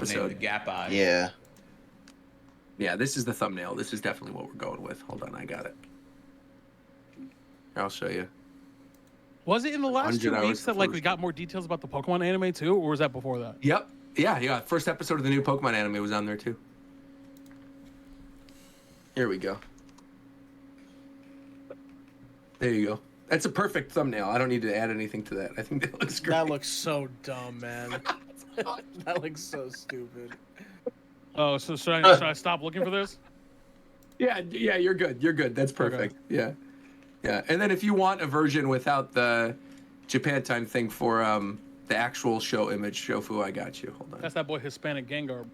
Named the Gap Eye. Yeah. Yeah, this is the thumbnail. This is definitely what we're going with. Hold on, I got it. I'll show you. Was it in the last 2 100 weeks that like we got more details about the Pokemon anime too, or was that before that? Yep. Yeah. First episode of the new Pokemon anime was on there too. Here we go. There you go. That's a perfect thumbnail. I don't need to add anything to that. I think that looks great. That looks so dumb, man. That looks so stupid. Oh, so should I stop looking for this? Yeah, you're good. You're good. That's perfect. Okay. Yeah. And then if you want a version without the Japan time thing for the actual show image, Shofu, I got you. Hold on. That's that boy Hispanic Gengar.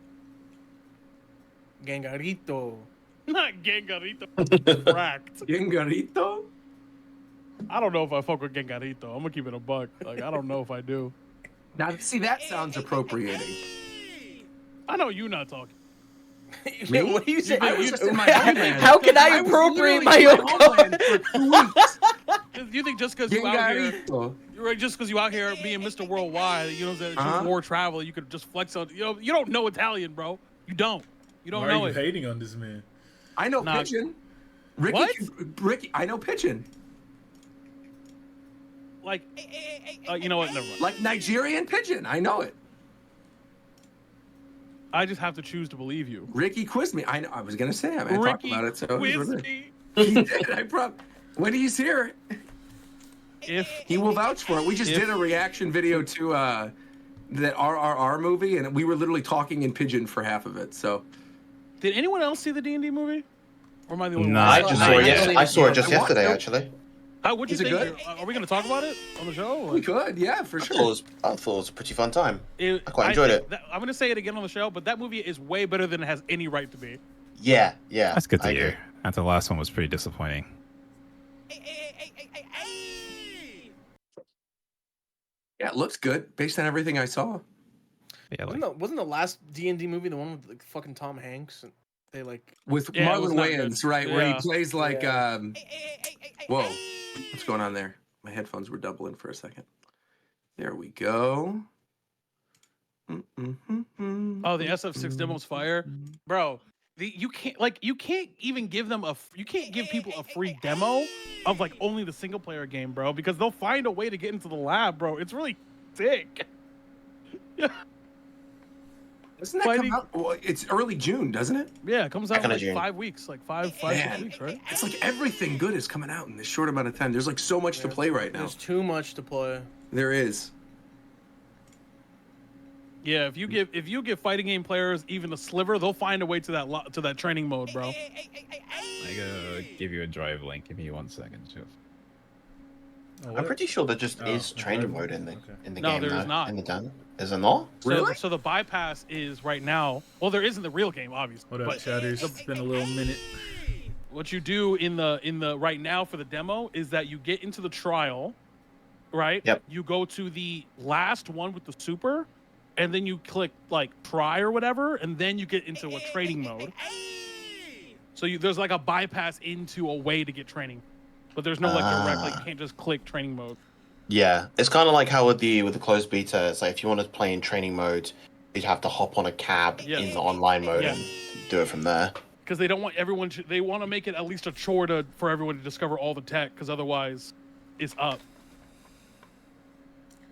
Gengarito. Not Gengarito. Cracked. Gengarito? I don't know if I fuck with Gengarito. I'm gonna keep it a buck. Like, I don't know if I do. Now, see, that sounds appropriating. I know you not talking. Me? What do you say? I was just in my homeland. How can I appropriate my own homeland for 2 weeks? You think just because you out here, Gengarito. just because you out here being Mr. Worldwide, you know that just more travel, you could just flex on. You don't know Italian, bro. You don't. You don't Why know are you it. hating on this man? I know Pigeon. Ricky, I know Pigeon. Like, you know what? Never mind. Like Nigerian Pigeon. I know it. I just have to choose to believe you. Ricky quizzed me. I was gonna say I talked about it. So quizzed me. He did. When he's here, he will vouch for it. We just did a reaction video to that RRR movie, and we were literally talking in Pigeon for half of it. So, did anyone else see the D&D movie? Or am I the only one? I saw it just yesterday, actually. What'd you think? Are we going to talk about it on the show? We could, yeah, for sure. I thought it was a pretty fun time. I quite enjoyed it. I'm going to say it again on the show, but that movie is way better than it has any right to be. Yeah. That's good to hear. After the last one was pretty disappointing. Yeah, it looks good based on everything I saw. Yeah, wasn't the last D&D movie the one with like fucking Tom Hanks? And they like with Marlon Wayans, right? Where he plays like whoa, what's going on there? My headphones were doubling for a second. There we go. Oh, the SF6 demo's fire, bro. You can't even give them you can't give people a free demo of like only the single player game, bro, because they'll find a way to get into the lab, bro. It's really sick. Yeah. Doesn't that come out? Well, it's early June, doesn't it? Yeah, it comes out in like 5 weeks, like five 6 weeks, right? It's like everything good is coming out in this short amount of time. There's like so much to play right now. There's too much to play. There is. Yeah, if you give fighting game players even a sliver, they'll find a way to that training mode, bro. I gotta give you a drive link. Give me 1 second, Jeff. I'm pretty sure there just is training mode in the game. No, there is not. In the demo, is it not? Really? So the bypass is right now. Well, there is in the real game, obviously. What up, chatters? It's been a little minute. What you do in the right now for the demo is that you get into the trial, right? Yep. You go to the last one with the super, and then you click like try or whatever, and then you get into a training mode. So there's like a bypass into a way to get training, but there's no like direct, like you can't just click training mode. Yeah, it's kind of like how with the closed beta, it's like if you want to play in training mode, you'd have to hop on a cab in the online mode and do it from there. Because they don't want everyone to, they want to make it at least a chore for everyone to discover all the tech, because otherwise it's up.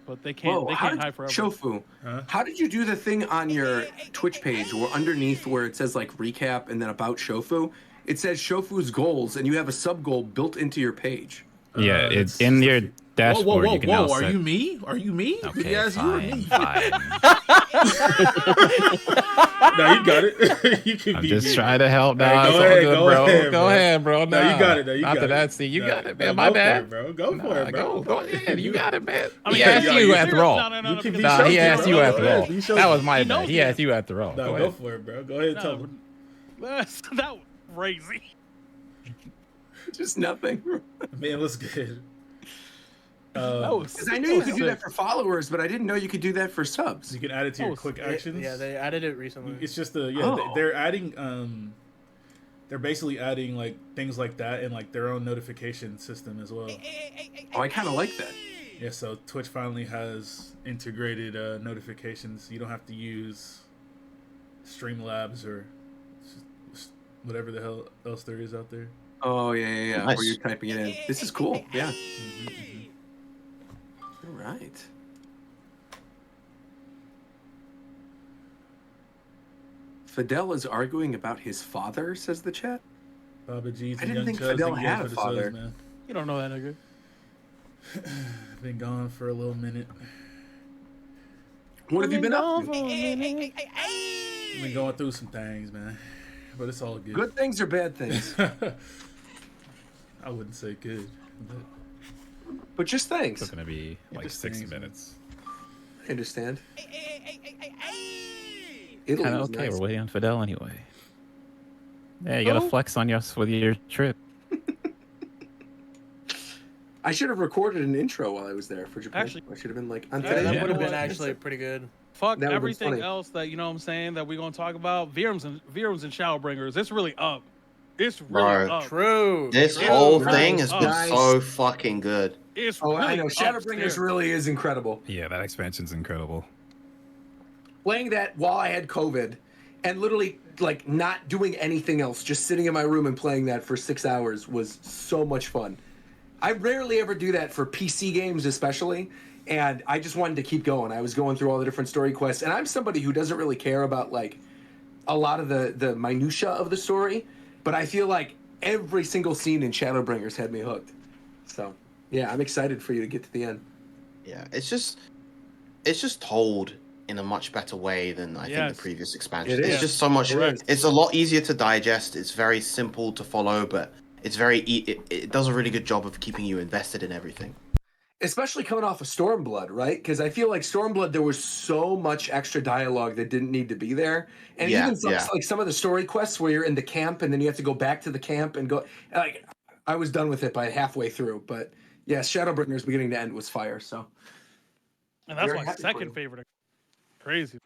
But they can't hide forever. Shofu, how did you do the thing on your Twitch page where underneath where it says like recap and then about Shofu, it says Shofu's goals and you have a sub goal built into your page? Yeah, it's in your dashboard. Whoa, you can now are set... you me? Are you me? Okay, yes, fine, you are me. fine. No, you got it. You can I'm be just me. trying to help. Hey, Nah, go it's all ahead, good, go bro. ahead, Go ahead, bro. No, you got it. No, you After got that, it. see, you got it, man. No, My go bad. for it, bro. Go for it, bro. Go ahead. You got it, man. I mean, He asked you after all. No, Nah, he asked you after all. He showed That was you. my bad. He asked you after all. No, go for it, bro. Go ahead and tell him. That was crazy. Just nothing. Man, looks good. Because I knew you could do that for followers, but I didn't know you could do that for subs. You can add it to your quick actions. Yeah, they added it recently. It's just they're adding they're basically adding like things like that in like their own notification system as well. Oh, I kind of like that. Yeah, so Twitch finally has integrated notifications. You don't have to use Streamlabs or whatever the hell else there is out there. Oh yeah. Nice. Where you're typing it in. This is cool. Yeah. Mm-hmm. All right. Fidel is arguing about his father, says the chat. Baba G's I and didn't Young think Chuds, Fidel thank you guys had a for the subs, father. man. You don't know that nigga. Been gone for a little minute. What have you been up to? Been going through some things, man. But it's all good. Good things or bad things? I wouldn't say good. But just things. It's gonna be like just 60 things, man. minutes. I understand. Italy Kind of was okay. nice. We're waiting on Fidel anyway. Yeah, you gotta Oh. flex on us with your trip. I should have recorded an intro while I was there for Japan. Actually- I should have been like, on Yeah, Yeah, today. that Yeah. would have been What? actually pretty good. Fuck That would've been everything funny. else that you know what I'm saying that we're gonna talk about. Virums and Shadowbringers. It's really up. It's really Bro. up. True. This true. whole Nice, thing has been nice. so fucking good. It's Oh, really I know. Shadowbringers upstairs. really is incredible. Yeah, that expansion's incredible. Playing that while I had COVID and literally like not doing anything else, just sitting in my room and playing that for 6 hours was so much fun. I rarely ever do that for PC games, especially. And I just wanted to keep going. I was going through all the different story quests. And I'm somebody who doesn't really care about like a lot of the minutia of the story. But I feel like every single scene in Shadowbringers had me hooked. So yeah, I'm excited for you to get to the end. Yeah, it's just told in a much better way than I think Yes. the previous expansion. It It's is. just so much. Correct. It's a lot easier to digest. It's very simple to follow, but it's very. It does a really good job of keeping you invested in everything. Especially coming off of Stormblood, right? Because I feel like Stormblood, there was so much extra dialogue that didn't need to be there, and Yeah, even some, yeah. like some of the story quests where you're in the camp and then you have to go back to the camp and go. Like, I was done with it by halfway through, but yeah, Shadowbringers beginning to end was fire. So And that's Very my happy for second you. favorite. Crazy.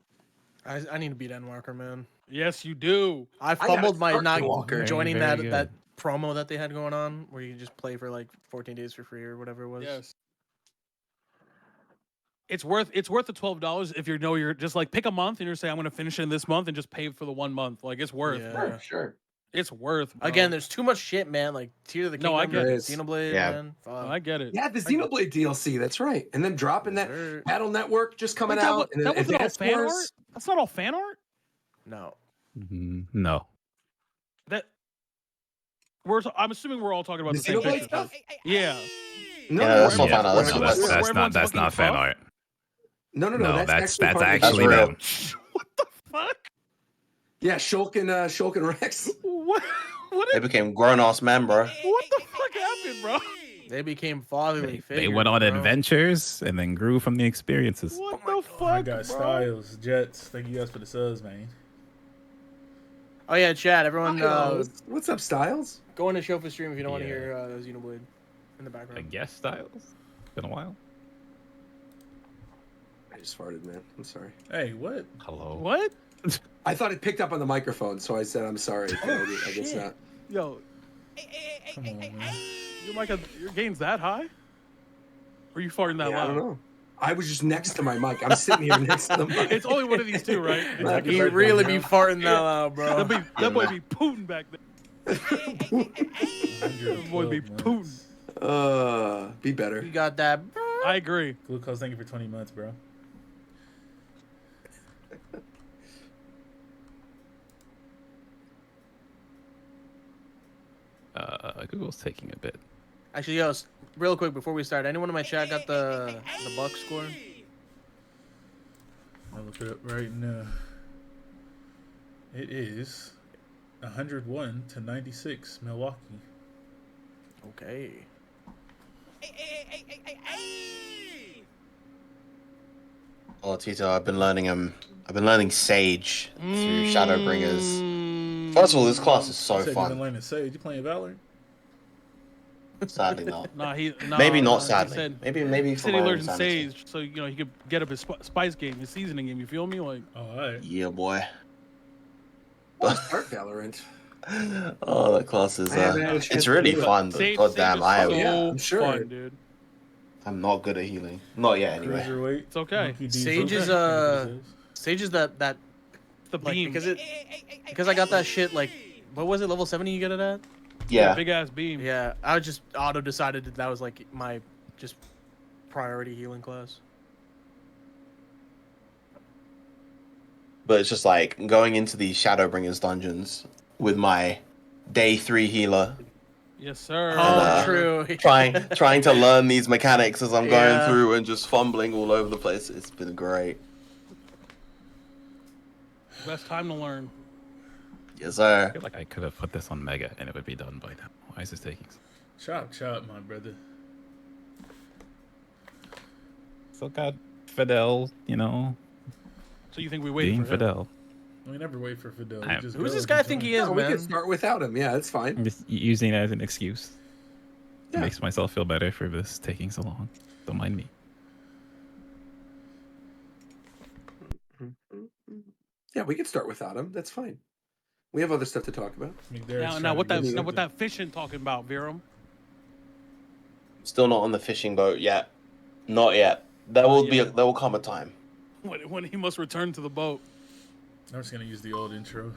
I need to beat Endwalker, man. Yes, you do. I gotta fumbled by start not Endwalker. joining Very, that very that good. promo that they had going on, where you just play for like 14 days for free or whatever it was. Yes. It's worth the $12 if you know you're just like pick a month and you're saying I'm gonna finish it in this month and just pay for the 1 month. Like it's worth. Yeah. sure. It's worth. Bro. Again, there's too much shit, man. Like Tear of the No, Kingdom, I get it. Xenoblade, Yeah. man. Fuck. Oh, I get it. Yeah, the Xenoblade DLC. That's right. And then dropping Yes, that sir. Battle Network just coming Wait, that out. was- and then that wasn't all Advance fan Wars. art? That's not all fan art? No. No. That I'm assuming we're all talking about The the same Xenoblade picture. stuff? Yeah. No, Yeah, no, that's no, not fan art, that's no, the that's, West. that's Where not everyone's that's looking not fan tough? art. no, No, that's that's part of the actually real. them. What the fuck? Yeah, Shulk and Rex. What? They became grown ass men, bro. What the fuck happened, bro? They became fatherly They figures. went on bro. adventures and then grew from the experiences. What Oh my the God. fuck, I got bro? Styles, Jets. Thank you guys for the subs, man. Oh yeah, Chad. Everyone, What's up, Styles? go into Shofu stream if you don't want to Yeah. hear Xenoblade in the I background. guess Styles. Been a while. I just farted, man. I'm sorry. Hey, what? Hello. What? I thought it picked up on the microphone, so I said I'm sorry. But I guess shit. not. Yo, Come on, man. your gain's that high? Or are you farting that Yeah, I loud? don't know. I was just next to my mic. I'm sitting here next to the mic. It's only one of these two, right? Right. Exactly. He Right, really bro. be farting that loud, bro. That boy be Putin back there. 112 That boy be months. Putin. Be better. You got that. I agree. Glucose, thank you for 20 months, bro. Google's taking a bit. Actually, yo, real quick before we start, anyone in my chat got the Bucks score? I'll look it up right now. It is 101 to 96, Milwaukee. Okay. Oh, Tito, I've been learning Sage through Shadowbringers. First of all, this class is so You said you've been fun. learning Sage. You playing Valorant? Sadly not. He Maybe not sadly. said, Maybe he for said he my own learned sanity. Sage, so he could get up his spice game, his seasoning game. You feel me? Like, Oh, all right. Yeah, boy. Start Valorant. Oh, that class is. I haven't had a chance It's to really do it. fun. But Sage, goddamn, Sage I is am. so Yeah, I'm sure. fun, dude. I'm not good at healing. Not yet, anyway. Cruiserweight. It's okay. Monkey D Sage Fruit, is, thank you for the subs. Sage is that The like beam. because I got that shit like what was it, level 70 you get it at? Yeah. Big ass beam. Yeah, I just auto decided that was like my just priority healing class. But it's just like going into these Shadowbringers dungeons with my day 3 healer. Yes, sir. Oh, true. trying to learn these mechanics as I'm going Yeah. through and just fumbling all over the place. It's been great. Best time to learn. Yes, I sir. feel like I could have put this on Mega and it would be done by now. Why is this taking so Chop, my brother. Still got Fidel, you know, So you think we wait being for him? Fidel. We never wait for Fidel. I- Just Who's go this if guy you think join. he is, No, we man? can start without him. Yeah, that's fine. I'm just using it as an excuse. Yeah. It makes myself feel better for this taking so long. Don't mind me. Yeah, we can start without him. That's fine. We have other stuff to talk about. I mean, Derek's Now trying what to that get now what something. that fishing talking about, Virum? Still not on the fishing boat yet. Not yet. There will come a time. When he must return to the boat. I'm just gonna use the old intro.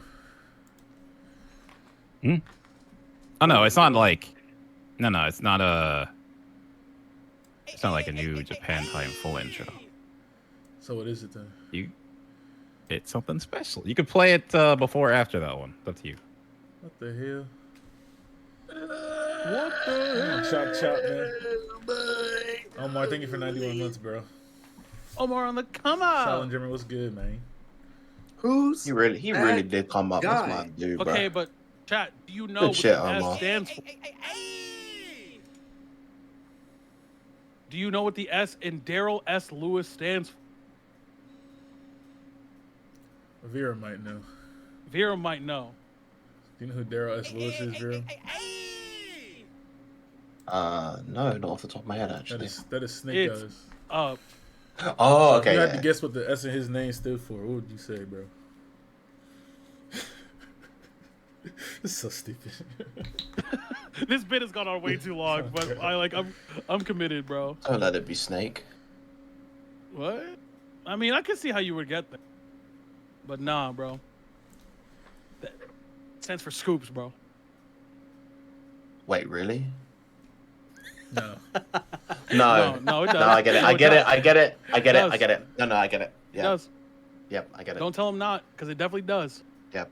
Oh no, it's not like. No, it's not a. It's not like a new Japan time full intro. So what is it then? It's something special. You could play it before or after that one. It's up to you. What the hell? What the Chop, man. Omar, thank you for 91 months, bro. Omar on the come up. Challenger, what's good, man? Who's He really did come up. That's guy? my dude, bro. Okay, but chat, do you know Good what shit, the S Omar. stands for? Do you know what the S in Daryl S. Lewis stands for? Vera might know. Vera might know. Do you know who Daryl S. Lewis is, Vera? No, not off the top of my head, actually. That is Snake It's- Eyes. Oh, okay. You had Yeah. to guess what the S in his name stood for. What would you say, bro? This is so stupid. This bit has gone on way too long, but I'm committed, bro. Don't let it be Snake. What? I mean, I can see how you would get there, but nah, bro. That stands for scoops, bro. Wait, really? No. No. No, it does. No, I get it. No, I it get does. it. I get it. I get it. does. I get it. No, I get it. It Yeah. does. Yep, I get it. Don't tell him not, because it definitely does. Yep.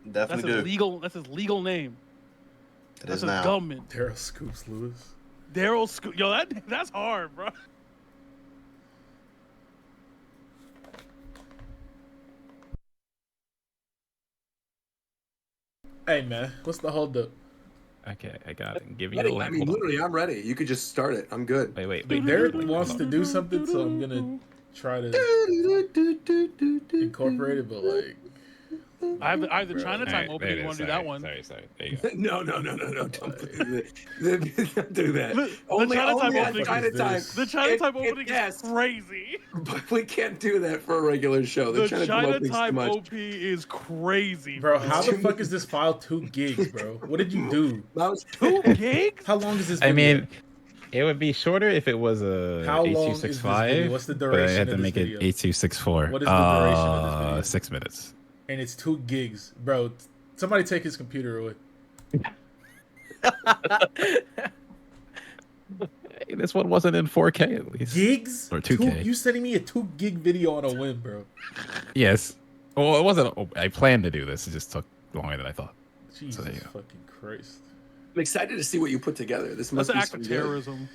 That's Definitely his do. legal. That's his legal name. It That's is his now. government. Daryl Scoops Lewis. Daryl Scoop. Yo, that's hard, bro. Hey, man. What's the holdup? Okay, I got it. Give you the I link. mean, Hold on. literally, I'm ready. You could just start it. I'm good. Wait. Derek wants to do something, so I'm gonna try to incorporate it, but like. I have the Bro. Chinatown Alright, opening. there You it want is. to do that one? Sorry. There you go. No. Don't do that. The Only Chinatown on opening. Chinatown. The Chinatown It- opening yes. is crazy. But we can't do that for a regular show. The Chinatown opening's too Chinatown much. OP is crazy, Bro, how the fuck is this file 2 gigs, bro? What did you do? That was 2 gigs? How long is this I video? mean, it would be shorter if it was a How long is this 8265. video? What's the But I duration had of to this make video? it 8264. What is the duration of this video? 6 minutes. And it's 2 gigs. Bro, somebody take his computer away. Hey, this one wasn't in 4K at least. Gigs? Or 2K. You sending me a 2 gig video on a whim, bro. Yes. Well, it wasn't. I planned to do this. It just took longer than I thought. Jesus there you go. fucking Christ. I'm excited to see what you put together. This must That's an be act some of good. terrorism.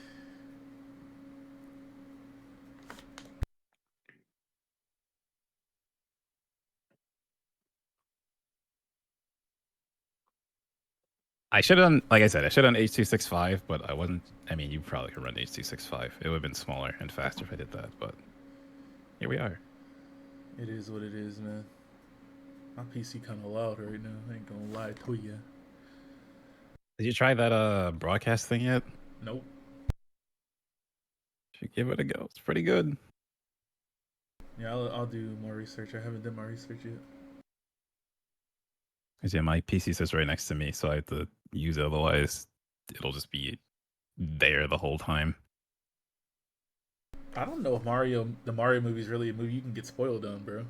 I should have done, like I said, I should have done H265, but I wasn't. I mean, you probably could run H265. It would have been smaller and faster if I did that, but here we are. It is what it is, man. My PC kind of loud right now. I ain't gonna lie to you. Did you try that broadcast thing yet? Nope. Should give it a go. It's pretty good. Yeah, I'll do more research. I haven't done my research yet. 'Cause, yeah, my PC sits right next to me, so I have to use it. Otherwise, it'll just be there the whole time. I don't know if the Mario movie is really a movie you can get spoiled on, bro.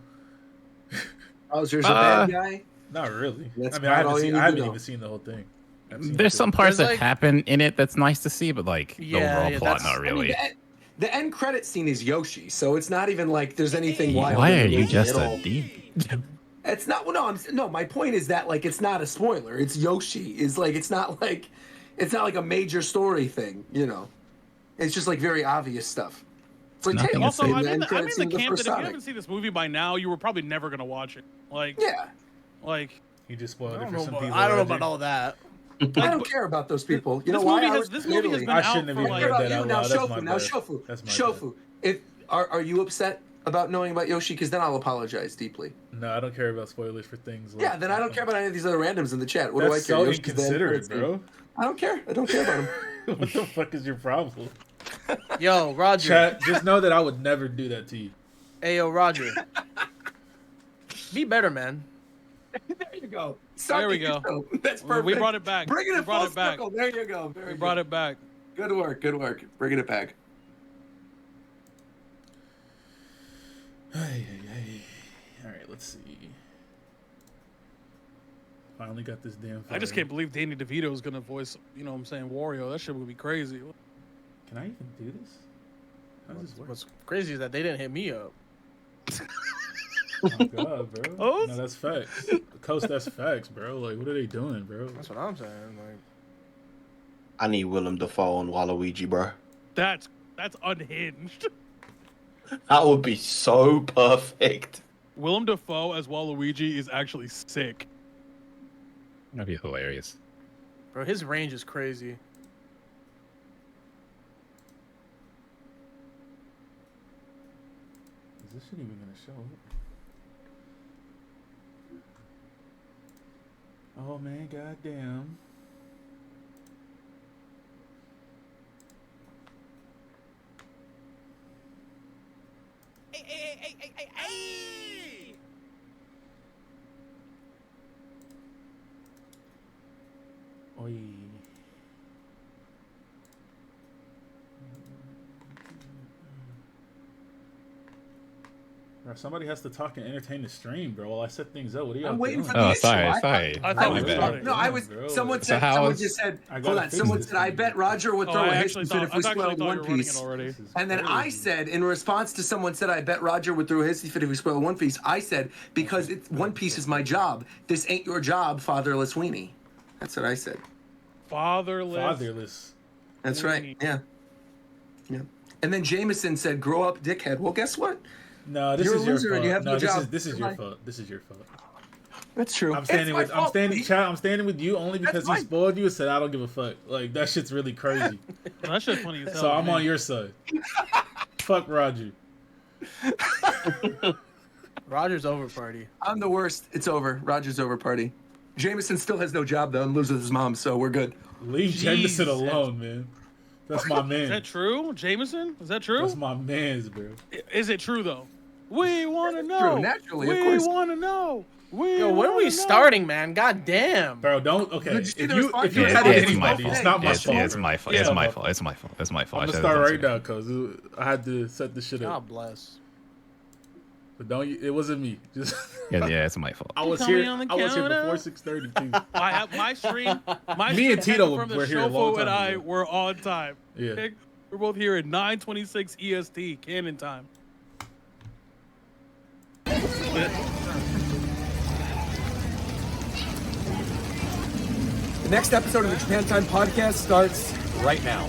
Bowser's a bad guy. Not really. That's I mean, I about all you need to haven't know. even seen the whole thing. I've seen There's it. some parts There's, that like- happen in it that's nice to see, but like the overall plot, that's- not really. I mean, the end credit scene is Yoshi, so it's not even like there's anything wild. Why in are the you movie just at a all. D? It's not. No, my point is that like it's not a spoiler. It's Yoshi. It's like it's not like a major story thing. You know, it's just like very obvious stuff. It's like Nothing Tails to Also, in say. the I'm end in credits the in the camp that first if you Sonic. haven't seen this movie by now, you were probably never gonna watch it. Like, Yeah, like You just spoiled I it don't for know some about, people. I don't know Roger. about all that. I don't care about those people. You know this why? movie I has was this in movie has Italy. been I out shouldn't have for even I like. care read about that you out now, loud. That's Shofu. my Now bad. Shofu. That's my Shofu. If are you upset about knowing about Yoshi? Because then I'll apologize deeply. No, I don't care about spoilers for things. Like, Yeah, then I don't care about any of these other randoms in the chat. What That's do I care? so Yoshi's the end inconsiderate, credits scene. bro. I don't care. I don't care about him. What the fuck is your problem? Yo, Roger. Chat, just know that I would never do that to you. Hey, yo, Roger. Be better, man. There you go. There we go. That's perfect. We brought it back. Bring it We in brought full it back. circle. There you go. Very We brought good. it back. Good work. Good work. Bringing it back. Hey. All right, let's see. Finally got this damn. I just fire. can't believe Danny DeVito is gonna voice. You know what I'm saying, Wario. That shit would be crazy. Can I even do this? How does this work? What's crazy is that they didn't hit me up. Oh god, bro. Oh? No, that's facts. Coast, that's facts, bro. Like, what are they doing, bro? That's what I'm saying. Like, I need Willem Dafoe and Waluigi, bro. That's unhinged. That would be so perfect. Willem Dafoe as Waluigi is actually sick. That'd be hilarious. bro, his range is crazy. Is this shit even gonna show up? Oh man, goddamn. Oi. Bro, somebody has to talk and entertain the stream, bro. While I set things up, what are y'all I'm waiting doing? for the Oh, intro. sorry. I My thought we bad. started. No, I was. Bro. Someone So said. how Someone is- just said. I Hold gotta on. fix Someone this said. I thing. bet Roger would Oh, throw I a actually hissy fit if we thought spoiled you One were running Piece. it already. This is And then I crazy. said, in response to someone said, I bet Roger would throw a hissy fit if we spoiled One Piece. I said, because One Piece is my job. This ain't your job, fatherless weenie. That's what I said. Fatherless. That's right. Yeah. Yeah. And then Jameson said, grow up, dickhead. Well, guess what? No, this You're a is your loser fault. and you have no, no job. this is your Goodbye. fault. This is your fault. That's true. I'm standing with I'm standing with you only because he fine. spoiled you and said I don't give a fuck. Like that shit's really crazy. Well, that shit's funny as hell. So I'm man. on your side. Fuck Roger. Roger's over party. I'm the worst. It's over. Roger's over party. Jameson still has no job, though, and lives with his mom, so we're good. Leave Jesus. Jameson alone, man. That's my Is man. that true, Jameson? Is that true? That's my man's, bro. Is it true though? We want to know. naturally, of we course. want to know. We Yo, when are wanna we know. starting, man? God damn. Bro, don't. Okay, Did you see if the you response? if you Yeah, had it's anybody, my it's fault. not my It's fault. my fault. Yeah. It's my fault. It's my fault. It's my fault. I'm I gonna should've start done right something. now, cause I had to set this shit up. God bless. But don't. It wasn't me. Just Yeah, it's my fault. I was Call me here. on the I was here counter. before 6:30 too. I have my stream. My Me stream and Tito from the were here a long Shofu and time I ago. were on time. Yeah. Okay? We're both here at 9:26 EST canon time. The next episode of the Japan Time podcast starts right now.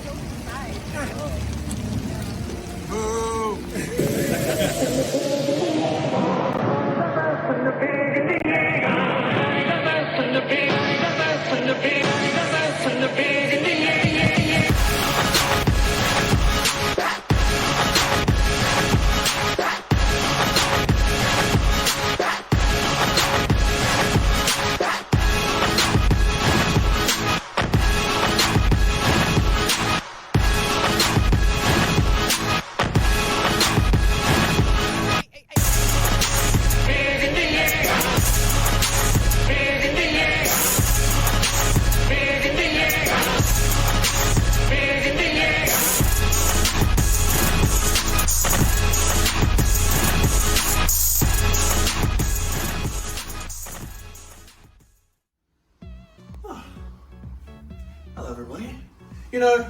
You know,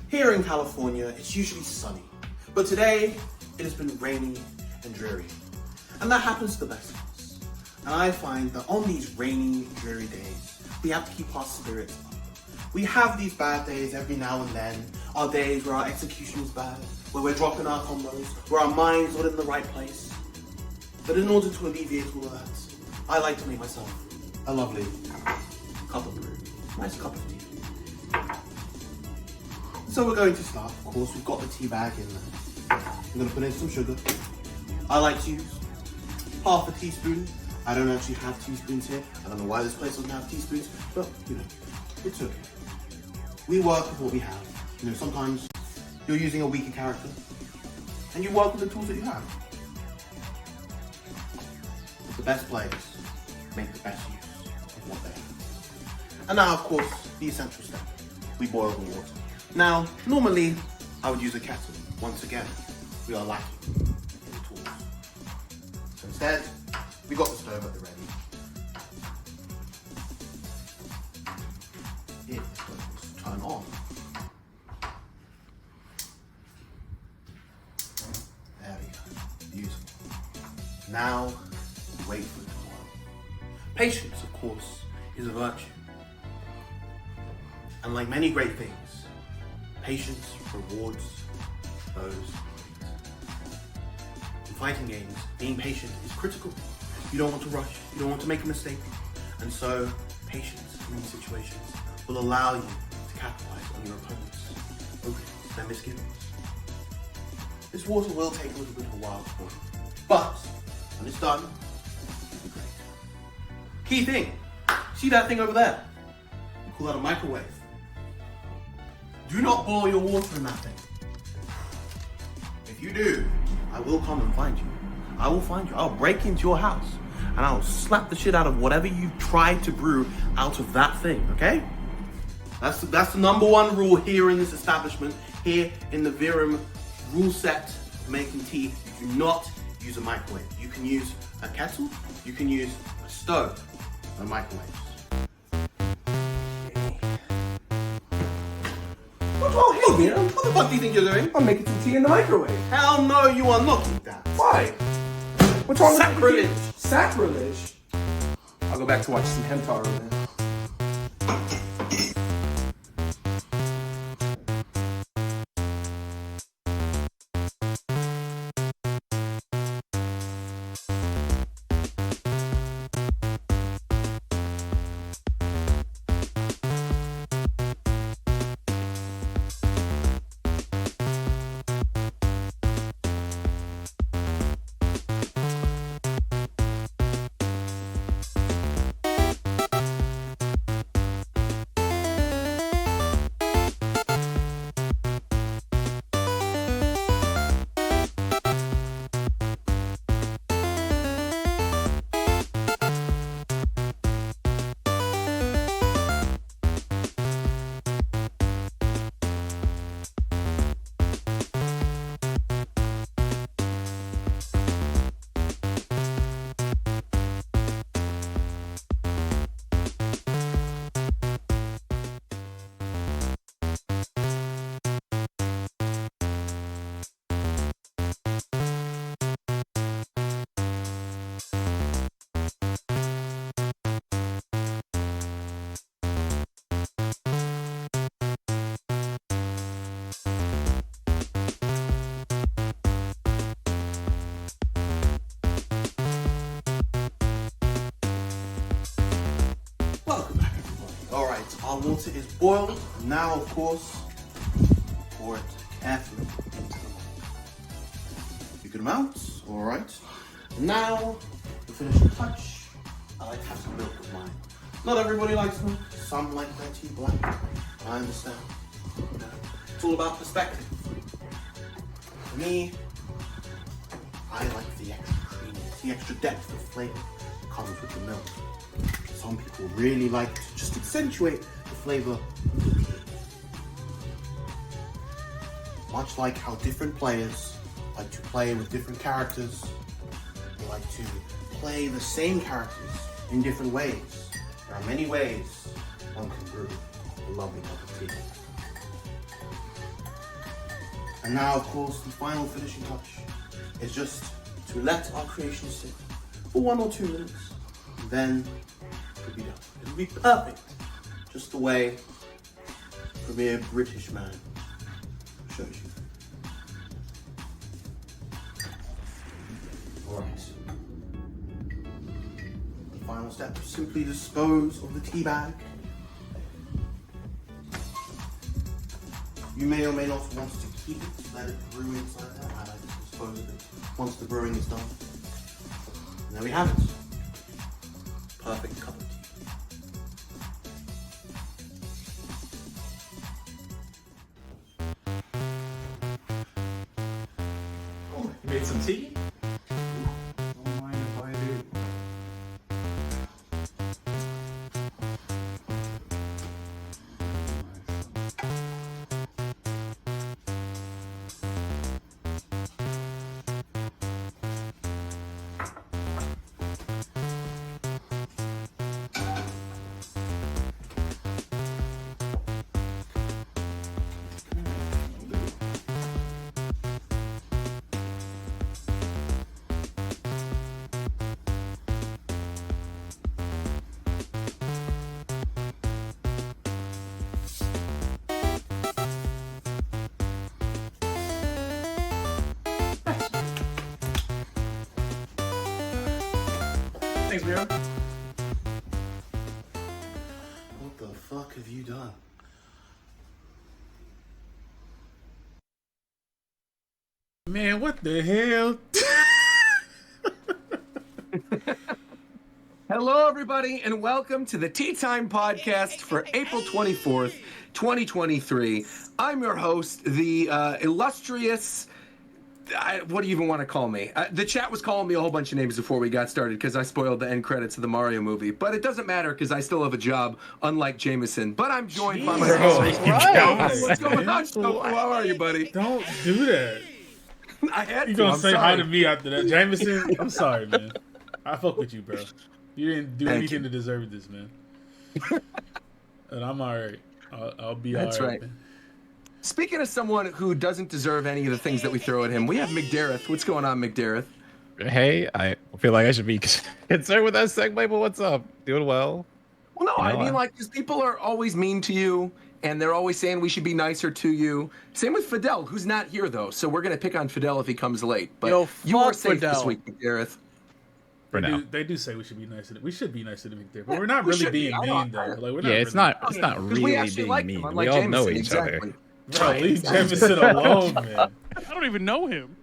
here in California, it's usually sunny, but today it has been rainy and dreary, and that happens to the best of us. And I find that on these rainy, dreary days, we have to keep our spirits up. We have these bad days every now and then, our days where our execution is bad, where we're dropping our combos, where our mind's not in the right place. But in order to alleviate all of that, I like to make myself a lovely cup of brew, nice cup of tea. So we're going to start. Of course, we've got the tea bag in there. I'm going to put in some sugar. I like to use half a teaspoon. I don't actually have teaspoons here. I don't know why this place doesn't have teaspoons, but you know, it's okay. We work with what we have. You know, sometimes you're using a weaker character, and you work with the tools that you have. The best players make the best use of what they have. And now, of course, the essential step. We boil the water. Now, normally, I would use a kettle. Once again, we are lacking in the tools. So instead, we got the stove at the ready. It was turn on. There we go. Beautiful. Now, wait for it to boil. Patience, of course, is a virtue. And like many great things, patience rewards those who wait. In fighting games, being patient is critical. You don't want to rush, you don't want to make a mistake. And so, patience in these situations will allow you to capitalize on your opponent's openings, their misgivings. This water will take a little bit of a while to boil, but when it's done, it'll be great. Key thing, see that thing over there? We call that a microwave. Do not boil your water in that thing. If you do, I will come and find you. I will find you. I'll break into your house and I'll slap the shit out of whatever you tried to brew out of that thing, okay? That's the number one rule here in this establishment, here in the Virum rule set of making tea. You do not use a microwave. You can use a kettle, you can use a stove, and a microwave. What's wrong here, man? What the fuck do you think you're doing? I'm making some tea in the microwave. Hell no, you are not doing that. Why? What's wrong with Sacrilege. Sacrilege? I'll go back to watch some Hentaro then. Welcome back, everybody. Alright, our water is boiled. Now, of course, pour it carefully into the bowl. A good amount, alright. Now, the finishing touch, I like to have some milk with mine. Not everybody likes milk. Some like their tea black. I understand. You know, it's all about perspective. For me, I like the extra creaminess, the extra depth of flavor that comes with the milk. Some people really like to just accentuate the flavor of the tea. Much like how different players like to play with different characters, they like to play the same characters in different ways. There are many ways one can brew a lovely cup of tea. And now, of course, the final finishing touch is just to let our creation sit for 1 or 2 minutes. Then it'll be done. It'll be perfect. Just the way a mere British man shows you. Alright. The final step, simply dispose of the tea bag. You may or may not want to keep it, let it brew inside there. I like to dispose of it once the brewing is done. And there we have it. Perfect cup of tea. Oh, you made some tea? Don't mind if I do. Thanks, Miro. What the fuck have you done? Man, what the hell? Hello, everybody, and welcome to the Tea Time Podcast for April 24th, 2023. I'm your host, the illustrious... what do you even want to call me? The chat was calling me a whole bunch of names before we got started because I spoiled the end credits of the Mario movie. But it doesn't matter because I still have a job, unlike Jameson. But I'm joined by my host. What's going on, Shofu? How are you, buddy? Don't do that. I had You to. gonna I'm say sorry. hi to me after that, Jameson? I'm sorry, man. I fuck with you, bro. You didn't do Thank anything you. to deserve this, man. And I'm all right. I'll be That's all right. right. Man. Speaking of someone who doesn't deserve any of the things that we throw at him, we have McDareth. What's going on, McDareth? Hey, I feel like I should be concerned with that segue, but what's up? Doing well? Well, no, You I know, mean, like, because people are always mean to you, and they're always saying we should be nicer to you. Same with Fidel, who's not here, though, so we're going to pick on Fidel if he comes late. But Yo, you are fuck safe this Fidel. week, McDareth. For now. They do say we should be nicer. We should be nicer to McDareth, but we're not we really should be. being I mean, know. though. Like, we're Yeah, not it's really, not. It's not 'Cause really we actually being like mean. him, We unlike all know Jameson, each exactly. other. Bro, leave Jameson alone, man. I don't even know him.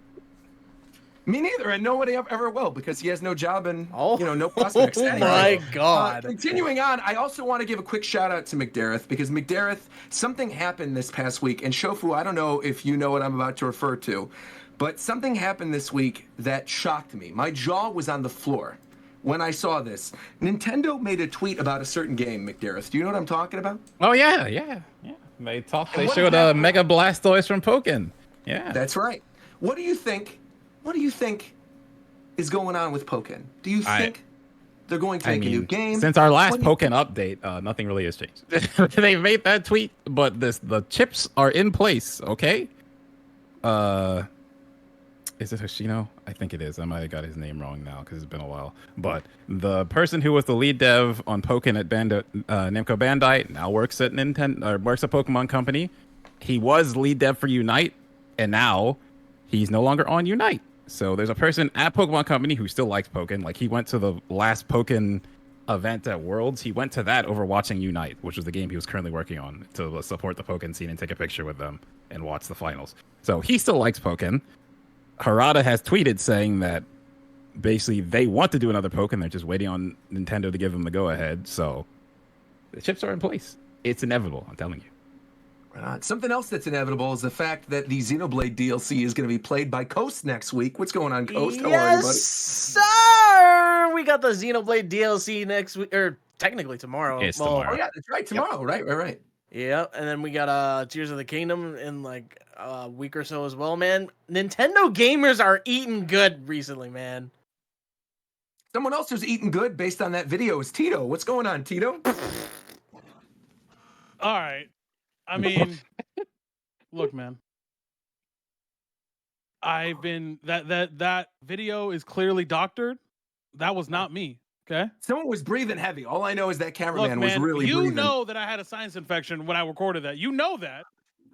Me neither, and nobody ever will, because he has no job and Oh, no prospects. oh Anyway, my God. continuing on, I also want to give a quick shout out to McDareth, because McDareth, something happened this past week, and Shofu, I don't know if you know what I'm about to refer to, but something happened this week that shocked me. My jaw was on the floor when I saw this. Nintendo made a tweet about a certain game, McDareth. Do you know what I'm talking about? Oh yeah. They talked. They what showed happened? Mega Blastoise from Pokken. Yeah. That's right. What do you think? What do you think is going on with Pokken? Do you think they're going to make a new game? Since our last What do you Pokken update, nothing really has changed. They made that tweet, but the chips are in place. Okay. Is it Hoshino? I think it is. I might have got his name wrong now because it's been a while. But the person who was the lead dev on Pokken at Namco Bandai now works at Nintendo, or works at Pokemon Company. He was lead dev for Unite, and now he's no longer on Unite. So there's a person at Pokemon Company who still likes Pokken. Like, he went to the last Pokken event at Worlds. He went to that over watching Unite, which was the game he was currently working on, to support the Pokken scene and take a picture with them and watch the finals. So he still likes Pokken. Harada has tweeted saying that basically they want to do another Pokken. They're just waiting on Nintendo to give them the go-ahead. So the chips are in place. It's inevitable, I'm telling you. Something else that's inevitable is the fact that the Xenoblade DLC is going to be played by Coast next week. What's going on, Coast? How are you, buddy? Yes, sir. We got the Xenoblade DLC next week, or technically tomorrow. It's Oh, tomorrow. yeah, that's right. Tomorrow. Right. Yeah, and then we got Tears of the Kingdom in like a week or so as well, man. Nintendo gamers are eating good recently, man. Someone else who's eating good based on that video is Tito. What's going on, Tito? All right. I mean, look, man. I've been that video is clearly doctored. That was not me. Okay. Someone was breathing heavy. All I know is that Look, cameraman was man, really you breathing. know that I had a sinus infection when I recorded that. You know that.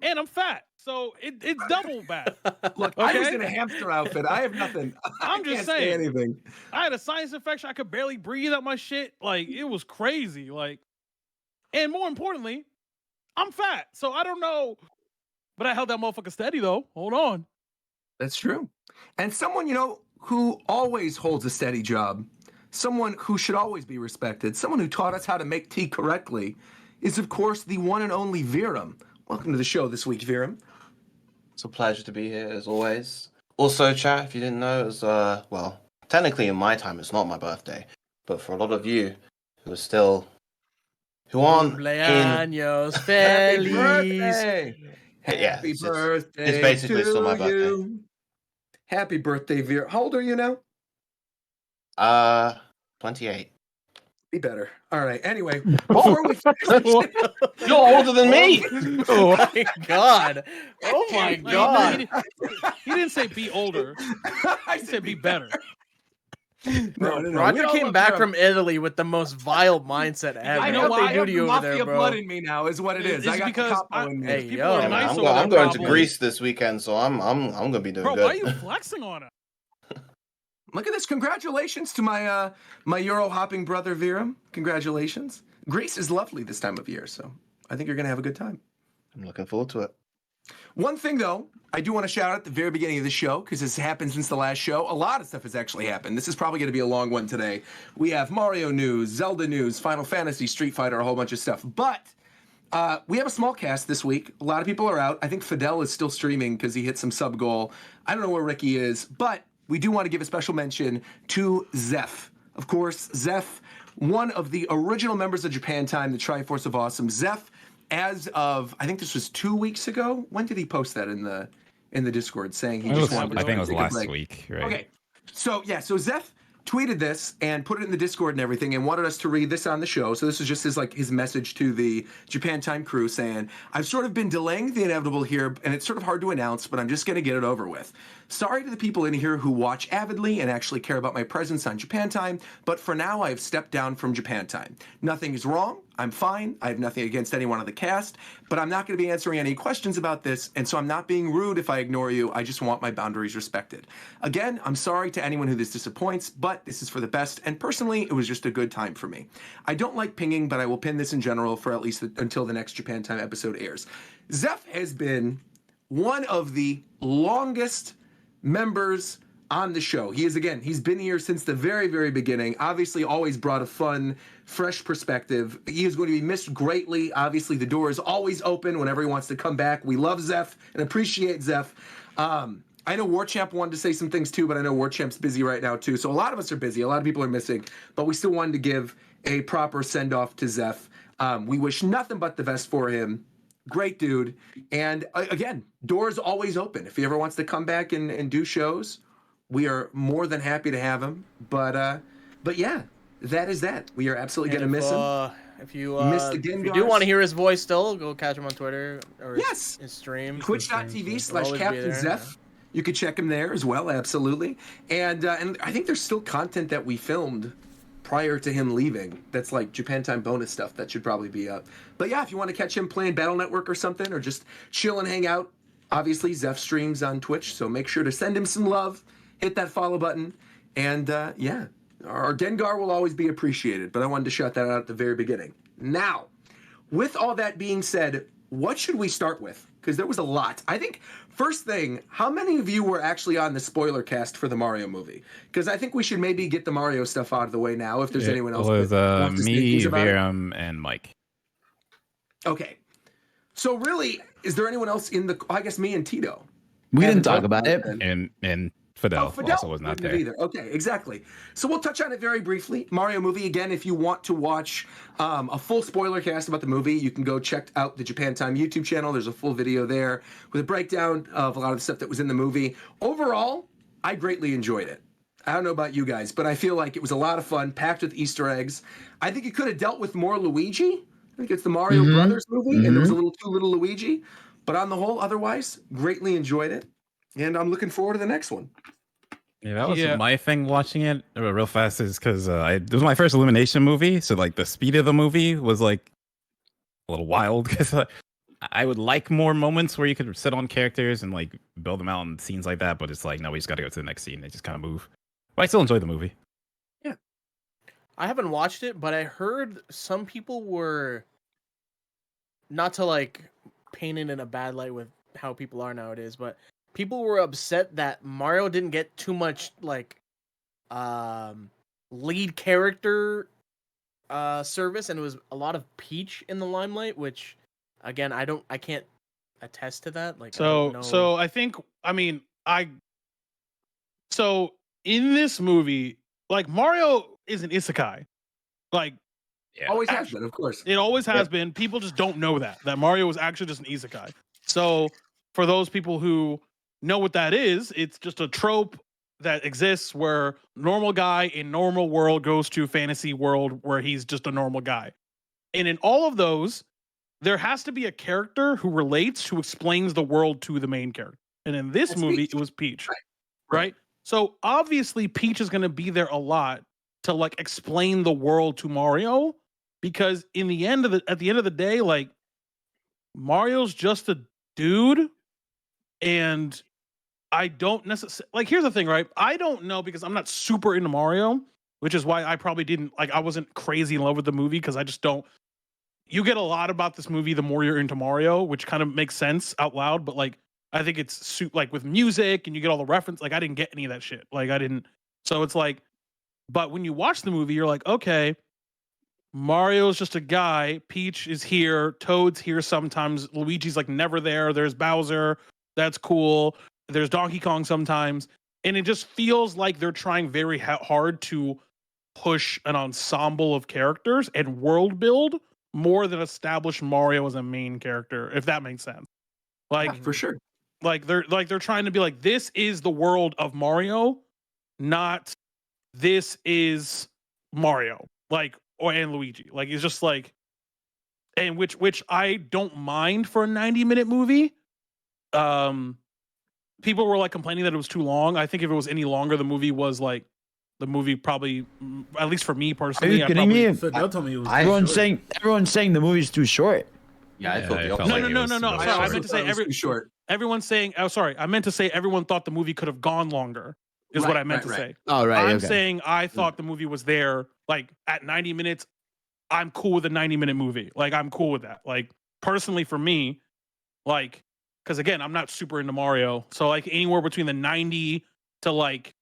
And I'm fat. So it's double bad. Look, I was Okay? in a hamster outfit. I have nothing. I'm I just can't say saying. anything. I had a sinus infection. I could barely breathe out my shit. Like, it was crazy. Like, and more importantly, I'm fat. So I don't know. But I held that motherfucker steady though. Hold on. That's true. And someone, who always holds a steady job, someone who should always be respected, someone who taught us how to make tea correctly, is of course the one and only Viram. Welcome to the show this week, Viram. It's a pleasure to be here as always. Also, chat, if you didn't know, it was, well, technically in my time it's not my birthday, but for a lot of you who aren't in... Cumpleaños Happy feliz. birthday! Yeah, Happy it's birthday basically still my to birthday. you. Happy birthday, Viram. How old are you now? 28. Be better. All right. Anyway, before we finish, You're older than me! Oh my god. Oh my Like, god. he didn't say be older. I He said be better. No. Roger We all came love back Viram. from Italy with the most vile mindset ever. I You know know why? what What they do to you over mafia there, bro? blood in me now is what it is. It's I got because the capo in me. Hey, people yo. are Yeah, man, nice I'm, over I'm there, going to probably. Greece this weekend, so I'm gonna be doing Bro, good. why are you flexing on him? Look at this. Congratulations to my my Euro hopping brother Viram. Congratulations. Greece is lovely this time of year, so I think you're gonna have a good time. I'm looking forward to it. One thing, though, I do want to shout out at the very beginning of the show, because this happened since the last show. A lot of stuff has actually happened. This is probably going to be a long one today. We have Mario news, Zelda news, Final Fantasy, Street Fighter, a whole bunch of stuff. But we have a small cast this week. A lot of people are out. I think Fidel is still streaming because he hit some sub goal. I don't know where Ricky is, but we do want to give a special mention to Zeph. Of course, Zeph, one of the original members of Japan Time, the Triforce of Awesome. Zeph, as of, I think this was 2 weeks ago. When did he post that in the Discord saying he just wanted to I think it was take a last break? week, right? Okay. So Zeph tweeted this and put it in the Discord and everything and wanted us to read this on the show. So this is just his message to the Japan Time crew saying, I've sort of been delaying the inevitable here, and it's sort of hard to announce, but I'm just going to get it over with. Sorry to the people in here who watch avidly and actually care about my presence on Japan Time, but for now I have stepped down from Japan Time. Nothing is wrong. I'm fine. I have nothing against anyone on the cast, but I'm not going to be answering any questions about this, and so I'm not being rude if I ignore you. I just want my boundaries respected. Again, I'm sorry to anyone who this disappoints, but this is for the best, and personally, it was just a good time for me. I don't like pinging, but I will pin this in general for at least until the next Japan Time episode airs. Zeph has been one of the longest members on the show. He's been here since the very, very beginning. Obviously, always brought a fun, fresh perspective. He is going to be missed greatly. Obviously, the door is always open whenever he wants to come back. We love Zeph and appreciate Zeph. I know Warchamp wanted to say some things too, but I know Warchamp's busy right now too. So a lot of us are busy. A lot of people are missing, but we still wanted to give a proper send-off to Zeph. We wish nothing but the best for him. Great dude. And again, doors always open. If he ever wants to come back and do shows, we are more than happy to have him. But yeah, that is that. We are absolutely going to miss him. If you Miss the if you Gengars. do want to hear his voice still, go catch him on Twitter or Yes. his stream. Twitch.tv/Captain Zeph. You could check him there as well, absolutely. And I think there's still content that we filmed prior to him leaving. That's like Japan Time bonus stuff that should probably be up. But yeah, if you want to catch him playing Battle Network or something, or just chill and hang out, obviously Zeph streams on Twitch, so make sure to send him some love, hit that follow button, and yeah, our Gengar will always be appreciated, but I wanted to shout that out at the very beginning. Now, with all that being said, what should we start with? Because there was a lot. I think, first thing, how many of you were actually on the spoiler cast for the Mario movie? Because I think we should maybe get the Mario stuff out of the way now, if there's anyone else. It was that wants to say me, things about it. Viram, and Mike. Okay. So really, is there anyone else in the... I guess me and Tito. We didn't talk about it. And Fidel also was not wouldn't there. have either. Okay, exactly. So we'll touch on it very briefly. Mario movie, again, if you want to watch a full spoiler cast about the movie, you can go check out the Japan Time YouTube channel. There's a full video there with a breakdown of a lot of the stuff that was in the movie. Overall, I greatly enjoyed it. I don't know about you guys, but I feel like it was a lot of fun, packed with Easter eggs. I think it could have dealt with more Luigi. I think it's the Mario Brothers movie, and there was a little too little Luigi. But on the whole, otherwise, greatly enjoyed it. and I'm looking forward to the next one. Yeah, that was Yeah. my thing watching it real fast is because it was my first Illumination movie, so like the speed of the movie was like a little wild because I would like more moments where you could sit on characters and like build them out and scenes like that, but it's like no, we just got to go to the next scene. They just kind of move. But I still enjoy the movie. I haven't watched it, but I heard some people were not to like paint it in a bad light with how people are nowadays, but people were upset that Mario didn't get too much like lead character service, and it was a lot of Peach in the limelight, which again I can't attest to that. Like I don't know. So I think so in this movie, like Mario is an isekai. Like Always has been, of course. it always has been. People just don't know that Mario is actually just an isekai. So for those people who know what that is, it's just a trope that exists where normal guy in normal world goes to fantasy world where he's just a normal guy. And in all of those, there has to be a character who relates, who explains the world to the main character. And in this movie, it was Peach. Right? So obviously Peach is going to be there a lot to like explain the world to Mario, because at the end of the day, like Mario's just a dude, and I don't necessarily like. Here's the thing, right? I don't know, because I'm not super into Mario, which is why I probably didn't like. I wasn't crazy in love with the movie because I just don't. You get a lot about this movie the more you're into Mario, which kind of makes sense out loud. But like, I think it's like with music and you get all the reference. Like, I didn't get any of that shit. Like, I didn't. So it's like, but when you watch the movie, you're like, okay, Mario's just a guy. Peach is here. Toad's here sometimes. Luigi's like never there. There's Bowser. That's cool. There's Donkey Kong sometimes. And it just feels like they're trying very hard to push an ensemble of characters and world build more than establish Mario as a main character, if that makes sense. Like, Yeah, for sure. Like they're trying to be like, this is the world of Mario, not this is Mario. Like, and Luigi. Like, it's just like, and which I don't mind for a 90-minute movie. People were like complaining that it was too long. I think if it was any longer, the movie probably, at least for me personally. Are you kidding me? Fidel told me it was Everyone's saying the movie's too short. Yeah, I Yeah, thought I the felt opposite. like No. it was Sorry, I too meant to say too short. everyone's saying. Oh, sorry, I meant to say everyone thought the movie could have gone longer. Is what I meant to say. Oh, right. I'm okay. saying I thought the movie was there. Like at 90 minutes, I'm cool with a 90-minute movie. Like I'm cool with that. Like personally for me, like, because again, I'm not super into Mario, so like anywhere between the 90 to like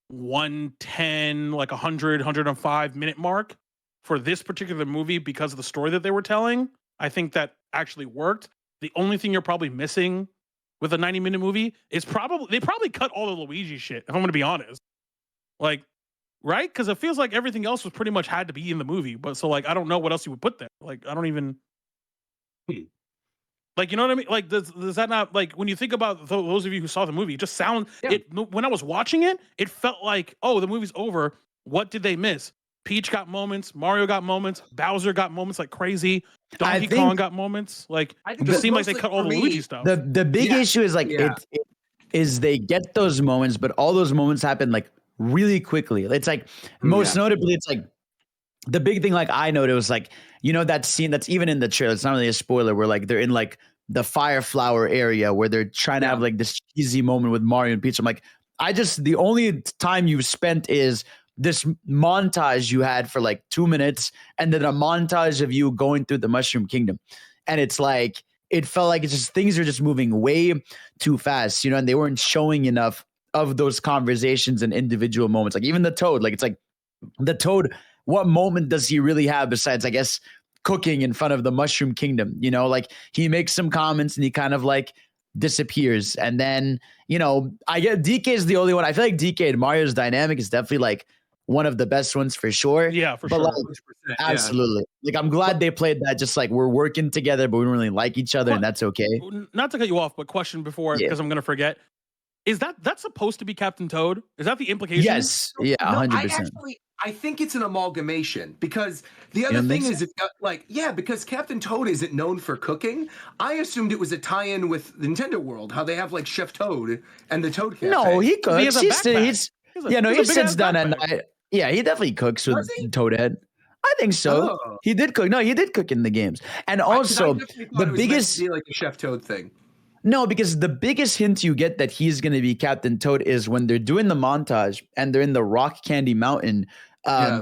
110, like 100, 105-minute mark for this particular movie, because of the story that they were telling, I think that actually worked. The only thing you're probably missing with a 90-minute movie is they probably cut all the Luigi shit, if I'm going to be honest. Like, right? Because it feels like everything else was pretty much had to be in the movie. But so, like, I don't know what else you would put there. Like, I don't even... Like, you know what I mean? Like, does that not... Like, when you think about those of you who saw the movie, it just sounds... Yeah. When I was watching it, it felt like, oh, the movie's over. What did they miss? Peach got moments. Mario got moments. Bowser got moments like crazy. Donkey Kong got moments. Like, it just seemed like they cut all the Luigi stuff. The big issue is like is they get those moments, but all those moments happen like really quickly. It's like most notably, it's like the big thing. Like I noticed was like, you know, that scene that's even in the trailer. It's not really a spoiler. Where like they're in like the fire flower area where they're trying to have like this cheesy moment with Mario and Peach. I'm like, the only time you've spent is this montage you had for like 2 minutes, and then a montage of you going through the Mushroom Kingdom. And it's like, it felt like it's just things are just moving way too fast, you know, and they weren't showing enough of those conversations and individual moments. Like even the Toad, like it's like the Toad, what moment does he really have besides, I guess, cooking in front of the Mushroom Kingdom? You know, like he makes some comments and he kind of like disappears. And then, you know, I get DK is the only one. I feel like DK and Mario's dynamic is definitely like one of the best ones for sure. Yeah, for but sure. Like, absolutely. Like I'm glad they played that, just like we're working together, but we don't really like each other, and that's okay. Not to cut you off, but question before, because I'm gonna forget. Is that's supposed to be Captain Toad? Is that the implication? Yes. Yeah, 100%. I think it's an amalgamation because the You other don't thing think is, because Captain Toad isn't known for cooking. I assumed it was a tie-in with Nintendo World, how they have like Chef Toad and the Toad Cafe. No, he He has cooks. a backpack. He He's a sits big-ass down at backpack. night. Yeah, he definitely cooks with Does he? Toadhead. I think so. Oh. He did cook. No, he did cook in the games. And I also, definitely thought the it was meant biggest to be like a Chef Toad thing. no, because the biggest hint you get that he's going to be Captain Toad is when they're doing the montage and they're in the Rock Candy Mountain.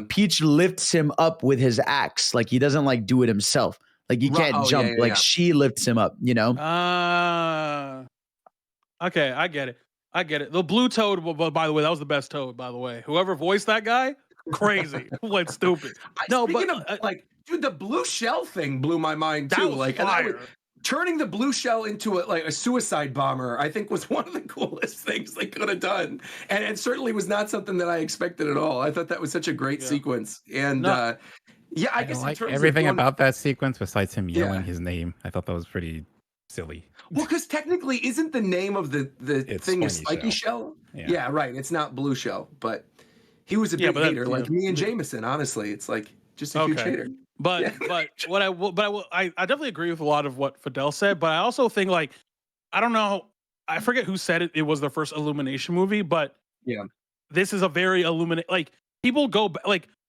Peach lifts him up with his axe. Like he doesn't like do it himself. Like he can't jump. She lifts him up. You know. Okay, I get it. The blue Toad. By the way, that was the best Toad. By the way, whoever voiced that guy, crazy, went stupid. Dude, the blue shell thing blew my mind too. That was fire. Turning the blue shell into a suicide bomber, I think, was one of the coolest things they could have done, and it certainly was not something that I expected at all. I thought that was such a great sequence, and I guess like in terms everything of about that sequence besides him yelling his name. I thought that was pretty silly. Well, because technically, isn't the name of the thing a Spiky Spiky Shell? Yeah. Right. It's not Blue Shell, but he was a big hater, like me and Jameson. Honestly, it's like just a huge hater. But I definitely agree with a lot of what Fidel said, but I also think I don't know, I forget who said it. It was the first Illumination movie, but this is a very people go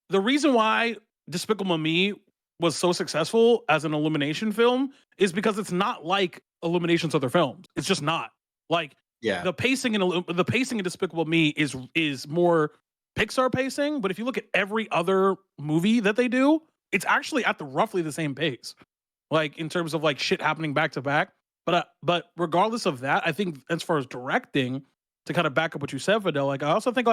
the reason why Despicable Me was so successful as an Illumination film is because it's not like Illumination's other films. It's just not the pacing in Despicable Me is more Pixar pacing, but if you look at every other movie that they do, it's actually at roughly the same pace, in terms of shit happening back to back. But regardless of that, I think as far as directing, to kind of back up what you said, Fidel, I also think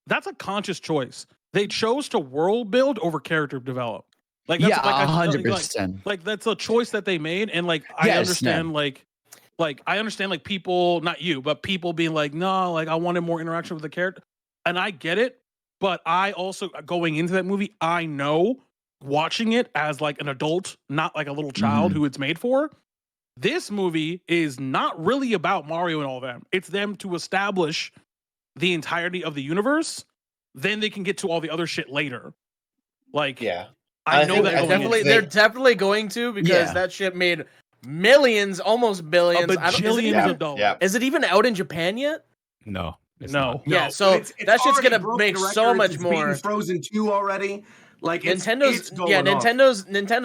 that's a conscious choice. They chose to world build over character develop. That's 100%. That's a choice that they made, and I understand I understand people, not you, but people being no, I wanted more interaction with the character, and I get it. But I also, going into that movie, I know, watching it as an adult, not a little child who it's made for, this movie is not really about Mario and all them. It's them to establish the entirety of the universe. Then they can get to all the other shit later. I know that they're definitely going to, because that shit made millions, almost billions, bajillions of dollars. Is it even out in Japan yet? No. No. Yeah, so it's that shit's already gonna make broken so records. much It's more. beaten Frozen 2 already. Nintendo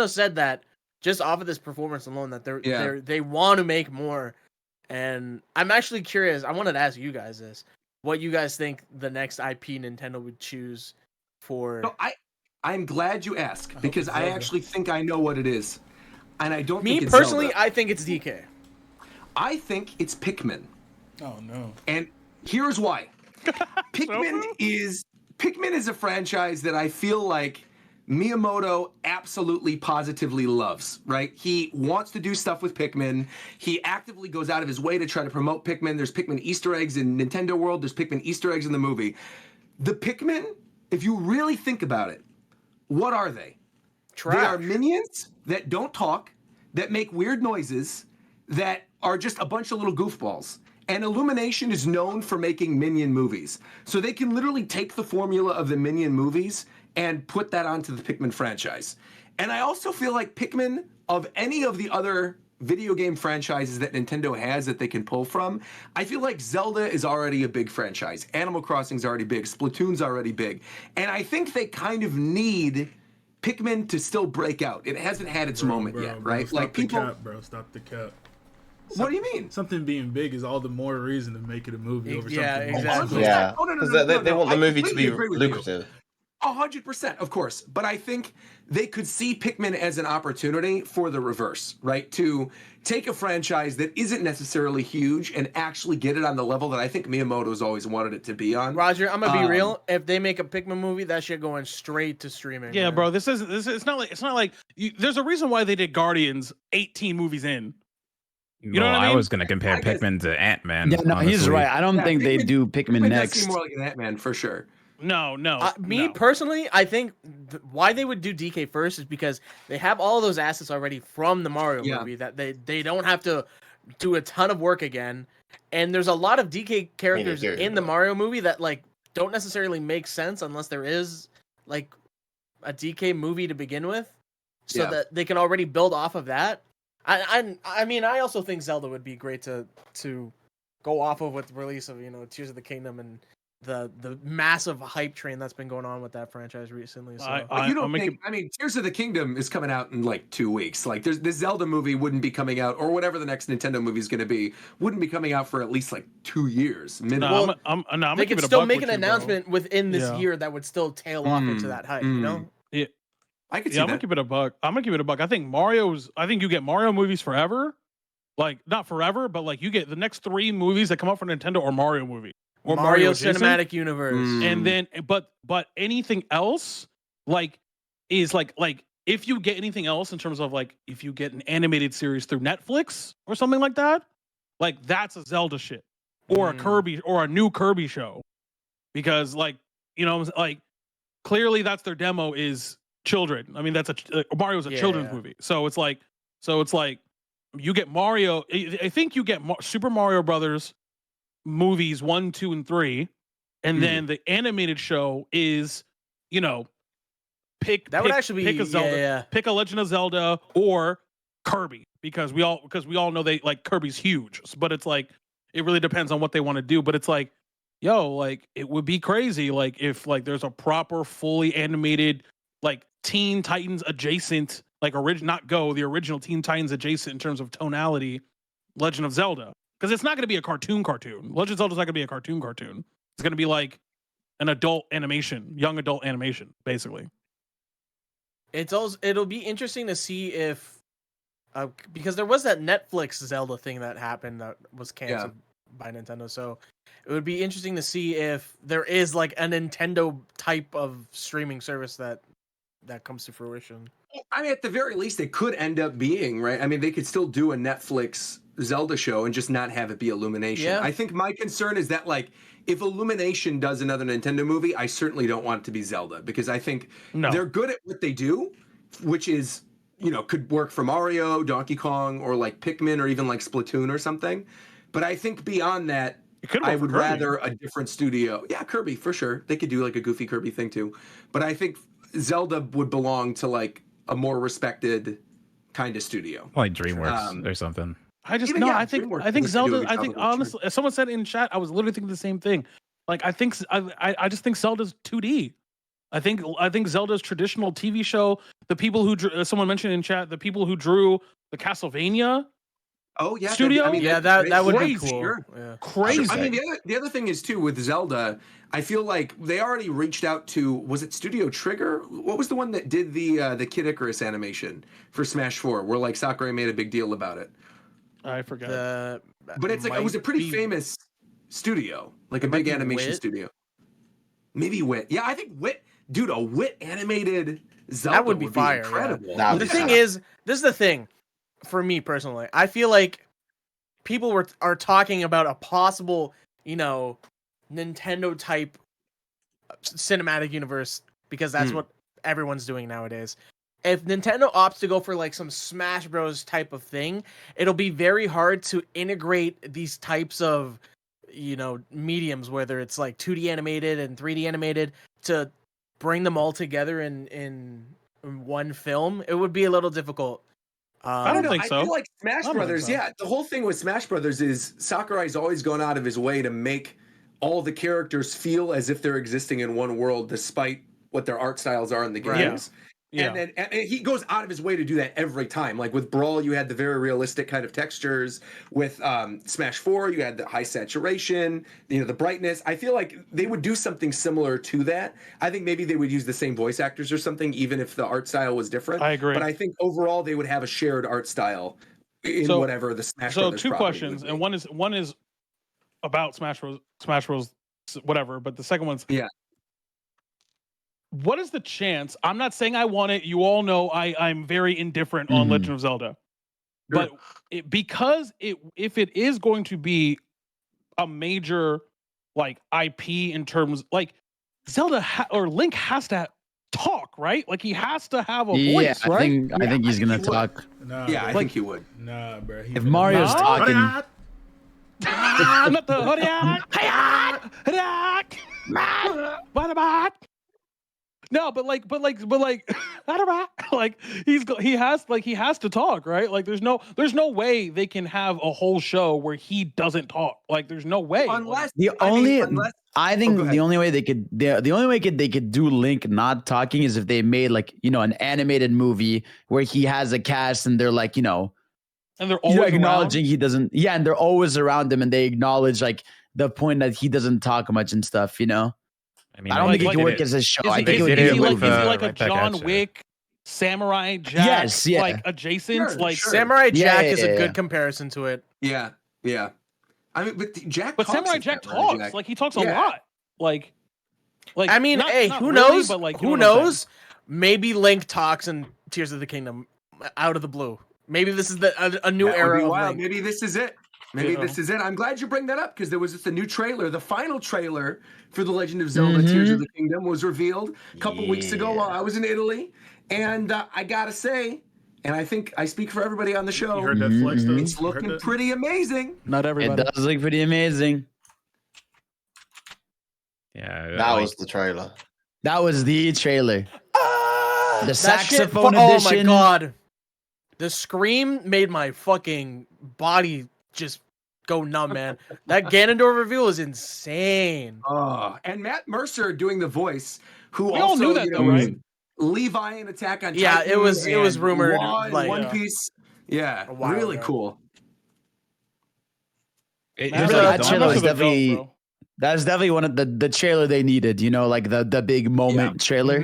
said that just off of this performance alone that they want to make more. And I'm actually curious. I wanted to ask you guys this: what you guys think the next IP Nintendo would choose for? No, I'm glad you asked, because I actually think I know what it is, and I don't. Me think it's personally, Zelda. I think it's DK. I think it's Pikmin. Oh no! And here's why. Pikmin is a franchise that I feel like Miyamoto absolutely positively loves, right? He wants to do stuff with Pikmin. He actively goes out of his way to try to promote Pikmin. There's Pikmin Easter eggs in Nintendo World. There's Pikmin Easter eggs in the movie. The Pikmin, if you really think about it, what are they? Trash. They are minions that don't talk, that make weird noises, that are just a bunch of little goofballs. And Illumination is known for making Minion movies. So they can literally take the formula of the Minion movies and put that onto the Pikmin franchise. And I also feel like Pikmin, of any of the other video game franchises that Nintendo has that they can pull from, I feel like Zelda is already a big franchise. Animal Crossing's already big. Splatoon's already big. And I think they kind of need Pikmin to still break out. It hasn't had its moment yet, right? Stop the cap, bro. Stop the cap. What do you mean? Something being big is all the more reason to make it a movie over something. Exactly. Yeah, because they want the movie to be lucrative. 100%, of course. But I think they could see Pikmin as an opportunity for the reverse, right? To take a franchise that isn't necessarily huge and actually get it on the level that I think Miyamoto's always wanted it to be on. Roger, I'm gonna be real. If they make a Pikmin movie, that shit going straight to streaming. Yeah, man. bro. This is it's not like there's a reason why they did Guardians 18 movies in. You know what I mean? I was gonna compare Pikmin to Ant-Man. Yeah, no, he's honestly. right. I don't think they do Pikmin Pikmin next. does seem more like an Ant-Man for sure. No. Personally, I think why they would do DK first is because they have all those assets already from the Mario movie that they don't have to do a ton of work again. And there's a lot of DK characters in the Mario movie that don't necessarily make sense unless there is like a DK movie to begin with, so Yeah. that they can already build off of that. I mean, I also think Zelda would be great to go off of with the release of Tears of the Kingdom and the massive hype train that's been going on with that franchise recently. So But you don't think? I mean, Tears of the Kingdom is coming out in like 2 weeks. Like, this Zelda movie wouldn't be coming out, or whatever the next Nintendo movie is going to be, wouldn't be coming out for at least like 2 years minimum. they could still make an announcement within this year that would still tail off into that hype. You know? Yeah, I could see I'm that. gonna keep it a buck. I think I think you get Mario movies forever. Like, not forever, but like you get the next 3 movies that come out for Nintendo or Mario movie. Or Mario adjacent. Cinematic Universe. And then but anything else like is like if you get anything else in terms of like if you get an animated series through Netflix or something like that, like that's a Zelda shit. Or a Kirby or a new Kirby show. Because like, like clearly that's their demo is children. I mean, that's Mario's a children's movie. So it's like you get Mario. I think you get Super Mario Brothers movies 1, 2, and 3, and then the animated show is, pick a Zelda, pick a Legend of Zelda or Kirby because we all know they like Kirby's huge, but it's like it really depends on what they want to do. But it's like, like it would be crazy like if like there's a proper fully animated like Teen Titans adjacent like the original Teen Titans adjacent in terms of tonality Legend of Zelda. Because it's not going to be a cartoon. Legend of Zelda's not going to be a cartoon. It's going to be like an adult animation, young adult animation, basically. It'll be interesting to see if, because there was that Netflix Zelda thing that happened that was canceled by Nintendo. So it would be interesting to see if there is like a Nintendo type of streaming service that comes to fruition. I mean, at the very least, it could end up being, right? I mean, they could still do a Netflix Zelda show and just not have it be Illumination. Yeah. I think my concern is that, like, if Illumination does another Nintendo movie, I certainly don't want it to be Zelda because I think they're good at what they do, which is, could work for Mario, Donkey Kong, or like Pikmin, or even like Splatoon or something. But I think beyond that, I would rather a different studio. Yeah, Kirby, for sure. They could do like a goofy Kirby thing too. But I think Zelda would belong to like a more respected kind of studio. Like DreamWorks or something. I think Zelda. I think honestly, as someone said in chat, I was literally thinking the same thing. Like I just think Zelda's 2D. I think Zelda's traditional TV show. The people who drew, someone mentioned in chat, the people who drew the Castlevania. Oh yeah, studio. That would be cool. Sure. Yeah. Crazy. I mean, the other thing is too with Zelda. I feel like they already reached out to, was it Studio Trigger? What was the one that did the Kid Icarus animation for Smash 4, where like Sakurai made a big deal about it? I forgot. But it's like it was a pretty famous studio, like a big animation studio. Maybe Wit. Yeah, I think Wit. Dude, a Wit animated Zelda that would be fire. Incredible. Yeah. The thing is, this is the thing. For me personally, I feel like people are talking about a possible, Nintendo type cinematic universe because that's what everyone's doing nowadays. If Nintendo opts to go for like some Smash Bros type of thing, it'll be very hard to integrate these types of, mediums, whether it's like 2D animated and 3D animated, to bring them all together in one film. It would be a little difficult. I don't think so. I feel like Smash Brothers, the whole thing with Smash Brothers is Sakurai's always gone out of his way to make all the characters feel as if they're existing in one world, despite what their art styles are in the games. Yeah. And he goes out of his way to do that every time. Like with Brawl, you had the very realistic kind of textures. With Smash 4, you had the high saturation, the brightness. I feel like they would do something similar to that. I think maybe they would use the same voice actors or something, even if the art style was different. I agree. But I think overall they would have a shared art style in whatever the Smash Brothers. So two questions, and one is about Smash Bros. Whatever, but the second one's what is the chance? I'm not saying I want it. You all know I'm very indifferent on Legend of Zelda. Sure. But if it is going to be a major like IP in terms like Zelda or Link has to talk, right? Like he has to have a voice, right? I think he's gonna talk. Nah, I think he would. Nah, bro. If Mario's talking. Not the No, but like, I don't know. Like he has to talk, right? Like there's no way they can have a whole show where he doesn't talk. Like there's no way. Unless I think the only way they could they could do Link not talking is if they made like, you know, an animated movie where he has a cast and they're like, you know, and they're always acknowledging around? he doesn't. Yeah, and they're always around him and they acknowledge like the point that he doesn't talk much and stuff, you know. I mean, I don't like- think it like- could work as a show. Is I he, think it is would he be a like, movie. is he like a Right back John at you. Wick, Samurai Jack, Yes, yeah. like adjacent? Sure, like sure. Samurai Jack yeah, is a yeah. good comparison to it. Yeah. I mean, but Jack. But talks Samurai in Jack Samurai talks. Jack. Like he talks a Yeah. lot. Like I mean, not- hey, not who really, knows? but, like, you Who know what I'm knows? Maybe Link talks in Tears of the Kingdom out of the blue. Maybe this is a new That would era be of wild. Link. Maybe this is it. Maybe You know. this is it. I'm glad you bring that up because there was just a new trailer. The final trailer for The Legend of Zelda: Tears of the Kingdom was revealed a couple weeks ago while I was in Italy, and I gotta say, and I think I speak for everybody on the show. You heard that flex though? It's You heard looking that? pretty amazing. not It everybody. does look pretty amazing. Yeah, That was the trailer. That was the trailer. The That saxophone shit, oh my edition. god. The scream made my fucking body just go numb, man. That Ganondorf reveal is insane. Oh, and Matt Mercer doing the voice, who We all also knew that, you though, know, right? Levi in Attack on Yeah, Titan. it was and rumored, Law in like, One yeah. Piece. Yeah, A while really ago. cool. It, Matt it's Really, like that Dawn trailer of is the- definitely bro. that's definitely one of the trailer they needed, you know, like the big moment trailer.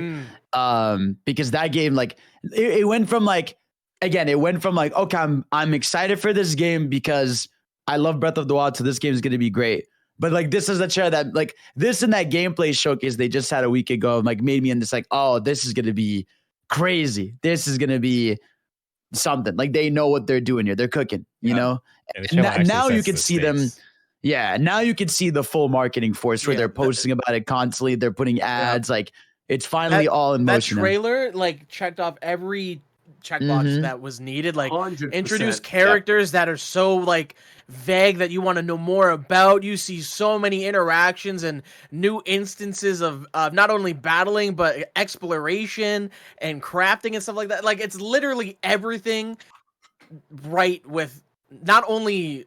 Because that game, like it went from like, again, it went from like, okay, I'm excited for this game because I love Breath of the Wild, so this game is gonna be great. But like this is a trailer that like this and that gameplay showcase they just had a week ago like made me in this like, oh, this is gonna be crazy. This is gonna be something. Like they know what they're doing here. They're cooking, you know? Yeah, the trailer actually Now you sets can the see them. stakes. Yeah, now you can see the full marketing force where Yeah, they're posting about it constantly. They're putting ads. Like it's finally all in That motion. now. trailer like checked off every checkbox Mhm. that was needed. Like 100%. introduce characters that are so like vague that you want to know more about. You see so many interactions and new instances of not only battling but exploration and crafting and stuff like that. Like it's literally everything right with not only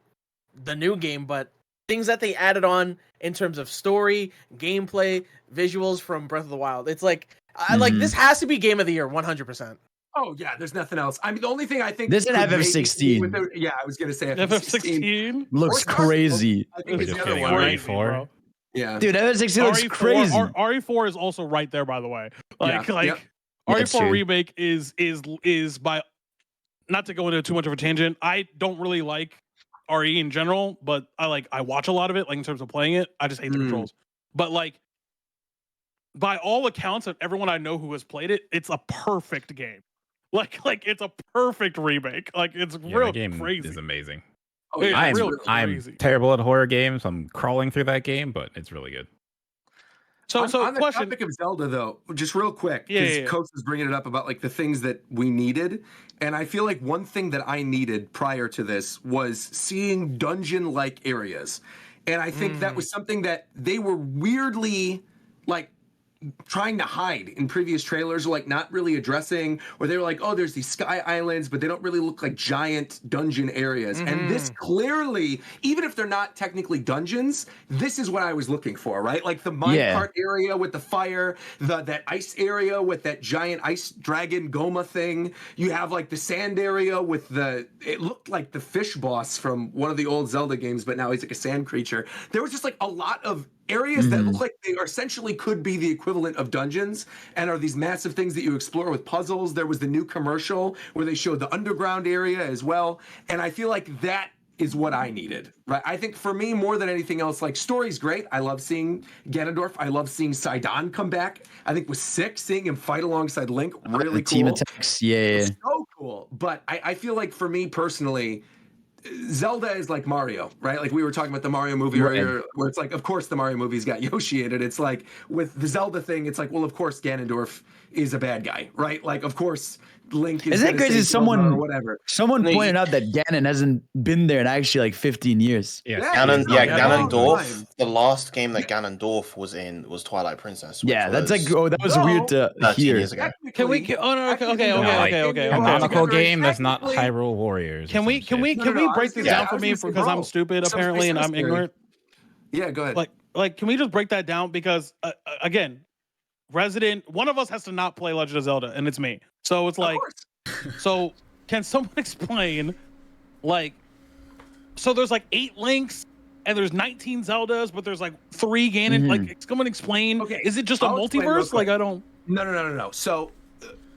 the new game but things that they added on in terms of story, gameplay, visuals from Breath of the Wild. It's like like this has to be game of the year 100%. Oh yeah, there's nothing else. I mean, the only thing I think This is could maybe FF16. with the- yeah, I was gonna say FF16. Looks Or Cosmos, crazy. I think We're is just the other kidding, one. right? Right? RE4. Yeah. Dude, FF16 looks RE4 crazy. RE4 is also right there, by the way. Like, Yeah, like yep. Yeah, it's RE4 true. remake is by, not to go into too much of a tangent. I don't really like RE in general, but I watch a lot of it. Like in terms of playing it, I just hate the controls. But like, by all accounts of everyone I know who has played it, it's a perfect game. Like it's a perfect remake. Like it's Yeah, real the game crazy. is amazing. Oh, It's yeah, I'm, real I'm crazy. terrible at horror games. I'm crawling through that game, but it's really good. So on the question. topic of Zelda, though, just real quick, Yeah, because yeah, yeah. Coach was bringing it up about like the things that we needed, and I feel like one thing that I needed prior to this was seeing dungeon-like areas, and I think that was something that they were weirdly like trying to hide in previous trailers, or like not really addressing, or they were like, oh, there's these sky islands, but they don't really look like giant dungeon areas. And this clearly, even if they're not technically dungeons, this is what I was looking for, right? Like the minecart area with the fire, that ice area with that giant ice dragon Goma thing. You have like the sand area with it looked like the fish boss from one of the old Zelda games, but now he's like a sand creature. There was just like a lot of areas that look like they are essentially could be the equivalent of dungeons and are these massive things that you explore with puzzles. There was the new commercial where they showed the underground area as well. And I feel like that is what I needed, right? I think for me, more than anything else, like story's great. I love seeing Ganondorf. I love seeing Sidon come back. I think was sick seeing him fight alongside Link. Really the cool. team attacks. Yeah. So cool. But I feel like for me personally, Zelda is like Mario, right? Like we were talking about the Mario movie earlier, where it's like, of course, the Mario movie's got Yoshi in it. It's like with the Zelda thing, it's like, well, of course, Ganondorf is a bad guy, right? Like, of course, Link is Isn't that gonna say crazy? Zelda or whatever. Someone No, pointed out that Ganon hasn't been there in actually like 15 years. Yes. Ganon, it's yeah, not a long Ganondorf. time. The last game that Ganondorf was in was Twilight Princess, which Yeah, was that's like, oh, that was weird to 13 hear. years ago. Can we? Oh no. Okay. No, like, Okay. canonical Together, game that's not technically- Hyrule Warriors. or Can we? some Can shit. we? No, Can no, we no, I break was this gonna- down I for was me gonna say, because bro, I'm stupid some apparently and I'm cemetery. ignorant? Yeah, go ahead. Like, can we just break that down? Because again, one of us has to not play Legend of Zelda, and it's me. So it's Of like, course. so can someone explain, like, so there's like 8 Links and there's 19 Zeldas, but there's like 3 Ganon. Like, someone explain. Okay, Is it just a I'll explain real multiverse? Like, quick. I don't. No. So,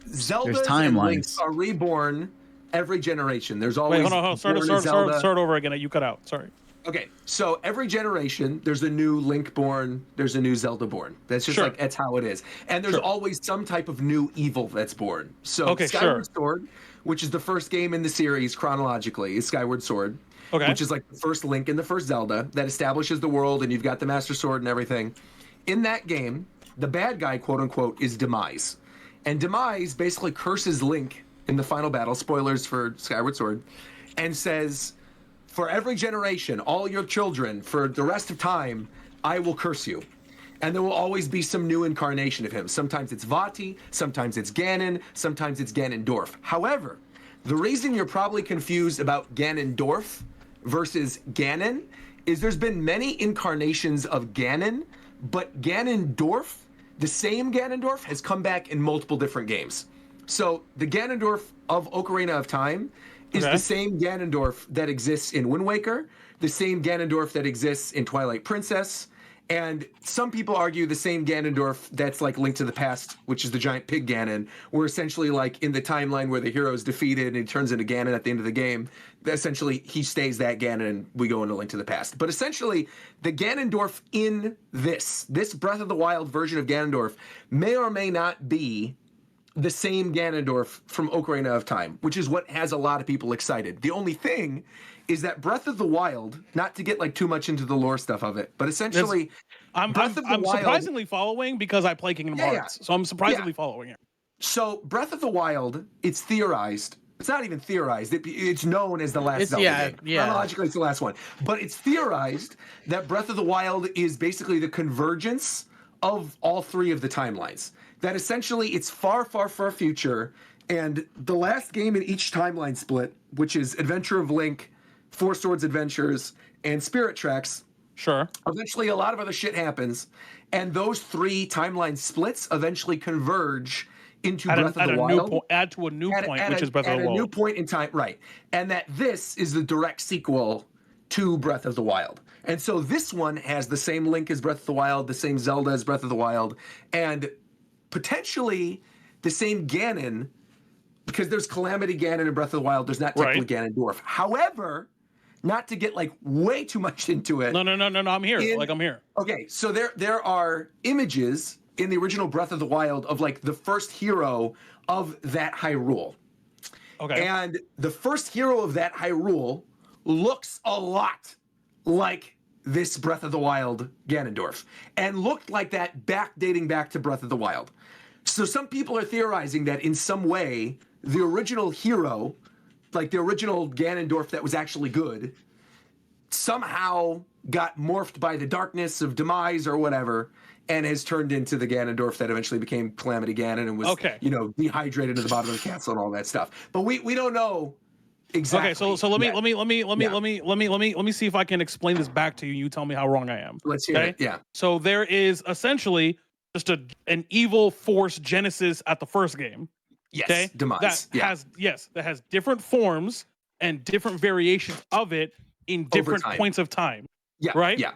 Zelda's and timelines. Links are reborn every generation. There's always Wait, hold on. born a Zelda. Start over again. You cut out. Sorry. Okay, so every generation, there's a new Link born, there's a new Zelda born. That's just Sure. like, that's how it is. And there's Sure. always some type of new evil that's born. So Okay, Skyward sure. Sword, which is the first game in the series chronologically, is Skyward Sword. Okay. Which is like the first Link in the first Zelda that establishes the world, and you've got the Master Sword and everything. In that game, the bad guy, quote unquote, is Demise. And Demise basically curses Link in the final battle, spoilers for Skyward Sword, and says, for every generation, all your children, for the rest of time, I will curse you. And there will always be some new incarnation of him. Sometimes it's Vati, sometimes it's Ganon, sometimes it's Ganondorf. However, the reason you're probably confused about Ganondorf versus Ganon is there's been many incarnations of Ganon, but Ganondorf, the same Ganondorf, has come back in multiple different games. So the Ganondorf of Ocarina of Time is Okay. the same Ganondorf that exists in Wind Waker, the same Ganondorf that exists in Twilight Princess, and some people argue the same Ganondorf that's like Link to the Past, which is the giant pig Ganon, where essentially like in the timeline where the hero is defeated and he turns into Ganon at the end of the game, essentially he stays that Ganon and we go into Link to the Past. But essentially, the Ganondorf in this Breath of the Wild version of Ganondorf may or may not be the same Ganondorf from Ocarina of Time, which is what has a lot of people excited. The only thing is that Breath of the Wild, not to get like too much into the lore stuff of it, but essentially, I'm Breath of the Wild- surprisingly following because I play Kingdom Yeah, yeah. Hearts, so I'm surprisingly following it. So Breath of the Wild, it's theorized. It's not even theorized. It's known as the last It's- Zelda yeah, game. yeah. Chronologically, it's the last one. But it's theorized that Breath of the Wild is basically the convergence of all 3 of the timelines. That essentially it's far, far, far future, and the last game in each timeline split, which is Adventure of Link, Four Swords Adventures, and Spirit Tracks, Sure. eventually a lot of other shit happens, and those 3 timeline splits eventually converge into Breath of the Wild. Add to a new point, which is Breath of the At a new Wild. point in time, right. And that this is the direct sequel to Breath of the Wild. And so this one has the same Link as Breath of the Wild, the same Zelda as Breath of the Wild, and potentially the same Ganon, because there's Calamity Ganon in Breath of the Wild, there's not technically Ganondorf. However, not to get like way too much into it. No, I'm here. I'm here. Okay, so there are images in the original Breath of the Wild of like the first hero of that Hyrule. Okay. And the first hero of that Hyrule looks a lot like this Breath of the Wild Ganondorf, and looked like that dating back to Breath of the Wild. So some people are theorizing that in some way, the original hero, like the original Ganondorf that was actually good, somehow got morphed by the darkness of Demise or whatever, and has turned into the Ganondorf that eventually became Calamity Ganon and was, dehydrated to the bottom of the castle and all that stuff. But we don't know exactly. Okay, so let me see if I can explain this back to you. You tell me how wrong I am. Let's hear it. Yeah. So there is essentially just an evil force genesis at the first game. Yes. Okay. Demise. That has different forms and different variations of it in different points of time. Yeah. Right. Yeah.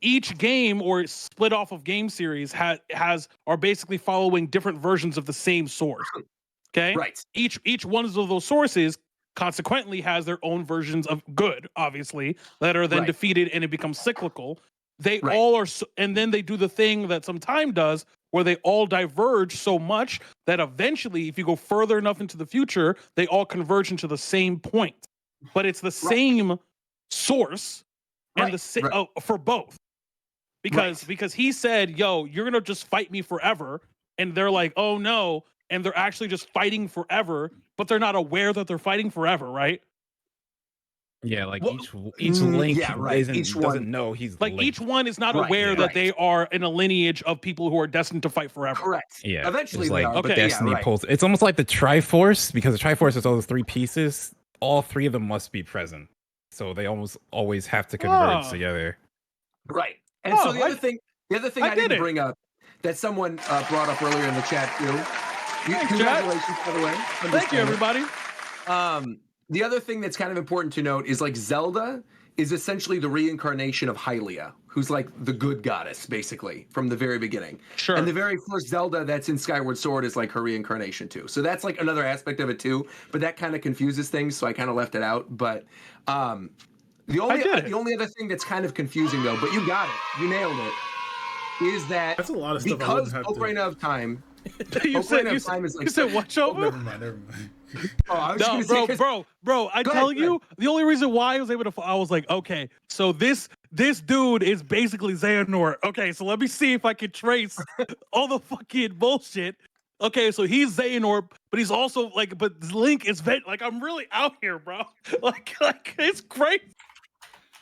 Each game or split off of game series are basically following different versions of the same source. Okay. Right. Each one of those sources consequently has their own versions of good, obviously, that are then defeated and it becomes cyclical. They all are, and then they do the thing that some time does, where they all diverge so much that eventually, if you go further enough into the future, they all converge into the same point. But it's the same source and the same for both. Because he said, "Yo, you're gonna just fight me forever, and they're like, oh no, and they're actually just fighting forever, but they're not aware that they're fighting forever, right? Yeah, like Well, each link yeah, right. Each one- doesn't know he's Like Link. each one is not Right, aware yeah. that Right. they are in a lineage of people who are destined to fight forever. Correct. Yeah, Eventually it's they like are, but okay, Destiny yeah, right. pulls. It's almost like the Triforce, because the Triforce is all the 3 pieces. All 3 of them must be present, so they almost always have to converge Oh. together. Right. And Oh, so the other thing I I did didn't it. bring up that someone brought up earlier in the chat too. Thanks, Congratulations, by the way. Thank you, everybody. The other thing that's kind of important to note is like Zelda is essentially the reincarnation of Hylia, who's like the good goddess, basically, from the very beginning. Sure. And the very first Zelda that's in Skyward Sword is like her reincarnation too. So that's like another aspect of it too. But that kind of confuses things, so I kind of left it out. But the only other thing that's kind of confusing though, but you got it, you nailed it, is that That's a lot of stuff I because wouldn't have to- Ocarina of Time. you said what, Shofu? Never mind. Oh, I was No, just gonna say, 'cause- bro. I Go tell ahead, you, the only reason why I was able to, I was like, okay, so this dude is basically Xehanort. Okay, so let me see if I can trace all the fucking bullshit. Okay, so he's Xehanort, but he's also like, but Link is like, I'm really out here, bro. Like it's great.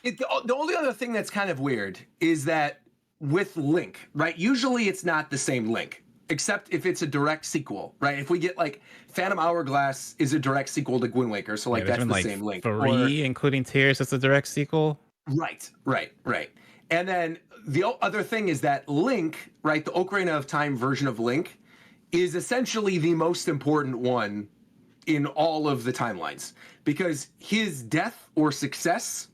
The only other thing that's kind of weird is that with Link, right? Usually it's not the same Link, except if it's a direct sequel, right? If we get like Phantom Hourglass is a direct sequel to Wind Waker, so like Yeah, there's that's been, the like, same Link. 3, including Tears, that's a direct sequel. Right. And then the other thing is that Link, right, the Ocarina of Time version of Link, is essentially the most important one in all of the timelines because his death or success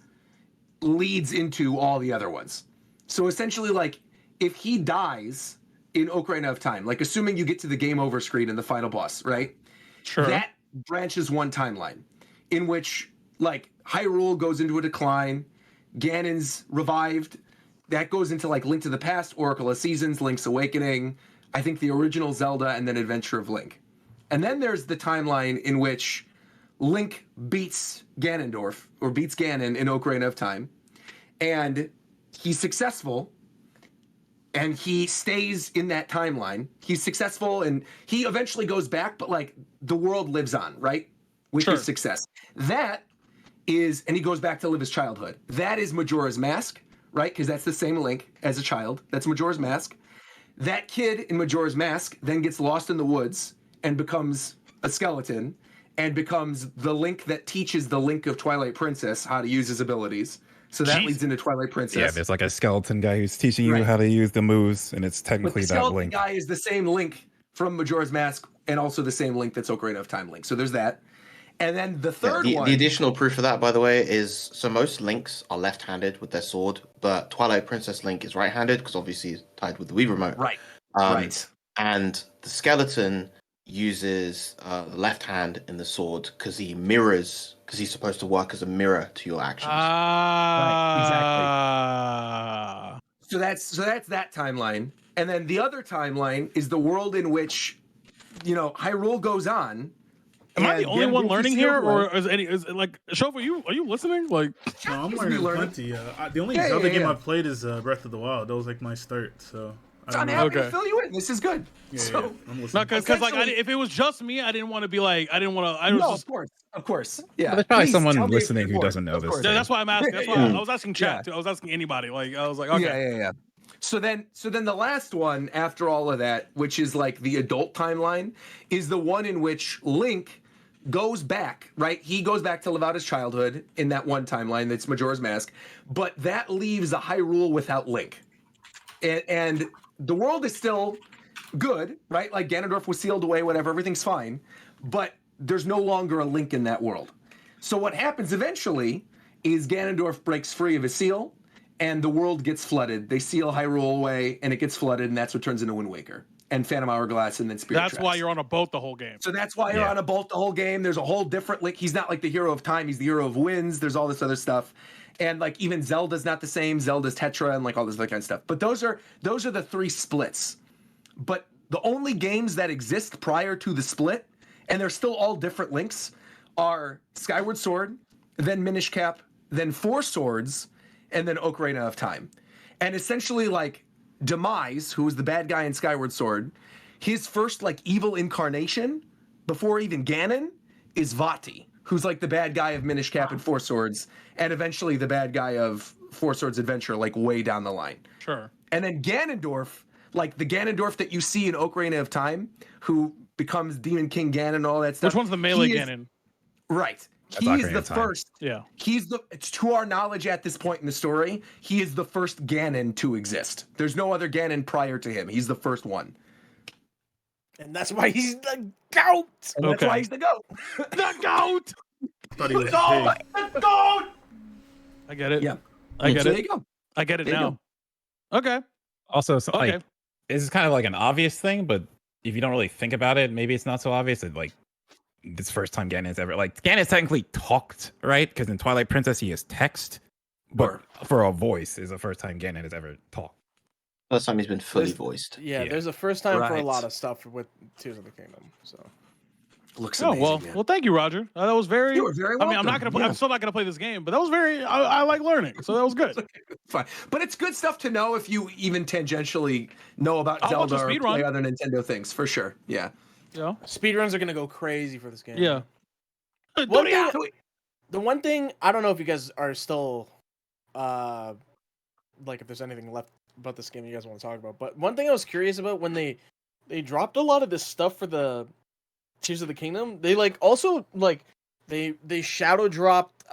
leads into all the other ones. So essentially, like, if he dies in Ocarina of Time, like assuming you get to the game over screen in the final boss, right? Sure. That branches one timeline in which, like, Hyrule goes into a decline, Ganon's revived, that goes into, like, Link to the Past, Oracle of Seasons, Link's Awakening, I think the original Zelda, and then Adventure of Link. And then there's the timeline in which Link beats Ganondorf, or beats Ganon in Ocarina of Time, and he's successful, and he stays in that timeline. He's successful, and he eventually goes back, but, like, the world lives on, right? With Sure. his success. That is, and he goes back to live his childhood. That is Majora's Mask, right? Because that's the same Link as a child. That's Majora's Mask. That kid in Majora's Mask then gets lost in the woods and becomes a skeleton and becomes the Link that teaches the Link of Twilight Princess how to use his abilities. So that leads into Twilight Princess. Yeah, there's like a skeleton guy who's teaching you Right. how to use the moves, and it's But technically the that skeleton Link. guy is the same Link from Majora's Mask and also the same Link that's Ocarina of Time Link. So there's that. And then the third the one. additional proof of that, by the way, is so most Links are left-handed with their sword, but Twilight Princess Link is right-handed because obviously it's tied with the Wii remote. Right. Right. And the skeleton uses the left hand in the sword because he mirrors, because he's supposed to work as a mirror to your actions. Right, So that's that timeline. And then the other timeline is the world in which, you know, Hyrule goes on. Am I the only Ganondorf one is learning still here, alive. or is like Shofu? Are you listening? Like, No, I'm Be learning learning. plenty. The only Yeah, Zelda yeah, game yeah. I've played is Breath of the Wild. That was like my start. So I I'm don't know. happy to Okay. fill you in. This is good. Yeah, so yeah, I'm not listening. because like if it was just me, I didn't want to be like I didn't want to. I was no, just of course. Yeah. There's probably Please someone tell me if listening you're who bored. doesn't know Of this course. thing. that's why I'm asking. That's why Yeah. I was asking chat Yeah. too. I was asking anybody. Like I was like, okay, Yeah. So then the last one after all of that, which is like the adult timeline, is the one in which Link goes back, right? He goes back to live out his childhood in that one timeline that's Majora's Mask, but that leaves a Hyrule without Link. And the world is still good, right? Like Ganondorf was sealed away, whatever, everything's fine, but there's no longer a Link in that world. So what happens eventually is Ganondorf breaks free of his seal, and the world gets flooded. They seal Hyrule away, and it gets flooded, and that's what turns into Wind Waker and Phantom Hourglass, and then Spirit that's Tracks. why you're on a boat the whole game. So that's why you're on a boat the whole game. There's a whole different Link. He's not like the hero of time. He's the hero of winds. There's all this other stuff. And like even Zelda's not the same. Zelda's Tetra and like all this other kind of stuff. But those are the 3 splits. But the only games that exist prior to the split, and they're still all different Links, are Skyward Sword, then Minish Cap, then 4 Swords, and then Ocarina of Time. And essentially like Demise, who was the bad guy in Skyward Sword, his first like evil incarnation before even Ganon is Vati, who's like the bad guy of Minish Cap and Four Swords, and eventually the bad guy of Four Swords Adventure, like way down the line. Sure. And then Ganondorf, like the Ganondorf that you see in Ocarina of Time, who becomes Demon King Ganon and all that stuff. Which one's the melee Ganon? Right. That's He's Ocarina the of Time. first. Yeah. To our knowledge at this point in the story, he is the first Ganon to exist. There's no other Ganon prior to him. He's the first one. And that's why he's the goat. And that's why he's the goat. The goat. Thought he was a pig. I get it. Yeah. I get So it. there you go. I get it There you now. Okay. Also, so, Okay. like, this is kind of like an obvious thing, but if you don't really think about it, maybe it's not so obvious. That like this first time Ganon's ever like Ganon's technically talked, right? Because in Twilight Princess he is text, but for a voice is the first time Ganon has ever talked. First time he's been fully voiced. Yeah, Yeah. there's a first time for a Right. lot of stuff with Tears of the Kingdom. So Looks Oh amazing. man. well, thank you, Roger. That was very. You were very I mean, I'm not welcome. gonna. Play, Yeah. I'm still not gonna play this game, but that was very. I like learning, so that was good. Fine. But it's good stuff to know if you even tangentially know about I'll watch Zelda a or speed play run. other Nintendo things, for sure. Yeah. Yeah. speedruns are gonna go crazy for this game. Yeah. One thing, the one thing I don't know if you guys are still, like if there's anything left about this game you guys want to talk about, but one thing I was curious about when they dropped a lot of this stuff for the Tears of the Kingdom, they like also like they shadow dropped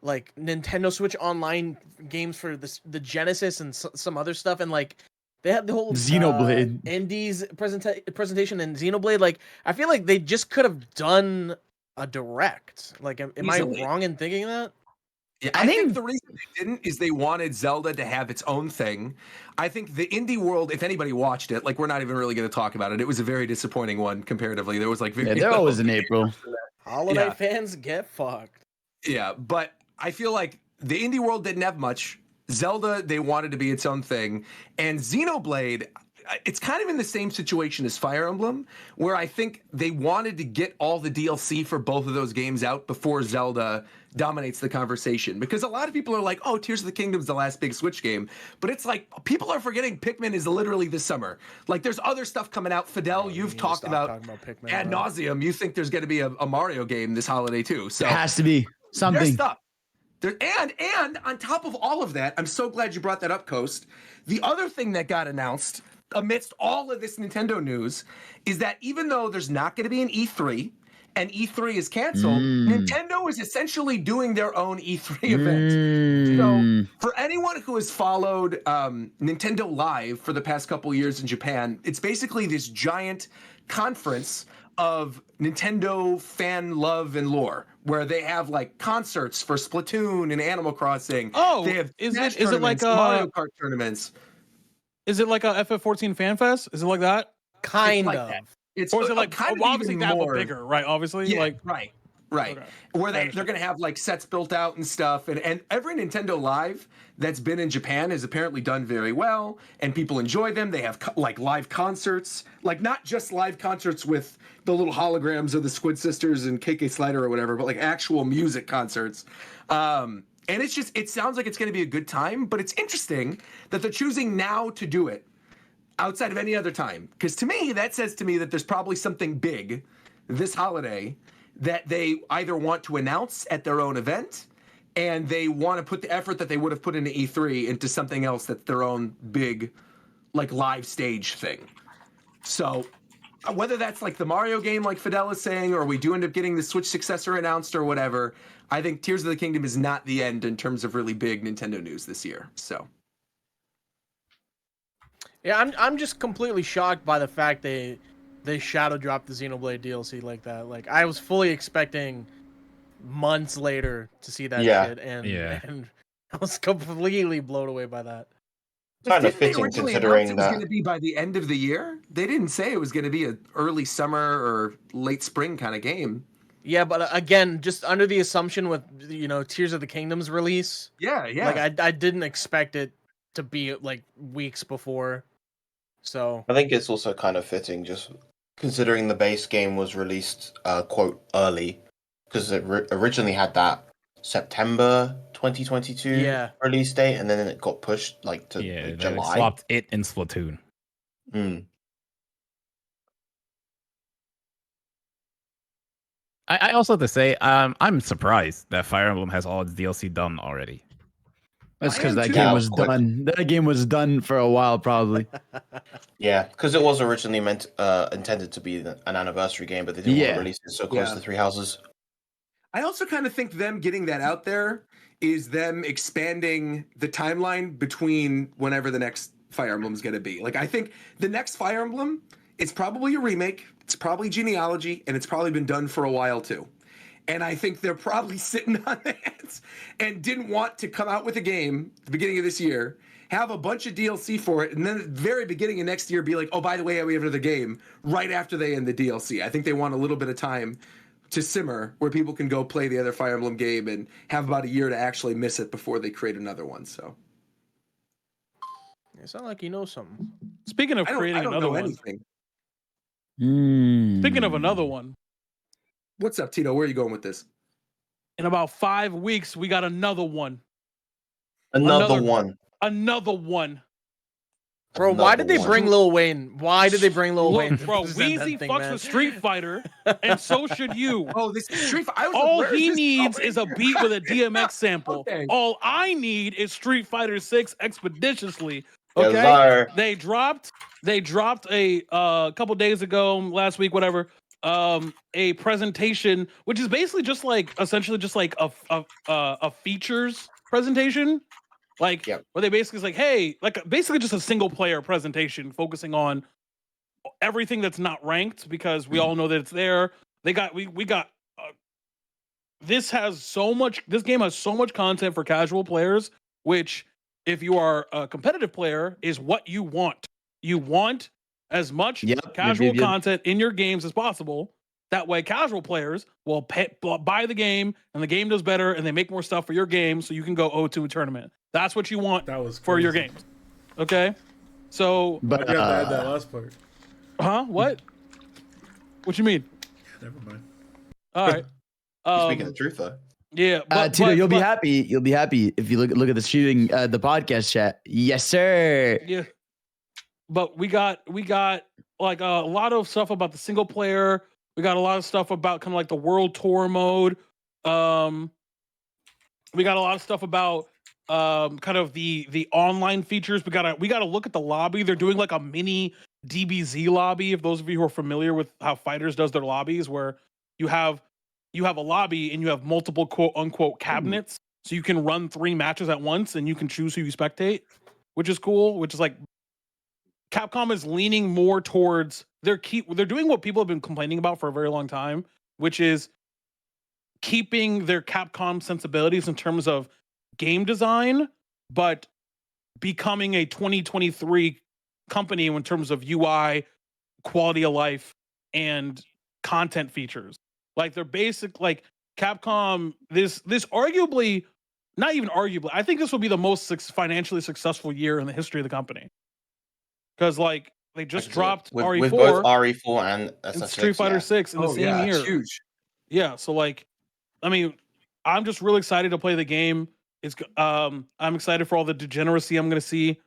like Nintendo Switch Online games for the Genesis and some other stuff, and like they had the whole Xenoblade. Indies presentation and Xenoblade. Like I feel like they just could have done a direct. Like am I Easily. wrong in thinking that? Yeah, I think the reason they didn't is they wanted Zelda to have its own thing. I think the indie world, if anybody watched it, like we're not even really going to talk about it. It was a very disappointing one comparatively. There was like Yeah, they're always in April. Holiday Yeah. fans get fucked. Yeah, but I feel like the indie world didn't have much. Zelda, they wanted to be its own thing. And Xenoblade, it's kind of in the same situation as Fire Emblem, where I think they wanted to get all the DLC for both of those games out before Zelda dominates the conversation. Because a lot of people are like, oh, Tears of the Kingdom's the last big Switch game. But it's like, people are forgetting Pikmin is literally this summer. Like, there's other stuff coming out. Fidel, you've talked about Pikmin, ad bro. nauseum. You think there's going to be a Mario game this holiday, too. So It has to be there's something. stuff. There, and on top of all of that, I'm so glad you brought that up, Coast. The other thing that got announced amidst all of this Nintendo news is that even though there's not going to be an E3 and E3 is canceled, Nintendo is essentially doing their own E3 event. So for anyone who has followed Nintendo Live for the past couple years in Japan, it's basically this giant conference of Nintendo fan love and lore, where they have like concerts for Splatoon and Animal Crossing. Oh, they have is Smash it like tournaments, Mario Kart tournaments? Is it like a FF14 Fan Fest? Is it like that? Kind like of. that. It's Or is it like kind of obviously even that but more bigger, right? Obviously, Yeah, like right. Okay. Where they're going to have like sets built out and stuff. And every Nintendo Live that's been in Japan has apparently done very well and people enjoy them. They have like live concerts, like not just live concerts with the little holograms of the Squid Sisters and KK Slider or whatever, but like actual music concerts. And it's just, it sounds like it's going to be a good time, but it's interesting that they're choosing now to do it outside of any other time. Because to me, that says to me that there's probably something big this holiday that they either want to announce at their own event and they want to put the effort that they would have put into E3 into something else that's their own big, like, live stage thing. So whether that's like the Mario game, like Fidel is saying, or we do end up getting the Switch successor announced or whatever, I think Tears of the Kingdom is not the end in terms of really big Nintendo news this year. So Yeah, I'm just completely shocked by the fact they shadow dropped the Xenoblade DLC like that. Like I was fully expecting months later to see that Yeah. shit, and Yeah. and I was completely blown away by that. Kind of Didn't they fitting originally considering announce it was going that. to be by the end of the year? They didn't say it was going to be an early summer or late spring kind of game. Yeah, but again, just under the assumption with Tears of the Kingdom's release, Yeah. like I didn't expect it to be like weeks before. So I think it's also kind of fitting, just considering the base game was released quote early, because it originally had that September 2022 release date, and then it got pushed like to Yeah, like, they July. swapped it in Splatoon. Mm. I also have to say, I'm surprised that Fire Emblem has all its DLC done already. That's I because am that too. game Yeah, was quick. done. That game was done for a while, probably. Yeah, because it was originally intended to be an anniversary game, but they didn't want Yeah. to release it so close Yeah. to Three Houses. I also kind of think them getting that out there is them expanding the timeline between whenever the next Fire Emblem's going to be. Like, I think the next Fire Emblem, it's probably a remake, it's probably genealogy, and it's probably been done for a while too. And I think they're probably sitting on their hands and didn't want to come out with a game at the beginning of this year, have a bunch of DLC for it, and then at the very beginning of next year be like, oh, by the way, we have another game right after they end the DLC. I think they want a little bit of time to simmer where people can go play the other Fire Emblem game and have about a year to actually miss it before they create another one. So It sounds like you know something. Speaking of I creating don't another know one. anything. Speaking of another one. What's up, Tito? Where are you going with this? In about 5 weeks, we got another one. Another one. Another one. Bro, why did they bring Lil Wayne? Why did they bring Lil Wayne? to Bro, present that Weezy thing, fucks man? with Street Fighter, and so should you. Oh, this Street Fighter. All he needs is a beat with a DMX sample. Okay. All I need is Street Fighter 6 expeditiously. Yes, Okay, sir. they dropped a couple days ago, last week, whatever. A presentation, which is basically just like essentially just like a features presentation. Like, Yep. where they basically is like, hey, like basically just a single player presentation focusing on everything that's not ranked because we all know that it's there. We got this game has so much content for casual players, which if you are a competitive player is what you want. You want as much casual content in your games as possible. That way, casual players will buy the game, and the game does better, and they make more stuff for your game, so you can go 0-2 a tournament. That's what you want for your games. Okay? So... But you have to add that last part. Huh? What? What you mean? Never mind. All right. Speaking the truth, though. Yeah, Tito, you'll be happy. You'll be happy if you look at the shooting, the podcast chat. Yes, sir. Yeah. But we got like a lot of stuff about the single player. We got a lot of stuff about kind of like the world tour mode. We got a lot of stuff about kind of the online features. We gotta look at the lobby. They're doing like a mini DBZ lobby. If those of you who are familiar with how Fighters does their lobbies, where you have a lobby and you have multiple quote unquote cabinets, so you can run 3 matches at once and you can choose who you spectate, which is cool. Which is like Capcom is leaning more towards they're doing what people have been complaining about for a very long time, which is keeping their Capcom sensibilities in terms of game design, but becoming a 2023 company in terms of UI, quality of life, and content features. Like they're like Capcom, this arguably, not even arguably, I think this will be the most financially successful year in the history of the company. Because like they just dropped RE4 with both RE4 and Street Fighter 6 in the same year. It's huge. Yeah, so like, I mean, I'm just really excited to play the game. I'm excited for all the degeneracy I'm going to see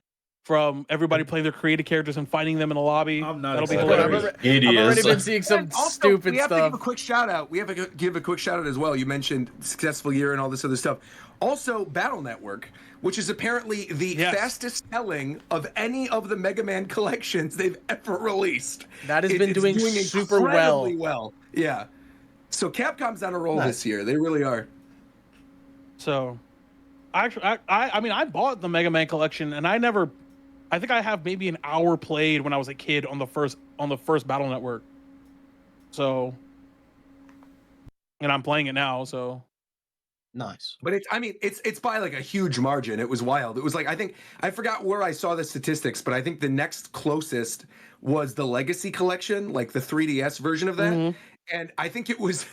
from everybody playing their creative characters and fighting them in a lobby. I'm not That'll be excited. hilarious. I've already been seeing some Also, stupid we have to stuff. give a quick shout out. We have to give a quick shout out as well. You mentioned successful year and all this other stuff. Also, Battle Network, which is apparently the fastest selling of any of the Mega Man collections they've ever released. That has been doing super incredibly well. Yeah. So Capcom's on a roll this year. They really are. So, actually, I mean, I bought the Mega Man collection, and I think I have maybe an hour played when I was a kid on the first Battle Network. So, and I'm playing it now. So, nice. But it's by like a huge margin. It was wild. It was like I forgot where I saw the statistics, but I think the next closest was the Legacy collection, like the 3DS version of that. Mm-hmm. And I think it was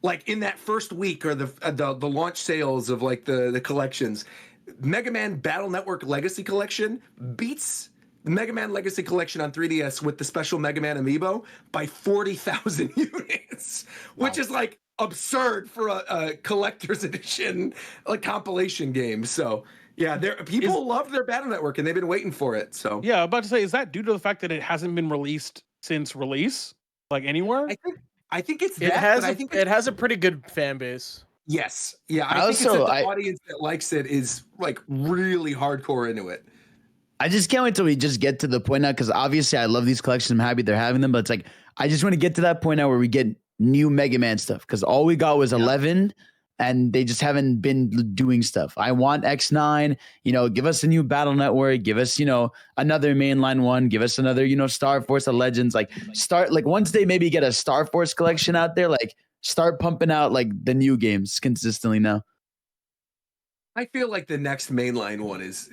like in that first week or the launch sales of like the collections, Mega Man Battle Network Legacy Collection beats the Mega Man Legacy Collection on 3DS with the special Mega Man Amiibo by 40,000 units, which is like absurd for a collector's edition, like compilation game. So yeah, people love their Battle Network and they've been waiting for it. So yeah, I'm about to say, is that due to the fact that it hasn't been released since release, like anywhere? I think it's that. It has but I think it's, it has a pretty good fan base. yes, yeah. I I think it's that also- the I- audience that likes it is like really hardcore into it. I just can't wait till we just get to the point now, because obviously I love these collections. I'm happy they're having them, but it's like I just want to get to that point now where we get new Mega Man stuff, because all we got was 11, and they just haven't been doing stuff. I want X9. Give us a new Battle Network. Give us another mainline one. Give us another Star Force of Legends. Like once they maybe get a Star Force collection out there, like start pumping out like the new games consistently now. I feel like the next mainline one is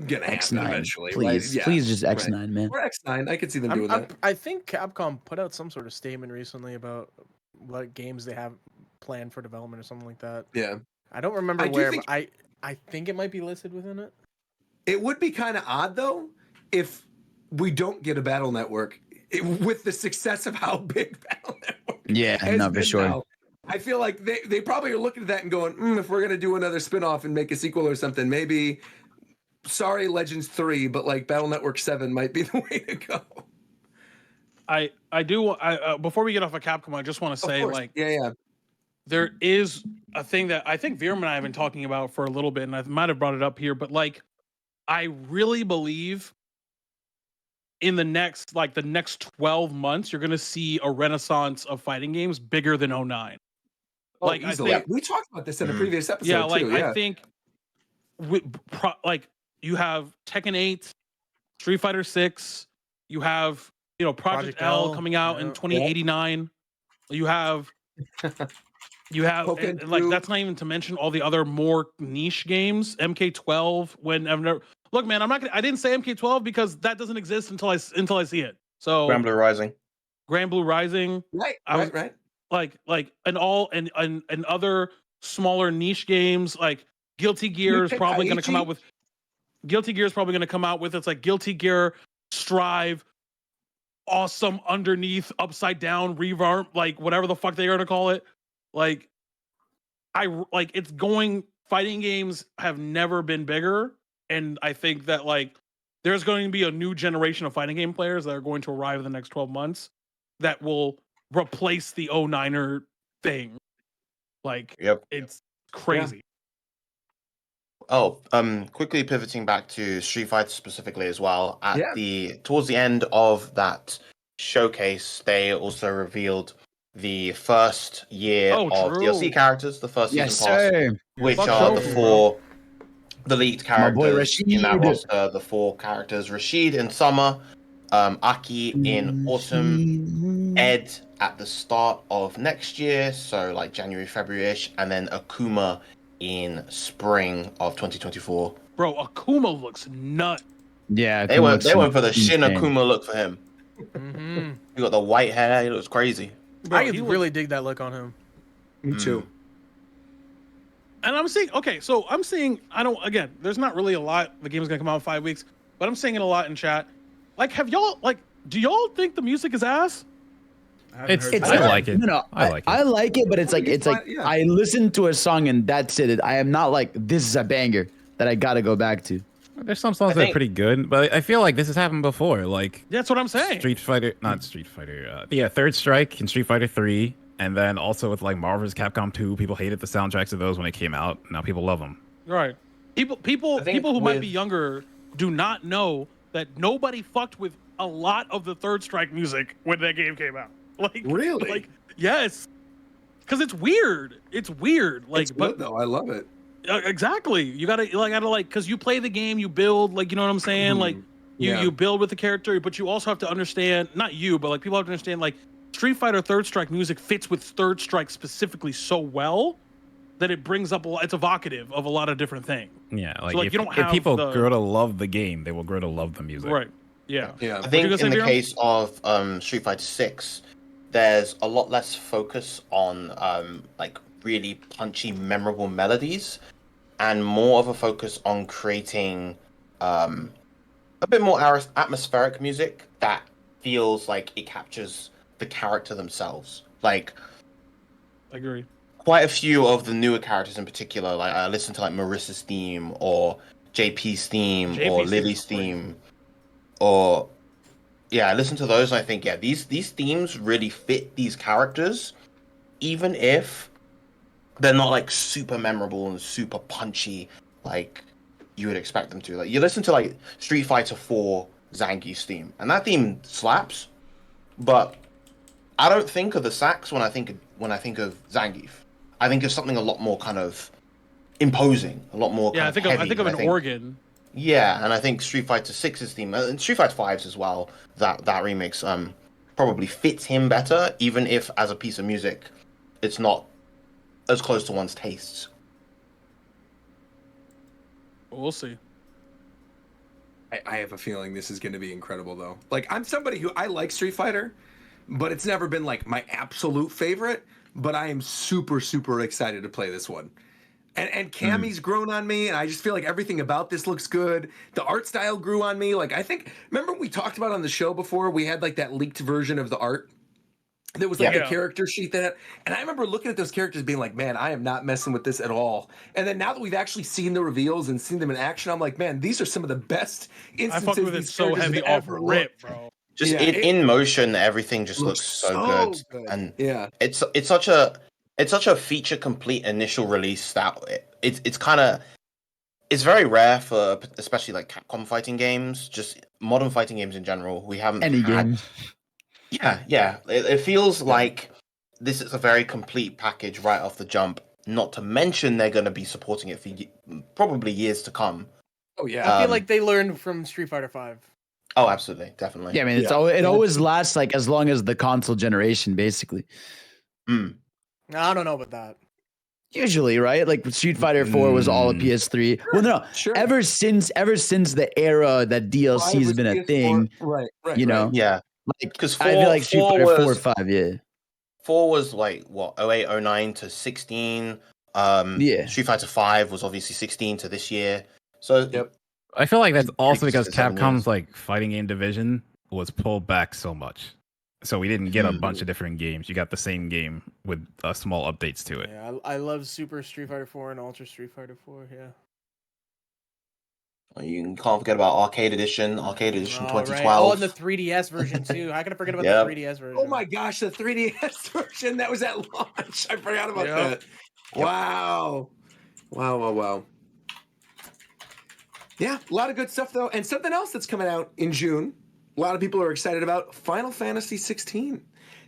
gonna happen X9, eventually. please, right? Yeah, please, just X9, right. man. Or X9. I could see them doing that. I think Capcom put out some sort of statement recently about what games they have planned for development or something like that. Yeah, I don't remember I do where, think- but I think it might be listed within it. it would be kind of odd though if we don't get a Battle Network with the success of how big Battle Network. Yeah, has no, for been sure. now. I feel like they probably are looking at that and going, if we're gonna do another spinoff and make a sequel or something, maybe. Sorry, Legends 3, but like Battle Network 7 might be the way to go. I do. Before we get off of Capcom, I just want to say, like, yeah. there is a thing that I think Veerman and I have been talking about for a little bit, and I might have brought it up here, but like, I really believe in the next 12 months, you're going to see a renaissance of fighting games bigger than 09. Like, I easily. think we talked about this in a previous episode yeah, like too. Yeah, I think like you have Tekken 8, Street Fighter 6, you have Project L coming out in 2089. You have and, like, that's not even to mention all the other more niche games. MK12. Look, man, I didn't say MK12 because that doesn't exist until I see it. So Grand Blue Rising. Grand Blue Rising, right. like and other smaller niche games like Guilty Gear is probably going to come out with. Guilty Gear is probably going to come out with it's like Guilty Gear Strive, awesome underneath upside down revamp, like whatever the fuck they're going to call it. Like it's going. Fighting games have never been bigger, and I think that like there's going to be a new generation of fighting game players that are going to arrive in the next 12 months that will replace the 09er thing. Like, it's crazy. Oh, quickly pivoting back to Street Fighter specifically as well. Towards the end of that showcase, they also revealed the first year of DLC characters, the first season pass, which are the leaked characters in that roster. The 4 characters: Rashid in summer, Aki in autumn, Ed at the start of next year, so like January, February-ish, and then Akuma in spring of 2024. Bro, Akuma looks nut. Yeah, they went for the Shin insane. Akuma look for him. Mm-hmm. He got the white hair. He looks crazy. Bro, I really dig that look on him. Me too. And I'm seeing, again, there's not really a lot. The game's gonna come out in 5 weeks, but I'm seeing it a lot in chat. Like, do y'all think the music is ass? I like it. No, I like it. I like it, but it's like I listen to a song and that's it. I am not like, this is a banger that I gotta go back to. There's some songs that are pretty good, but I feel like this has happened before. Like, that's what I'm saying. Third Strike and Street Fighter 3, and then also with like Marvel's Capcom 2, people hated the soundtracks of those when they came out. Now people love them. Right. People who might be younger do not know that nobody fucked with a lot of the Third Strike music when that game came out. Like, really? Like, yes. Because it's weird. It's weird. Like, it's good, though. I love it. Exactly. You gotta because you play the game, you build, like, you know what I'm saying? Like, you build with the character, but you also have to understand, not you, but like people have to understand, like, Street Fighter Third Strike music fits with Third Strike specifically so well that it brings up it's evocative of a lot of different things. Yeah, like, so, like, if people grow to love the game, they will grow to love the music. Right. Yeah. I think in the case of Street Fighter 6, there's a lot less focus on like really punchy, memorable melodies, and more of a focus on creating a bit more atmospheric music that feels like it captures the character themselves. Like, I agree. Quite a few of the newer characters in particular, like I listen to like Marissa's theme or JP's theme or Lily's theme or I listen to those and I think, yeah, these themes really fit these characters, even if they're not like super memorable and super punchy like you would expect them to. Like you listen to like Street Fighter 4 Zangief's theme, and that theme slaps, but I don't think of the sax when I think of Zangief. I think of something a lot more kind of imposing, a lot more. Yeah, kind I of think heavy, I think of and an organ. Yeah, and I think Street Fighter 6's theme and Street Fighter 5's as well. That remix probably fits him better, even if as a piece of music, it's not as close to one's tastes. We'll see. I have a feeling this is going to be incredible, though. Like, I'm somebody who I like Street Fighter, but it's never been like my absolute favorite. But I am super, super excited to play this one. And Cammy's grown on me, and I just feel like everything about this looks good. The art style grew on me. Like, I think, remember we talked about on the show before, we had like that leaked version of the art. There was like a character sheet that, and I remember looking at those characters being like, man, I am not messing with this at all. And then now that we've actually seen the reveals and seen them in action, I'm like, man, these are some of the best instances. I fucked with it so heavy off rip, bro. Just in motion, everything just looks so good. And it's such a feature complete initial release that it's very rare for especially like Capcom fighting games, just modern fighting games in general. We haven't any game. Yeah. It feels like this is a very complete package right off the jump. Not to mention they're going to be supporting it for probably years to come. Oh yeah, I feel like they learned from Street Fighter 5. Oh, absolutely, definitely. Yeah, I mean, it always lasts like as long as the console generation, basically. I don't know about that. Usually, right? Like Street Fighter 4 was all a PS3. Well, no, ever since the era that DLC has been a thing, right? You know, yeah. Like, because I feel like Street Fighter 4 or 5, 4 was like what 08, 09 to 16. Street Fighter 5 was obviously 16 to this year. So I feel like that's also because Capcom's like fighting game division was pulled back so much. So we didn't get a bunch of different games. You got the same game with small updates to it. Yeah, I love Super Street Fighter 4 and Ultra Street Fighter 4. Yeah. You can't forget about Arcade Edition 2012. Right. Oh, and the 3DS version too. How can I forget about the 3DS version? Oh my gosh, the 3DS version that was at launch. I forgot about that. Wow. Wow. Yeah, a lot of good stuff though, and something else that's coming out in June. A lot of people are excited about Final Fantasy 16.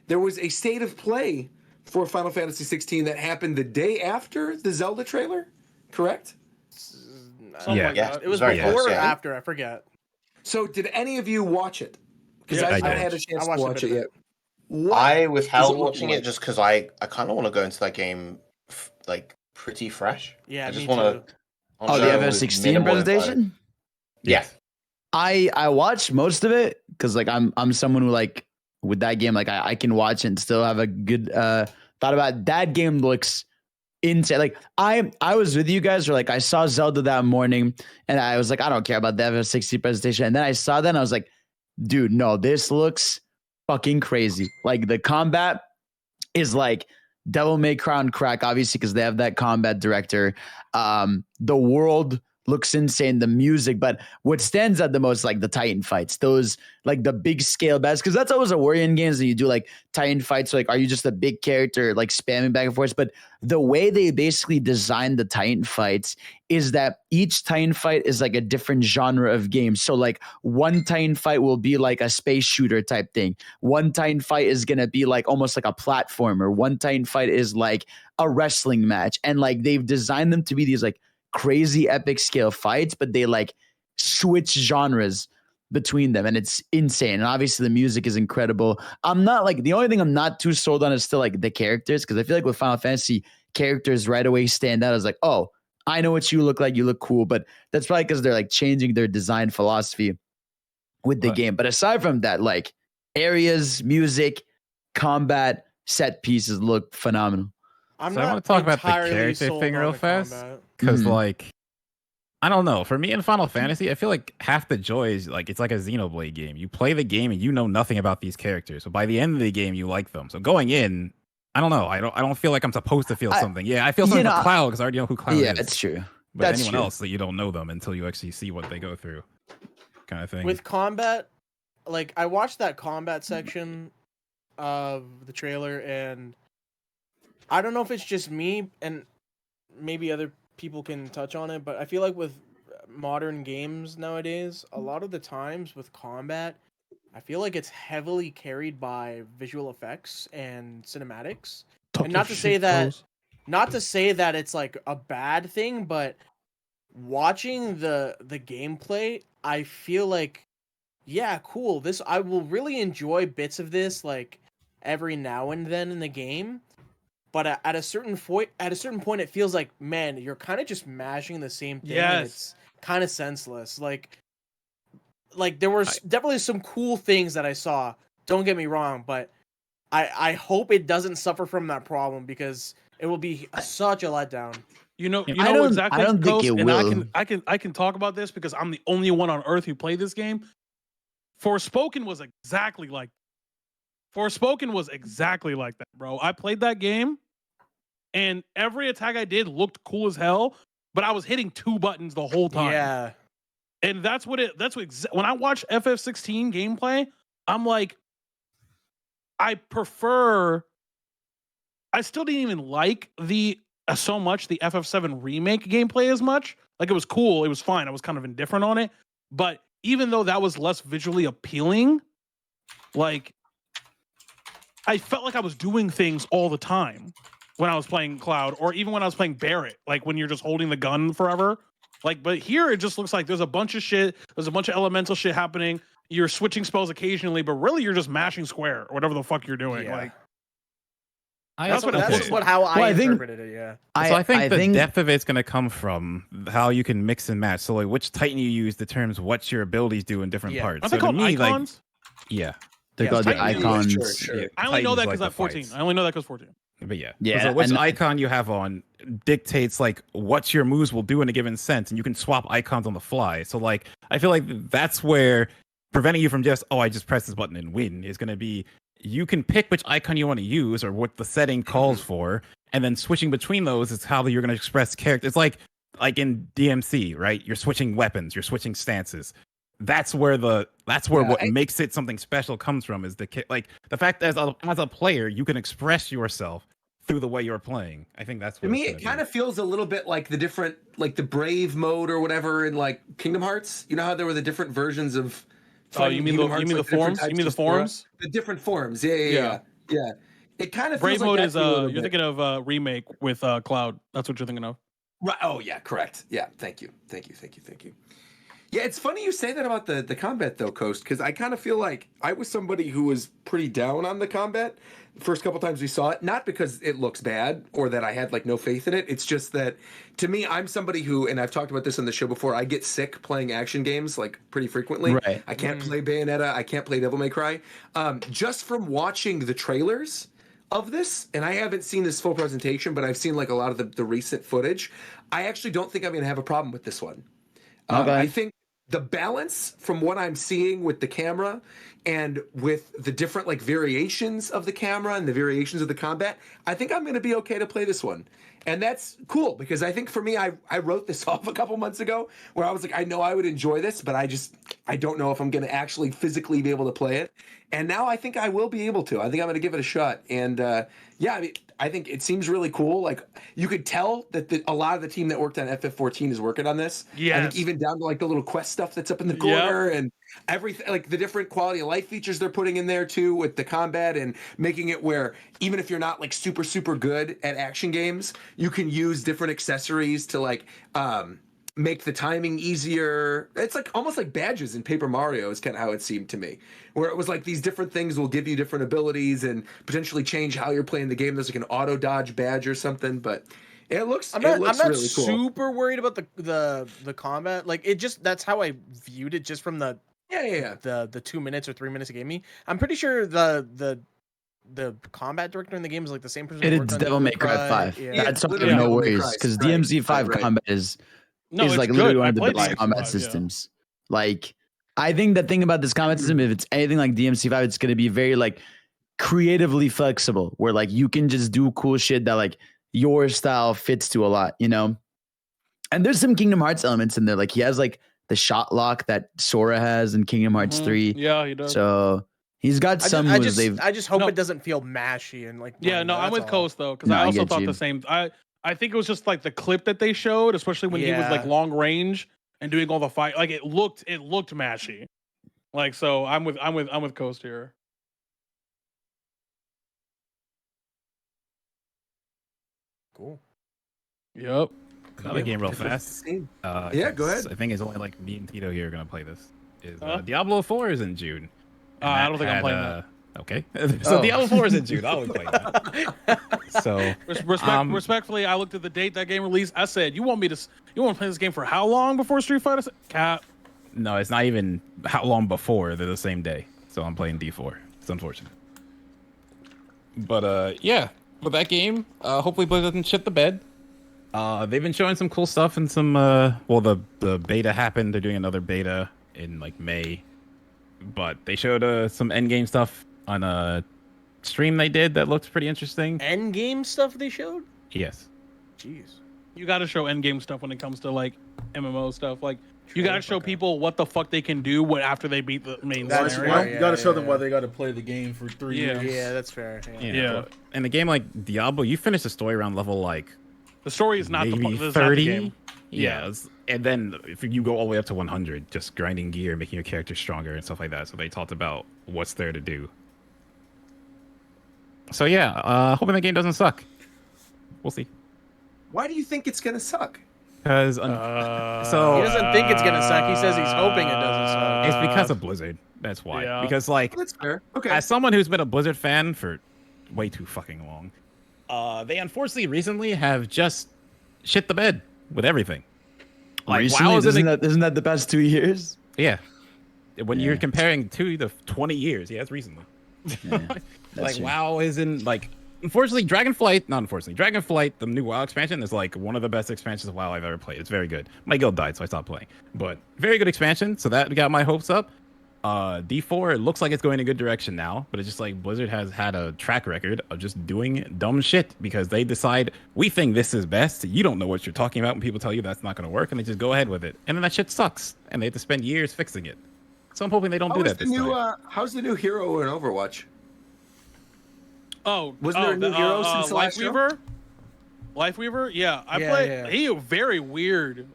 There was a state of play for Final Fantasy 16 that happened the day after the Zelda trailer, correct? It was before or after, I forget. So did any of you watch it? Because I haven't had a chance to watch it yet. I withheld watching it just because I kind of want to go into that game like pretty fresh. Yeah, I just want to. Oh, the FF16 presentation? Yeah. I watched most of it because like I'm someone who like with that game like I can watch it and still have a good thought about it. That game looks insane. Like I was with you guys, or like I saw Zelda that morning and I was like, I don't care about the FF16 presentation, and then I saw that and I was like, dude, no, this looks fucking crazy. Like the combat is like Devil May Cry on crack, obviously because they have that combat director. The world looks insane, the music, but what stands out the most like the Titan fights, those like the big scale battles, because that's always a worry in games that you do like Titan fights, like are you just a big character like spamming back and forth? But the way they basically designed the Titan fights is that each Titan fight is like a different genre of game. So like one Titan fight will be like a space shooter type thing, one Titan fight is gonna be like almost like a platformer, one Titan fight is like a wrestling match, and like they've designed them to be these like crazy epic scale fights, but they like switch genres between them and it's insane. And obviously the music is incredible. I'm not like, the only thing I'm not too sold on is still like the characters, because I feel like with Final Fantasy, characters right away stand out as like, oh, I know what you look like, you look cool, but that's probably because they're like changing their design philosophy with the game. But aside from that, like areas, music, combat, set pieces look phenomenal. I want to talk about the character thing real fast, because like, I don't know. For me in Final Fantasy, I feel like half the joy is like it's like a Xenoblade game. You play the game and you know nothing about these characters. So by the end of the game, you like them. So going in, I don't know. I don't feel like I'm supposed to feel something. Yeah, I feel something for Cloud because I already know who Cloud is. Yeah, that's true. But anyone else that you don't know them until you actually see what they go through, kind of thing. With combat, like I watched that combat section of the trailer, and I don't know if it's just me, and maybe other people can touch on it, but I feel like with modern games nowadays, a lot of the times with combat, I feel like it's heavily carried by visual effects and cinematics. And not to say that it's like a bad thing, but watching the gameplay, I feel like, yeah, cool. This, I will really enjoy bits of this like every now and then in the game. But at a certain point, it feels like, man, you're kind of just mashing the same thing, and it's kind of senseless. Like there were definitely some cool things that I saw. Don't get me wrong, but I hope it doesn't suffer from that problem, because it will be such a letdown. You know I don't think it will. And I can talk about this because I'm the only one on earth who played this game. Forspoken was exactly like that, bro. I played that game, and every attack I did looked cool as hell, but I was hitting 2 buttons the whole time. Yeah. And when I watch FF16 gameplay, I'm like, I still didn't even like so much the FF7 remake gameplay as much. Like, it was cool, it was fine, I was kind of indifferent on it, but even though that was less visually appealing, like, I felt like I was doing things all the time when I was playing Cloud, or even when I was playing Barrett, like when you're just holding the gun forever. Like, but here it just looks like there's a bunch of shit, there's a bunch of elemental shit happening. You're switching spells occasionally, but really you're just mashing square or whatever the fuck you're doing. Yeah. Like, That's how I interpreted it. Yeah. So I think the depth of it's going to come from how you can mix and match. So like which Titan you use determines what your abilities do in different parts. Aren't so they called icons? They're called the icons. Sure. I only know that Titans because I'm 14. fights. I only know that because 14. But yeah. Yeah, So which and- icon you have on dictates like what your moves will do in a given sense, and you can swap icons on the fly. So like I feel like that's where preventing you from just, I just press this button and win is going to be, you can pick which icon you want to use or what the setting calls for, and then switching between those is how you're going to express character. It's like in DMC, right? You're switching weapons, you're switching stances. That's where what makes it something special comes from, is the fact that as a player you can express yourself through the way you're playing. I think that's what to me it kind of feels a little bit like the different, like the brave mode or whatever in like Kingdom Hearts. You know how there were the different versions of you mean the forms? You mean the forms? The different forms. Yeah. It kind of Brave feels mode like is you're thinking of remake with Cloud. That's what you're thinking of. Right. Oh yeah, correct. Yeah. Thank you. Yeah, it's funny you say that about the combat though, Coast, because I kind of feel like I was somebody who was pretty down on the combat the first couple times we saw it. Not because it looks bad or that I had like no faith in it. It's just that to me, I'm somebody who, and I've talked about this on the show before, I get sick playing action games like pretty frequently. Right. I can't play Bayonetta. I can't play Devil May Cry. Just from watching the trailers of this, and I haven't seen this full presentation, but I've seen like a lot of the recent footage. I actually don't think I'm going to have a problem with this one. I think the balance from what I'm seeing with the camera and with the different like variations of the camera and the variations of the combat, I think I'm going to be okay to play this one. And that's cool, because I think for me, I wrote this off a couple months ago where I was like, I know I would enjoy this, but I don't know if I'm going to actually physically be able to play it. And now I think I will be able to. I think I'm going to give it a shot. And I think it seems really cool. Like, you could tell that a lot of the team that worked on FF14 is working on this. Yes. I think even down to like the little quest stuff that's up in the corner and everything, like the different quality of life features they're putting in there too with the combat, and making it where even if you're not like super, super good at action games, you can use different accessories to like make the timing easier. It's like almost like badges in Paper Mario is kind of how it seemed to me, where it was like these different things will give you different abilities and potentially change how you're playing the game. There's like an auto dodge badge or something, but it looks I'm not really cool. Super worried about the combat. Like, it just, that's how I viewed it just from the 2 minutes or 3 minutes it gave me. I'm pretty sure the combat director in the game is like the same person. It's Devil May Cry 5. Yeah. That's something no worries, because DMC 5 combat is like literally one of the best combat systems. Like, I think the thing about this combat system, if it's anything like DMC 5, it's going to be very like creatively flexible, where like you can just do cool shit that like your style fits to a lot, you know? And there's some Kingdom Hearts elements in there. Like, he has like shot lock that Sora has in Kingdom Hearts 3. Yeah, he does. So he's got some moves I just hope it doesn't feel mashy and like. Yeah, no, I'm with Coast though, because No, I I also get thought you. the same. I think it was just like the clip that they showed, especially when he was like long range and doing all the fight. Like it looked mashy. Like so, I'm with Coast here. Cool. Yep. Another game real fast. Yeah, go ahead. I think it's only like me and Tito here are gonna play this. Is Diablo 4 is in June. I don't think I'm playing that. Okay, so Diablo 4 is in June. I'll be playing that. So respectfully, I looked at the date that game released. I said, "You want to play this game for how long before Street Fighter?" Cap. No, it's not even how long before. They're the same day. So I'm playing D4. It's unfortunate. But yeah, with that game, hopefully Blizzard doesn't shit the bed. They've been showing some cool stuff and some the beta happened. They're doing another beta in like May. But they showed some endgame stuff on a stream they did that looks pretty interesting. Endgame stuff they showed? Yes. Jeez. You got to show endgame stuff when it comes to like MMO stuff. Like you got to show people what the fuck they can do after they beat the main scenario. You got to show them why they got to play the game for 3 years. Yeah, that's fair. Yeah. In a game like Diablo, you finish the story around level like the story is not maybe the 30. game. Yeah, and then if you go all the way up to 100, just grinding gear, making your character stronger and stuff like that. So they talked about what's there to do. So yeah, hoping the game doesn't suck. We'll see. Why do you think it's gonna suck? Because he doesn't think it's gonna suck. He says he's hoping it doesn't suck. It's because of Blizzard. That's why. Yeah. Because like, That's fair. Okay. as someone who's been a Blizzard fan for way too fucking long, they unfortunately recently have just shit the bed with everything. Like, recently, WoW isn't that the past 2 years? Yeah. When you're comparing to the 20 years, yeah, it's recently. Yeah, like true. WoW isn't like, unfortunately, Dragonflight, the new WoW expansion is like one of the best expansions of WoW I've ever played. It's very good. My guild died, so I stopped playing. But very good expansion, so that got my hopes up. D4, it looks like it's going in a good direction now, but it's just like Blizzard has had a track record of just doing dumb shit because they decide, we think this is best. You don't know what you're talking about when people tell you that's not going to work, and they just go ahead with it. And then that shit sucks, and they have to spend years fixing it. So I'm hoping they don't do that this time. How's the new hero in Overwatch? Oh, wasn't there a new hero since the last show? Lifeweaver? Yeah, I play. Yeah. He very weird,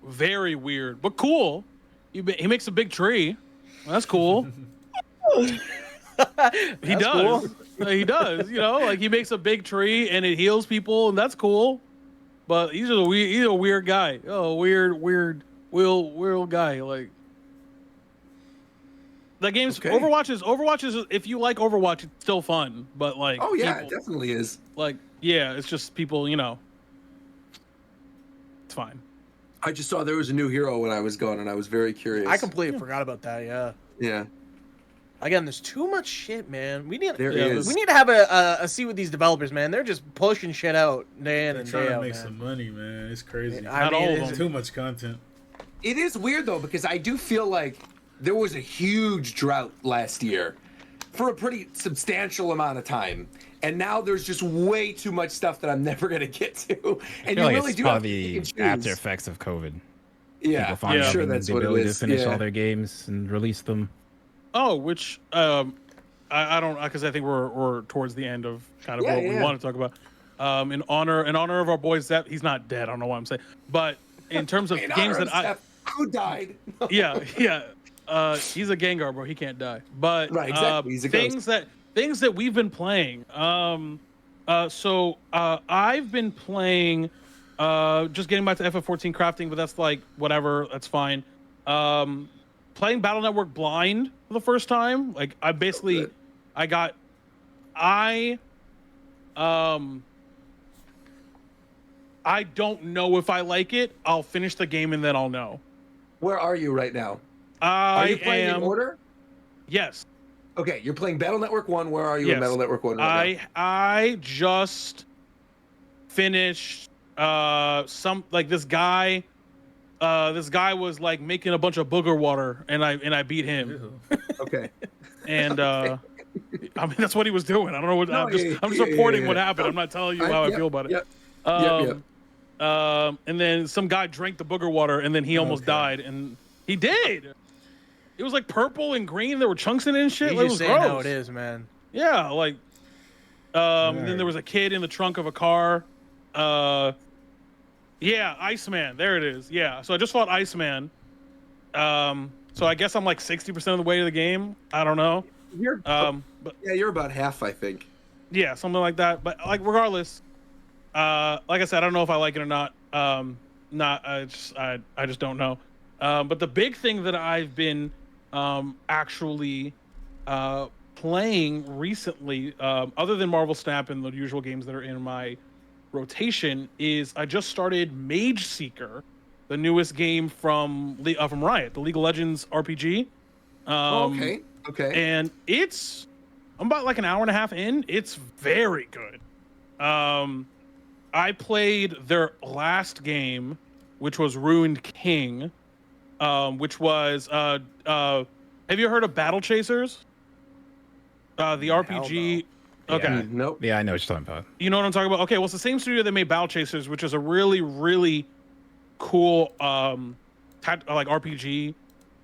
but cool. He makes a big tree. That's cool. He does. Cool. He does. You know, like he makes a big tree and it heals people, and that's cool. But he's a weird guy. Oh, weird guy. Like the game's okay. Overwatch is if you like Overwatch, it's still fun. But like, oh yeah, it definitely is. Like, yeah, it's just people. You know, it's fine. I just saw there was a new hero when I was gone, and I was very curious. I completely forgot about that. Yeah. Yeah. Again, there's too much shit, man. We need is. We need to have a seat with these developers, man. They're just pushing shit out day in and day out. Trying to make some money, man. It's crazy. Not all of them. Too much content. It is weird though, because I do feel like there was a huge drought last year for a pretty substantial amount of time. And now there's just way too much stuff that I'm never gonna get to. And you like really it's do have to the pick and after choose. effects of COVID. Yeah, I'm sure that's the what it ability is. to finish Yeah. all their games and release them. Oh, which I don't, because I think we're towards the end of kind of what we want to talk about. In honor of our boy Zep, he's not dead. I don't know why I'm saying, but in terms of games that who died? yeah. He's a Gengar, bro. He can't die. But right, exactly. He's a things that we've been playing. So I've been playing, just getting back to FF14 crafting, but that's like whatever. That's fine. Playing Battle Network blind for the first time. Like I basically, I don't know if I like it. I'll finish the game and then I'll know. Where are you right now? Are you playing in order? Yes. Okay, you're playing Battle Network 1. Where are you in Battle Network 1 right now? I just finished this guy was like making a bunch of booger water and I beat him. Okay. And I mean that's what he was doing. I don't know what I'm just reporting what happened. I'm not telling you how I feel about it. Yep. And then some guy drank the booger water and then he almost died and He did. It was like purple and green. There were chunks in it and shit. You Like, it just was saying gross. how it is, man. Yeah, like. Then there was a kid in the trunk of a car. Yeah, Iceman. There it is. Yeah. So I just fought Iceman. So I guess I'm like 60% of the way to the game. I don't know. But Yeah, you're about half, I think. yeah, something like that. But like, regardless, like I said, I don't know if I like it or not. I just don't know. But the big thing that I've been actually playing recently, other than Marvel Snap and the usual games that are in my rotation, is I just started Mage Seeker, the newest game from Riot, the League of Legends RPG. Okay. And I'm about like an hour and a half in. It's very good. I played their last game, which was Ruined King, which was have you heard of Battle Chasers? The RPG. Okay. Nope. Yeah, I know what you're talking about. You know what I'm talking about? Okay, well, it's the same studio that made Battle Chasers, which is a really, really cool like RPG.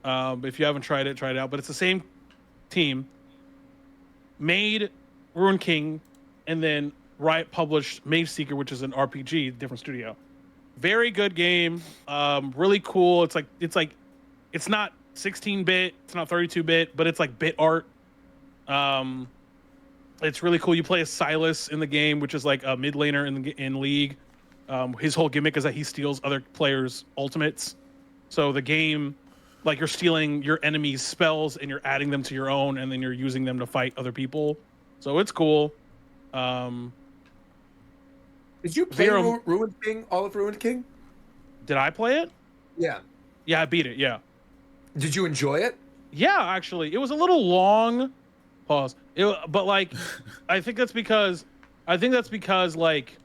If you haven't tried it, try it out. But it's the same team. Made Ruined King, and then Riot published Mage Seeker, which is an RPG, different studio. Very good game. Really cool. It's not 16-bit, it's not 32-bit, but it's like bit art. It's really cool. You play as Silas in the game, which is like a mid laner in League. His whole gimmick is that he steals other players' ultimates. So the game, like, you're stealing your enemies' spells and you're adding them to your own, and then you're using them to fight other people. So it's cool. Did you play Zero- Ruined King, all of Ruined King? Did I play it? Yeah. Yeah, I beat it. Yeah. Did you enjoy it? Yeah, actually, it was a little long. Pause. But like, I think that's because like,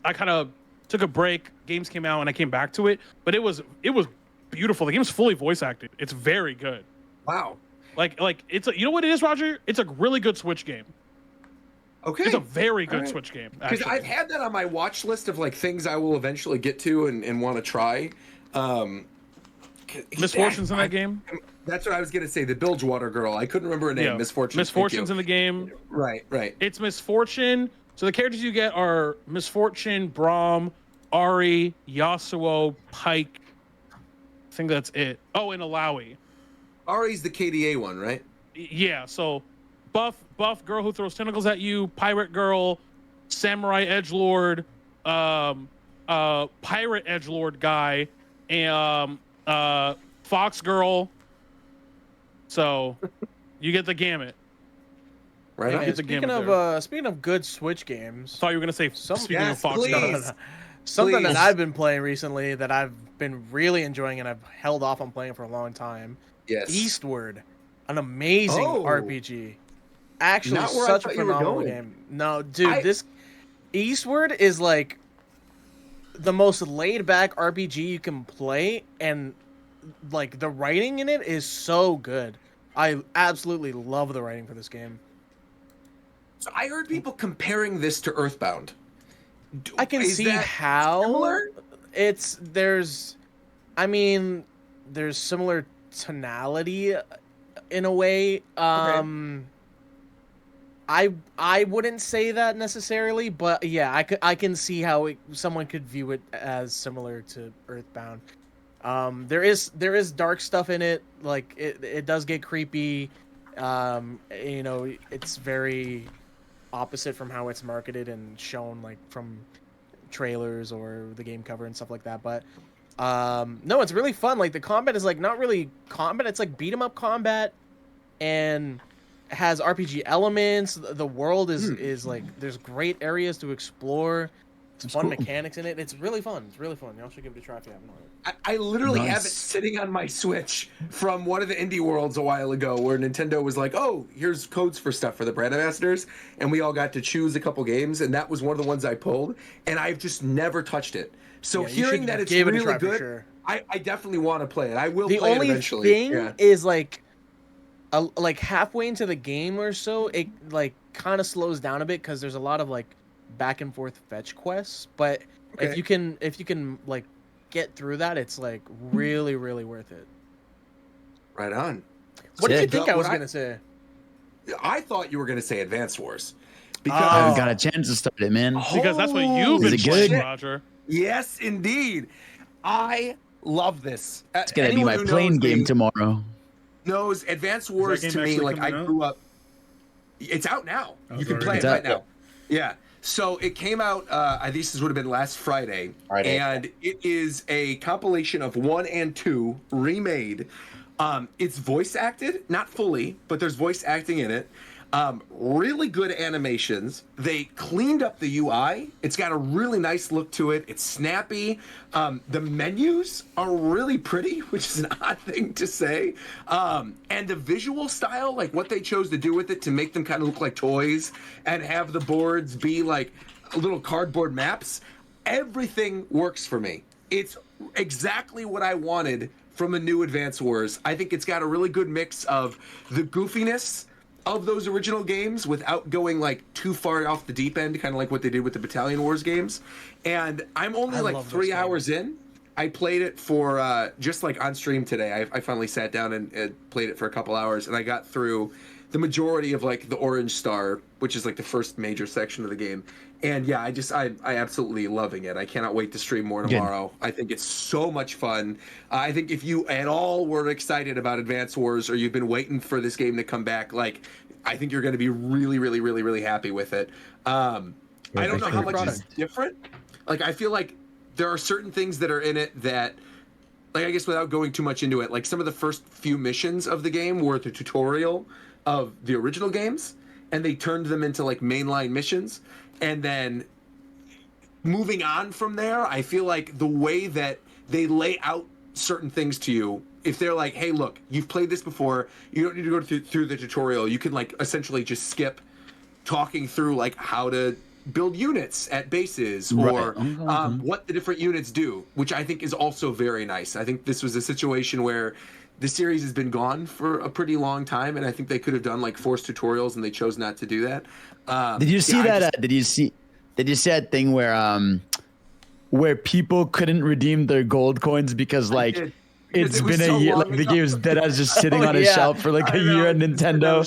I kind of took a break. Games came out and I came back to it. But it was beautiful. The game's fully voice acted. It's very good. Wow. Like it's you know what it is, Roger? It's a really good Switch game. Okay. It's a very good Switch game. Because I've had that on my watch list of like things I will eventually get to and want to try. Misfortune's in that game. That's what I was gonna say. The Bilgewater girl. I couldn't remember her name. Yeah. Misfortune. Misfortune's in the game. Right. It's Misfortune. So the characters you get are Misfortune, Braum, Ari, Yasuo, Pike. I think that's it. Oh, and Alawi. Ari's the KDA one, right? Yeah. So buff girl who throws tentacles at you, pirate girl, samurai edgelord, pirate edgelord guy, and fox girl. So you get the gamut. Right. Hey, man, speaking of good Switch games, I thought you were gonna say speaking of fox girl. Something that I've been playing recently that I've been really enjoying and I've held off on playing for a long time. Yes. Eastward, an amazing RPG. Actually, Not where I such a thought you were phenomenal going. game. No, dude, this Eastward is like the most laid back RPG you can play, and like the writing in it is so good. I absolutely love the writing for this game. So I heard people comparing this to Earthbound. I can Is see that how similar? there's similar tonality in a way. I wouldn't say that necessarily, but yeah, I can see how someone could view it as similar to Earthbound. There is dark stuff in it, like it does get creepy. It's very opposite from how it's marketed and shown, like from trailers or the game cover and stuff like that. But no, it's really fun. Like the combat is like not really combat; it's like beat 'em up combat, and has RPG elements. The world is like there's great areas to explore. It's fun mechanics in it. It's really fun. Y'all should give it a try if you haven't already. I literally have it sitting on my Switch from one of the indie worlds a while ago where Nintendo was like, oh, here's codes for stuff for the brand ambassadors. And we all got to choose a couple games. And that was one of the ones I pulled. And I've just never touched it. So hearing that it's really good, sure. I definitely want to play it. I will play it eventually. The only thing is like halfway into the game or so, it like kind of slows down a bit because there's a lot of like back and forth fetch quests. But if you can like get through that, it's like really, really worth it. Right on. What did you Sick. think I was What gonna say? I thought you were going to say Advance Wars. I haven't Oh. got a chance to start it, man. Because that's what you've Is been it playing, good? Roger. Yes, indeed. I love this. It's gonna be my playing game tomorrow. Knows Advance Wars game to me, actually like I coming out? grew up. It's out now. Oh, You it's can play it already right out. now. Yeah. So it came out. I think this would have been last Friday, and it is a compilation of 1 and 2 remade. It's voice acted, not fully, but there's voice acting in it. Really good animations. They cleaned up the UI. It's got a really nice look to it. It's snappy. The menus are really pretty, which is an odd thing to say. And the visual style, like what they chose to do with it to make them kind of look like toys and have the boards be like little cardboard maps, everything works for me. It's exactly what I wanted from a new Advance Wars. I think it's got a really good mix of the goofiness of those original games without going like too far off the deep end, kind of like what they did with the Battalion Wars games. And I'm only like 3 hours in. I played it for just like on stream today. I finally sat down and played it for a couple hours, and I got through the majority of like the Orange Star, which is like the first major section of the game. And yeah, I absolutely loving it. I cannot wait to stream more tomorrow. I think it's so much fun. I think if you at all were excited about Advance Wars or you've been waiting for this game to come back, like I think you're going to be really, really, really, really happy with it. I don't know how much is different. Like I feel like there are certain things that are in it that, like I guess without going too much into it, like some of the first few missions of the game were the tutorial of the original games, and they turned them into like mainline missions. And then moving on from there, I feel like the way that they lay out certain things to you, if they're like, hey, look, you've played this before, you don't need to go through the tutorial. You can like essentially just skip talking through like how to build units at bases or what the different units do, which I think is also very nice. I think this was a situation where the series has been gone for a pretty long time, and I think they could have done like forced tutorials, and they chose not to do that. Did you see that? Did you see that thing where people couldn't redeem their gold coins because like it's been a year, like the game's dead as just sitting on a shelf for like a year at Nintendo.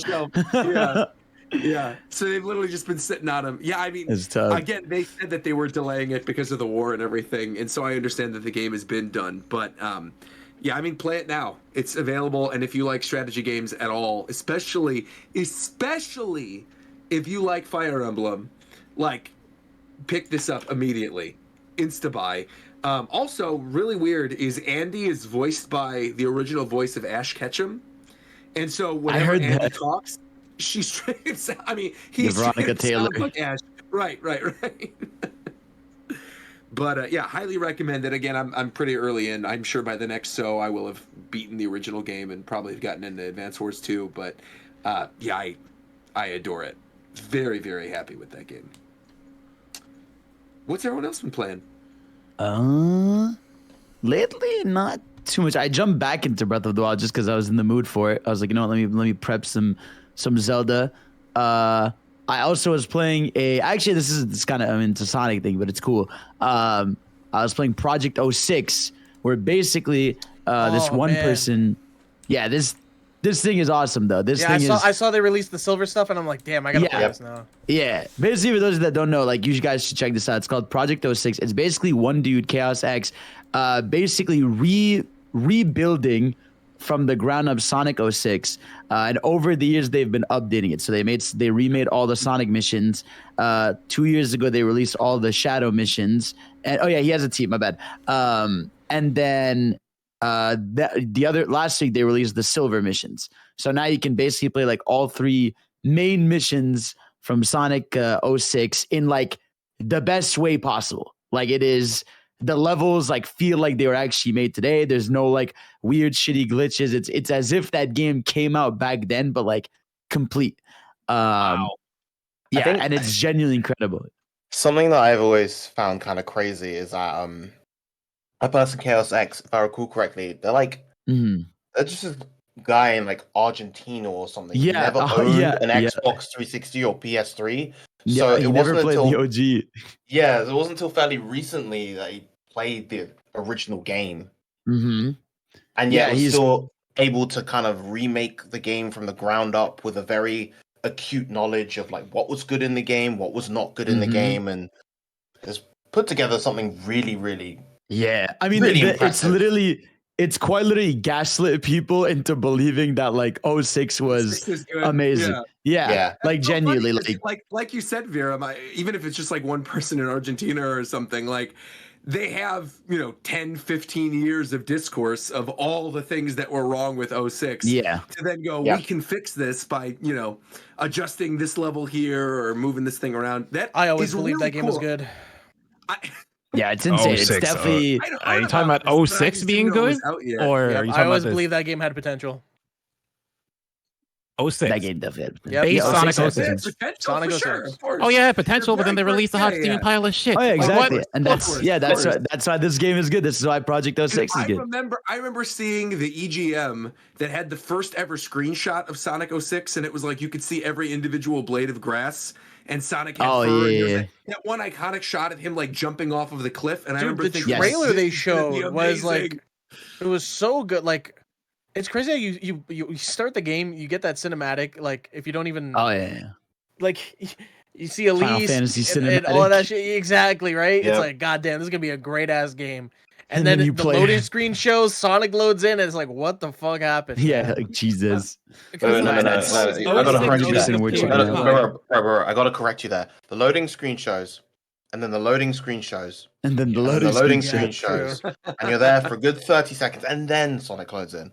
Yeah. So they've literally just been sitting on them. Yeah, I mean, It's tough. again, they said that they were delaying it because of the war and everything, and so I understand that the game has been done. But yeah, I mean, play it now. It's available, and if you like strategy games at all, especially if you like Fire Emblem, like pick this up immediately, insta buy. Also, really weird is Andy is voiced by the original voice of Ash Ketchum, and so whenever Andy talks, she straight. I mean, he's Veronica Taylor. like Ash. Right. But yeah, highly recommend it. Again, I'm pretty early in. I'm sure by the next I will have beaten the original game and probably have gotten into Advance Wars 2. But yeah, I adore it. Very, very happy with that game. What's everyone else been playing? Lately, not too much. I jumped back into Breath of the Wild just because I was in the mood for it. I was like, you know what, let me prep some Zelda. I also was playing actually this is kind of it's a Sonic thing, but it's cool. I was playing Project 06, where basically this one person, yeah, this thing is awesome though. I saw they released the silver stuff, and I'm like, damn, I gotta play this now. Yeah, basically for those that don't know, like you guys should check this out. It's called Project 06. It's basically one dude, Chaos X, basically rebuilding from the ground up Sonic 06, and over the years they've been updating it. So they remade all the Sonic missions. 2 years ago they released all the Shadow missions, and he has a team. My bad. And then last week they released the Silver missions. So now you can basically play like all 3 main missions from Sonic 06 in like the best way possible. Like it is. The levels like feel like they were actually made today. There's no like weird shitty glitches. It's as if that game came out back then, but like complete. Wow. Yeah, and it's genuinely incredible. Something that I've always found kind of crazy is that a person Chaos X, if I recall correctly, they're like they're just a guy in like Argentina or something. Yeah, he never owned an Xbox 360 or PS3. So he it never wasn't played until the OG. Yeah, it wasn't until fairly recently that he played the original game. Mm-hmm. And yeah, it was still able to kind of remake the game from the ground up with a very acute knowledge of like what was good in the game, what was not good in the game, and has put together something really, really, Yeah, I mean, really it's impressive. literally, it's quite literally gaslit people into believing that like '06 was 06 is good. amazing. Yeah, Yeah. like It's so funny genuinely, 'cause like you said, Vera, even if it's just like one person in Argentina or something, like they have, 10, 15 years of discourse of all the things that were wrong with '06 yeah, to then go, Yeah. we can fix this by, adjusting this level here or moving this thing around. That I always is believed really that game cool. was good. yeah. It's insane. It's 06, definitely. I Are you heard talking about about this, but I 06 just being didn't know it was good? out yet. Or Yep, are you I talking always about believed that game had potential. 06? That game definitely. Yep. Base Yeah, Sonic 06 has 06. potential. Potential Sonic for 06. sure, of course. Oh yeah, potential, but then they Very released a first- hot yeah, steaming yeah. pile of shit. Oh yeah, Like, exactly. what? And Of that's course, yeah, of that's course. why this game is good. This is why Project 06 is I good. remember seeing the EGM that had the first ever screenshot of Sonic 06, and it was like you could see every individual blade of grass, and Sonic had Oh, fur. yeah, And there's yeah. that one iconic shot of him like jumping off of the cliff, and I Dude, remember the thinking, Yes. trailer this they is gonna be showed was like, amazing. it was so good. Like, it's crazy how you start the game, you get that cinematic. Like, if you don't even Oh yeah. like, you see Elise Fantasy and all of that cinematic. shit. Exactly right. It's Yep. like, goddamn, this is gonna be a great ass game. And, And then, then you the play loading it. screen shows Sonic loads in, and it's like, what the fuck happened? Yeah, man? like Jesus. No, no, no, no, That's- no, I gotta Oh, correct you 06 there. we're just checking came No, out. out. bro, I gotta correct you there. The loading screen shows, and then the loading screen shows, And then the and then loading, the loading screen screen shows. shows, and you're there for a good 30 seconds, and then Sonic loads in.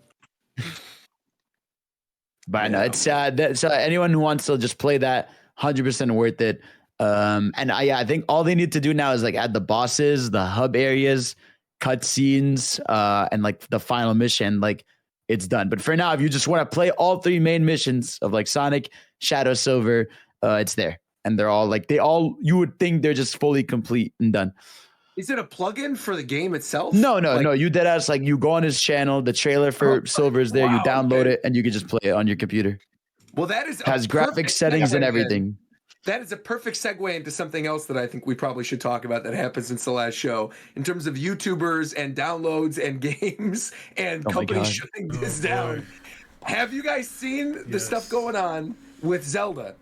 But no, Yeah. it's sad. So anyone who wants to just play that, 100% worth it. And I think all they need to do now is like add the bosses, the hub areas, cutscenes, and like the final mission. Like it's done. But for now, if you just want to play all three main missions of like Sonic, Shadow, Silver, it's there, and they're all like you would think they're just fully complete and done. Is it a plugin for the game itself? No. Like- You dead ass like you go on his channel. The trailer for Oh, Silver is there. You wow, download okay. it and you can just play it on your computer. Well, that is Has graphic settings and everything. That is a perfect segue into something else that I think we probably should talk about that happened since the last show in terms of YouTubers and downloads and games and Oh my companies God. shutting this boy. down. Have you guys seen the stuff Yes. going on with Zelda?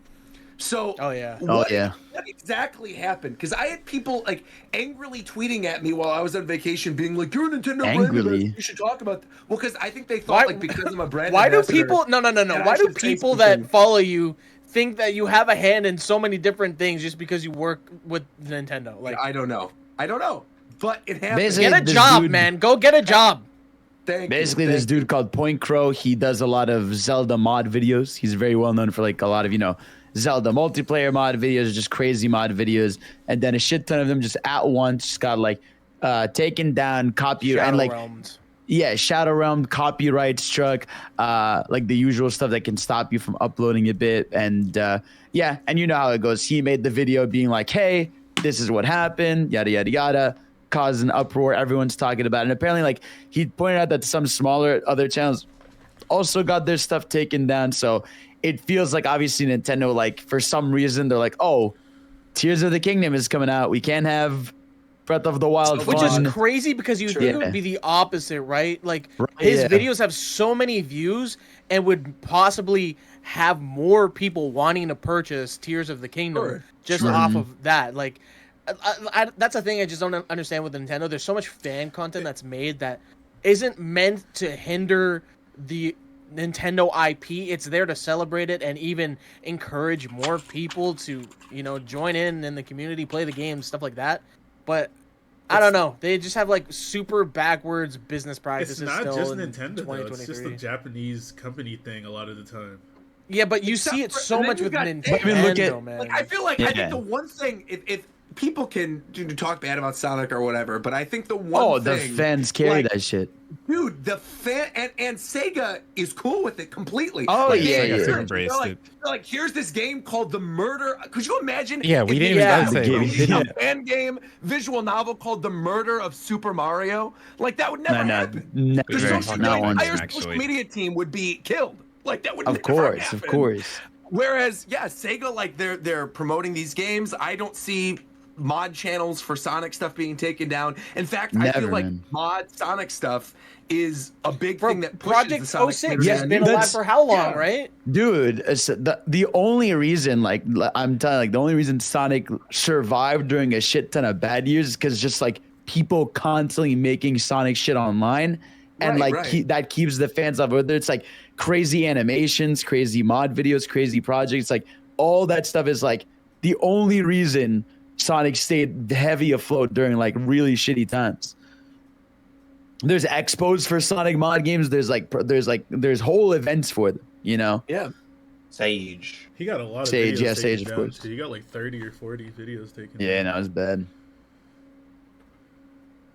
So, Oh, yeah. what yeah. exactly happened? Because I had people like angrily tweeting at me while I was on vacation, being like, "You're a Nintendo brand Angrily? ambassador, you should talk about." Well, because I think they thought Why- like because I'm a brand. Why do ambassador, people? No. that I Why do should say people something. that follow you think that you have a hand in so many different things just because you work with Nintendo? Like, I don't know. But it happened. Basically, get a this job, dude- man. Go get a job. Thank Basically, you, this thank you. dude called Point Crow, he does a lot of Zelda mod videos. He's very well known for like a lot of, Zelda multiplayer mod videos, just crazy mod videos. And then a shit ton of them just at once got like taken down, copied, and like, Realms. yeah, Shadow Realm, copyright struck, like the usual stuff that can stop you from uploading a bit. And yeah, and you know how it goes. He made the video being like, hey, this is what happened, yada, yada, yada. Caused an uproar. Everyone's talking about it. And apparently, like, he pointed out that some smaller other channels also got their stuff taken down. So it feels like obviously Nintendo, like, for some reason, they're like, oh, Tears of the Kingdom is coming out. We can't have Breath of the Wild Which fun. is crazy because you think it would be the opposite, right? Like Right, his yeah. videos have so many views and would possibly have more people wanting to purchase Tears of the Kingdom Sure, just off of that. Like, that's a thing I just don't understand with Nintendo. There's so much fan content that's made that isn't meant to hinder the Nintendo IP. It's there to celebrate it and even encourage more people to, join in the community, play the game, stuff like that. But I don't know. They just have like super backwards business practices. It's not still just in Nintendo though. It's just a 2023. Japanese company thing a lot of the time. Yeah, but you Except see it for- so and then much you with got- Nintendo, I mean, look at- man. Like, I feel like I Yeah. think the one thing, if people can talk bad about Sonic or whatever, but I think the one Oh, thing, the fans carry like, that shit. dude, the fan and Sega is cool with it completely. Oh, Like, yeah, they yeah. encourage- Embraced they're like, it. they're like, here's this game called The Murder. Could you imagine? Yeah, we if didn't they even had say a it. Yeah. fan game, visual novel called The Murder of Super Mario? Like that would never No, happen. never. The Very social, Not the once. entire social Actually. media team would be killed. Like that would Of never course, happen. of course. Whereas, yeah, Sega, like they're promoting these games. I don't see mod channels for Sonic stuff being taken down. In fact, I feel Never, like man. mod Sonic stuff is a big Bro, thing that pushes Project the Sonic 06 community. has Yeah, been alive that's- for how long, yeah. right? Dude, the only reason, like I'm telling, like the only reason Sonic survived during a shit ton of bad years is because just like people constantly making Sonic shit online, and Right, like right. that keeps the fans up. Whether it's like crazy animations, crazy mod videos, crazy projects, like all that stuff is like the only reason Sonic stayed heavy afloat during like really shitty times. There's expos for Sonic mod games. There's whole events for them. You know. Yeah. Sage. He got a lot of Sage, videos yeah, taken Sage, of down, course. too. He got like 30 or 40 videos taken Yeah, down. no, it's bad.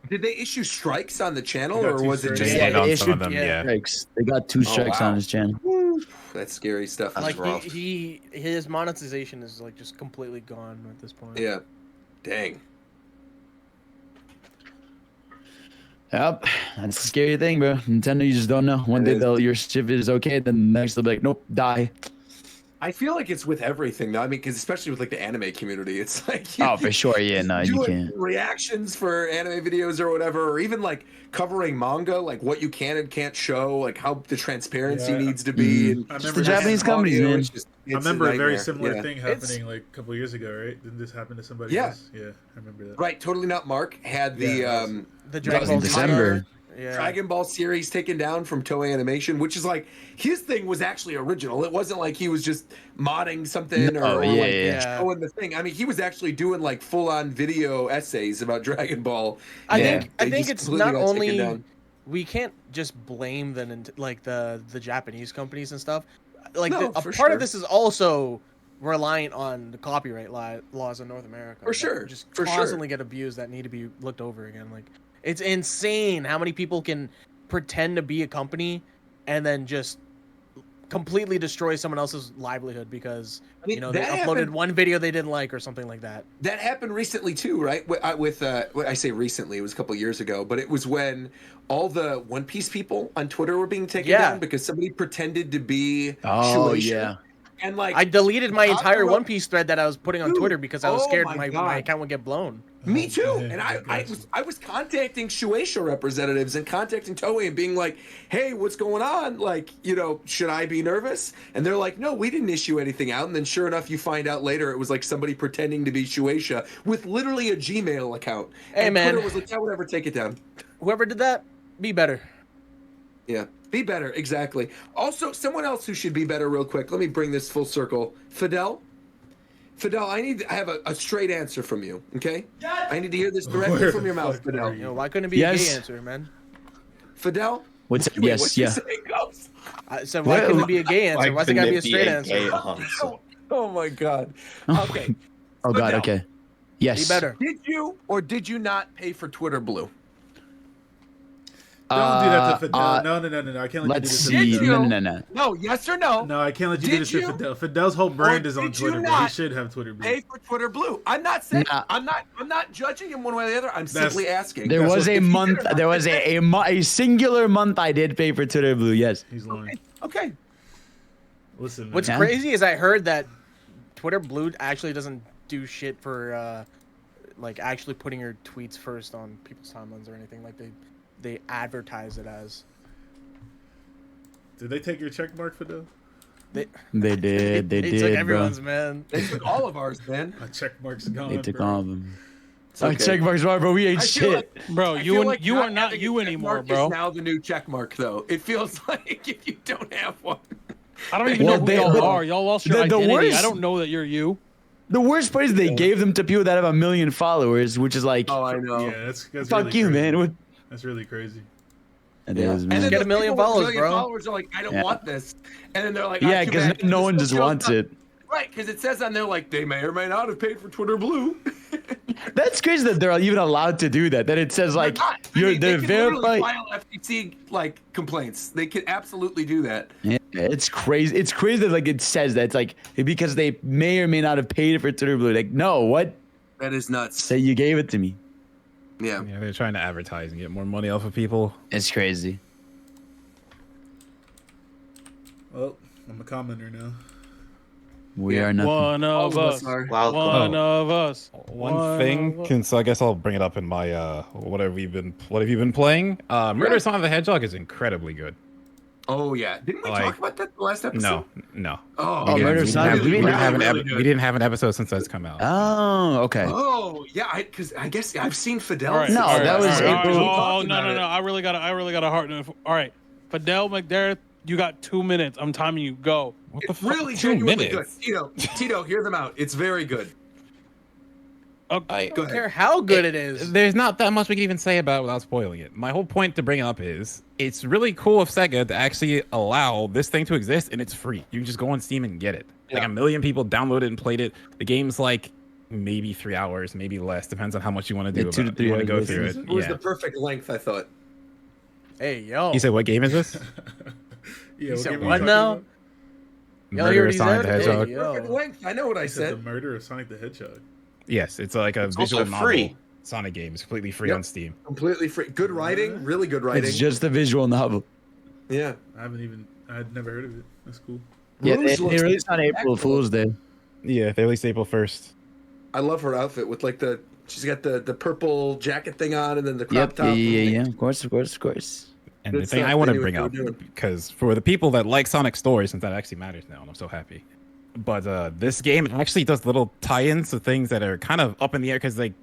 Did they issue strikes on the channel, They got or two was it strikes. just They Yeah, did like, on they some of issued them, yeah. yeah. strikes. They got 2 strikes wow. on his channel. that's scary stuff? That's Like rough. his monetization is like just completely gone at this point. Yeah. Dang. Yep, that's the scary thing, bro. Nintendo, you just don't know. One It day is. your ship is okay, then the next they'll be like, nope, die. I feel like it's with everything though. I mean, because especially with like the anime community, it's like Oh, for sure. Yeah, no, you doing can't. reactions for anime videos or whatever, or even like covering manga, like what you can and can't show, like how the transparency Yeah. needs to be. And I Just remember the Japanese audio, companies, man. it's just- I it's remember a very nightmare. similar Yeah. thing happening like a couple years ago, right? Didn't this happen to somebody Yeah. else? Yeah, I remember that. Right, Totally Not Mark had the Yeah, it was. The That was in Dragon Ball Z December. manga, Yeah. Dragon Ball series taken down from Toei Animation, which is like his thing was actually original. It wasn't like he was just modding something No, or yeah, like yeah. showing the thing. I mean, he was actually doing like full on video essays about Dragon Ball. I Yeah. think I They think just it's completely not got taken only down. we can't just blame the Japanese companies and stuff. Like No, a for part sure. of this is also reliant on the copyright laws in North America. For that sure, just for sure. constantly get abused that need to be looked over again. Like it's insane how many people can pretend to be a company and then just completely destroy someone else's livelihood because I mean, you know they that uploaded happened- one video they didn't like or something like that. That happened recently too, right? With I say recently, it was a couple years ago, but it was when all the One Piece people on Twitter were being taken Yeah. down because somebody pretended to be Oh, Shueisha. yeah. And like I deleted my entire Takara- One Piece thread that I was putting on Dude, Twitter because I was oh scared my my God. account would get blown. Me too. Yeah, And I I got I was contacting Shueisha representatives and contacting Toei and being like, hey, what's going on? Like, you know, should I be nervous? And they're like, no, we didn't issue anything out. And then sure enough, you find out later it was like somebody pretending to be Shueisha with literally a Gmail account. Hey, and man. Twitter was like, yeah, whatever, take it down. Whoever did that, be better. Yeah, be better, exactly. Also, someone else who should be better real quick. Let me bring this full circle. Fidel, I have a straight answer from you, okay? I need to hear this directly Where from the your mouth, fuck Fidel. are You know, why couldn't it be a Yes. gay answer, man? Fidel? What's Wait, yes, what'd you yeah. say, Ghost? I said, why Well, couldn't it be a gay answer? Why's it gotta be a straight answer? Gay answer? Oh my God. Okay. Oh God, Fidel, okay. Be Yes. better. Did you or did you not pay for Twitter Blue? Don't do that to Fidel. uh, No. I can't let Let's you do this see. to Fidel. No. No, yes or no? No, I can't let you do Did this to you? Fidel. Fidel's whole brand is on did you Twitter, but he not should have Twitter. Blue. Pay for Twitter Blue. I'm not saying Nah. I'm not judging him one way or the other. I'm simply asking. There That's was what- a if you did month. or not, There was a singular month I did pay for Twitter Blue. Yes. He's lying. Okay. Listen, man. What's Yeah. crazy is I heard that Twitter Blue actually doesn't do shit for like actually putting your tweets first on people's timelines or anything. Like they advertise it as. Did they take your check mark, Fidel? They did. They They did, took bro. everyone's, man. They took all of ours, man. My check mark's gone. They took bro. all of them. okay. Check marks, right, bro. We ain't I feel shit. like- Bro, I you feel and like you are not having a you check anymore, mark bro. Is now the new check mark, though. It feels like if you don't have one. I don't even Well, know who they- y'all but are. Y'all lost your the identity. worst- I don't know that you're you. The worst part is they gave them to people that have 1 million followers, which is like, Oh, I know. Yeah, that's fuck really you, crazy. man. What? That's really crazy. It Yeah. is, And man. then Get those a million people with followers, bro. Followers are like, I don't Yeah. want this, and then they're like, Yeah, too because bad, no one it just still shows wants up. it. Right, because it says on there like they may or may not have paid for Twitter Blue. That's crazy that they're even allowed to do that. That it says like They're not. I you're mean, they're they can literally verified. file FTC like complaints. They can absolutely do that. Yeah, it's crazy. It's crazy that like it says that it's like because they may or may not have paid for Twitter Blue. Like, no, what? That is nuts. Say you gave it to me. Yeah. Yeah, they're trying to advertise and get more money off of people. It's crazy. Well, I'm a commenter now. We Yeah. are nothing. One All of of us us. are. Welcome. One of us. One thing, so I guess I'll bring it up in my what have you been playing? Murder Son of the Hedgehog is incredibly good. Oh yeah, didn't we talk about that the last episode? No. Oh, Murder we Son- didn't we didn't have really we didn't have an episode since that's come out. Oh, okay. Oh yeah, because I guess I've seen Fidel. All right. No, all right, that was all right, April. all right. Talked Oh, no, about no, it. no. I really got a heart. All right. Fidel McDerritt, you got 2 minutes. I'm timing you. Go. What the It's fuck? really 2 genuinely minutes? good. Tito, hear them out. It's very good. Okay. I Go don't ahead. care how good it is. There's not that much we can even say about it without spoiling it. My whole point to bring it up is it's really cool of Sega to actually allow this thing to exist and it's free. You can just go on Steam and get it. Like 1 million people downloaded and played it. The game's like maybe 3 hours, maybe less, depends on how much you want to do. Yeah, 2 to about it. 3 You want to go hours, through basically. it. It was Yeah. the perfect length, I thought. Hey, yo. You said what game is this? Yeah, said game are what you now? talking Yo, Murder you of already Sonic the said? Hedgehog. Hey, Perfect yo. length. I know what I about? Said said. the murder of Sonic the Hedgehog. Yes, it's like a It's visual also novel free. Sonic game. It's completely free Yep. on Steam. Completely free. Good writing. Really good writing. It's just a visual novel. Yeah. I had never heard of it. That's cool. Yeah, Rouge they looks released on April spectacular. Fool's Day. Yeah, they released April 1st. I love her outfit with like she's got the purple jacket thing on and then the crop Yep. top. Yeah. Of course. And Good the thing stuff. I want They to knew bring what up, they were doing. because for the people that like Sonic stories, since that actually matters now, and I'm so happy. But this game actually does little tie-ins to things that are kind of up in the air, because like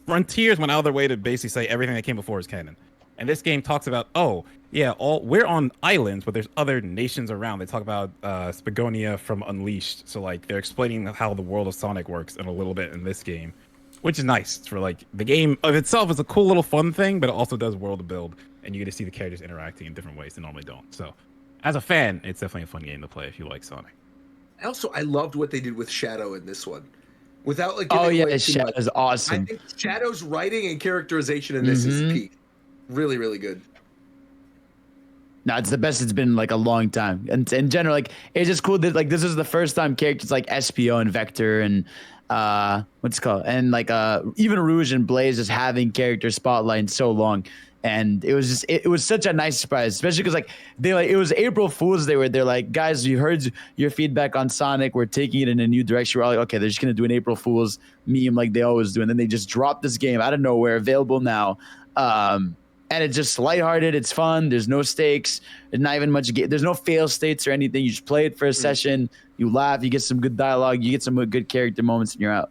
Frontiers went out of their way to basically say everything that came before is canon. And this game talks about, we're on islands, but there's other nations around. They talk about Spagonia from Unleashed. So like they're explaining how the world of Sonic works in a little bit in this game, which is nice. For like the game of itself is a cool little fun thing, but it also does world build, and you get to see the characters interacting in different ways they normally don't. So as a fan, it's definitely a fun game to play if you like Sonic. Also, I loved what they did with Shadow in this one. Without like Oh giving yeah, away too much. Shadow's awesome. I think Shadow's writing and characterization in this is peak. Really, really good. No, it's the best it's been in like a long time. And in general, like it's just cool that like this is the first time characters like SPO and Vector and what's it called? And like even Rouge and Blaze just having character spotlight in so long. And it was just it was such a nice surprise, especially because like it was April Fool's Day where they're like, guys, you heard your feedback on Sonic, we're taking it in a new direction. We're all like, okay, they're just gonna do an April Fool's meme like they always do, and then they just dropped this game out of nowhere, available now. And it's just lighthearted, it's fun, there's no stakes, there's not even much there's no fail states or anything. You just play it for a session, you laugh, you get some good dialogue, you get some good character moments, and you're out.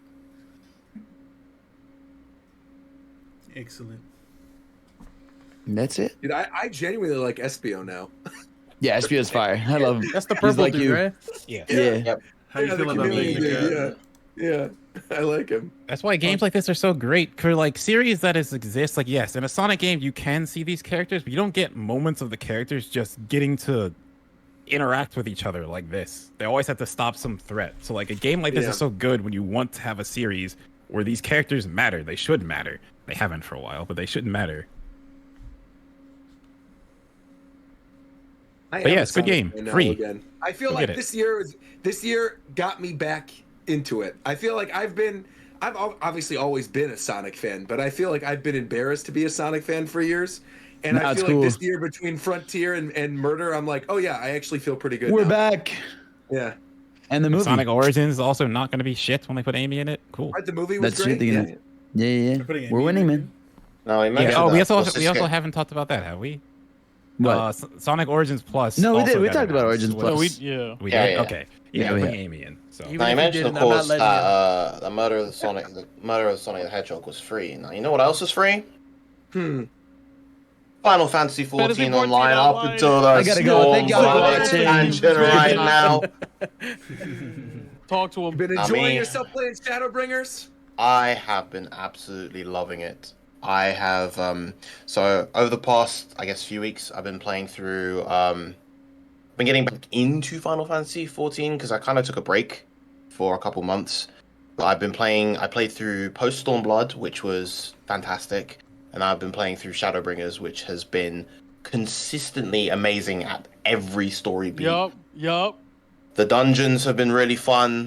Excellent. And that's it. Dude, I genuinely like SPO now. Yeah, SPO's fire. I love him. That's the He's purple like dude, you. right? Yeah. Yeah. How you the feel about community Big dude, Cat? yeah, I like him. That's why games like this are so great for like series that exist. Like, yes, in a Sonic game, you can see these characters, but you don't get moments of the characters just getting to interact with each other like this. They always have to stop some threat. So like a game like this is so good when you want to have a series where these characters matter. They should matter. They haven't for a while, but they shouldn't matter. But yeah, it's a good game. Free. Again. I feel Go like get it. this year got me back into it. I feel like I've obviously always been a Sonic fan, but I feel like I've been embarrassed to be a Sonic fan for years. And No, I it's feel cool. like this year between Frontier and Murder, I'm like, oh yeah, I actually feel pretty good. We're now. back. Yeah. And the movie. Sonic Origins is also not going to be shit when they put Amy in it. Cool. Right, the movie was That's great. shit, Yeah. Yeah. They're putting it We're in winning, here. man. No, we Yeah. mentioned Oh, we that. also What's we this also game? haven't talked about that, have we? What? Sonic Origins Plus. No, we also did. We got talked about announced. Origins What- Plus. We Yeah, did. yeah. Okay. Yeah, Yeah, we bring have. Amy in. So Even Now you if mentioned, did, of I'm not course, letting that the murder of Sonic the Hedgehog was free. Now you know what else is free? Final Fantasy 14 online up until the I gotta go. Thank y'all for watching. expansion right now. Talk to him. Been I enjoying mean- yourself playing Shadowbringers? I have been absolutely loving it. I have so over the past, I guess, few weeks, I've been playing through. Been getting back into Final Fantasy 14 because I kind of took a break for a couple months. But I've been playing. I played through Post Stormblood, which was fantastic, and I've been playing through Shadowbringers, which has been consistently amazing at every story beat. Yup. The dungeons have been really fun.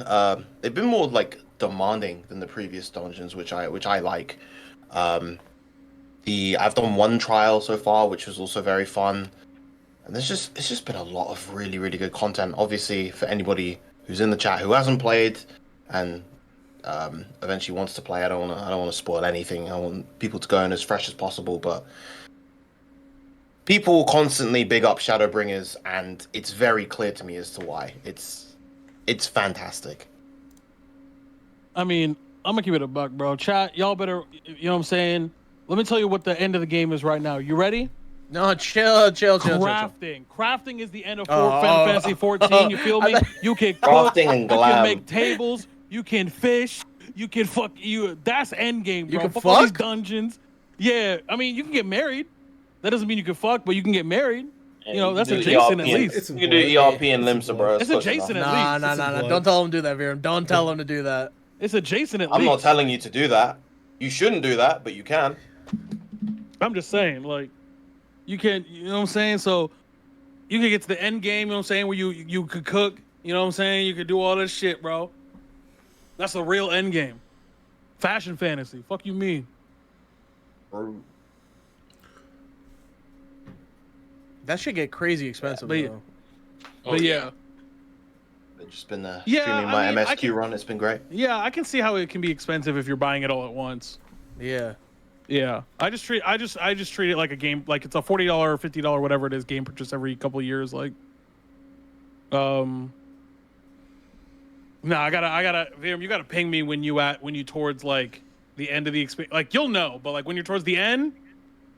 They've been more like demanding than the previous dungeons, which I like. I've done one trial so far, which was also very fun. And it's just been a lot of really, really good content. Obviously, for anybody who's in the chat who hasn't played and eventually wants to play. I don't want to spoil anything. I want people to go in as fresh as possible, but people constantly big up Shadowbringers, and it's very clear to me as to why. It's fantastic. I mean, I'm gonna keep it a buck, bro. Chat, y'all better, you know what I'm saying? Let me tell you what the end of the game is right now. You ready? No, chill. Crafting. Crafting is the end of Final Fantasy 14. You feel me? You can cook. Crafting and You glam. can make tables. You can fish. You can fuck. That's end game, bro. You can all these fuck? dungeons. Yeah, I mean, you can get married. That doesn't mean you can fuck, but you can get married. You know, that's adjacent at least. You can do ERP and Limsa, bro. It's adjacent at least. Nah. Don't tell him to do that, Viren. Don't tell him to do that. It's adjacent at I'm least. not telling you to do that. You shouldn't do that, but you can. I'm just saying, like, you can, you know what I'm saying? So you can get to the end game, you know what I'm saying, where you could cook, you know what I'm saying? You could do all this shit, bro. That's a real end game. Fashion fantasy. Fuck you mean? That should get crazy expensive, though. But yeah. I've just been Yeah, streaming my MSQ run. It's been great. Yeah, I can see how it can be expensive if you're buying it all at once. Yeah. Yeah. I just treat it like a game, like it's a $40 or $50, whatever it is, game purchase every couple of years. Like, no, I gotta, Viram, you gotta ping me when you towards like the end of the experience. Like, you'll know, but like when you're towards the end,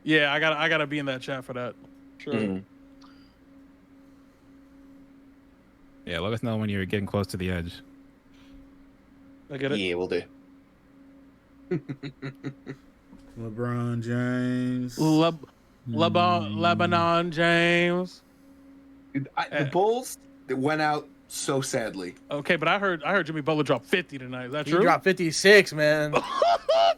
yeah, I gotta be in that chat for that. Sure. Mm-hmm. Yeah, let us know when you're getting close to the edge. I get it. Yeah, we'll do. LeBron James. Lebanon James. The Bulls went out so sadly. Okay, but I heard Jimmy Butler dropped 50 tonight. Is that true? He dropped 56, man.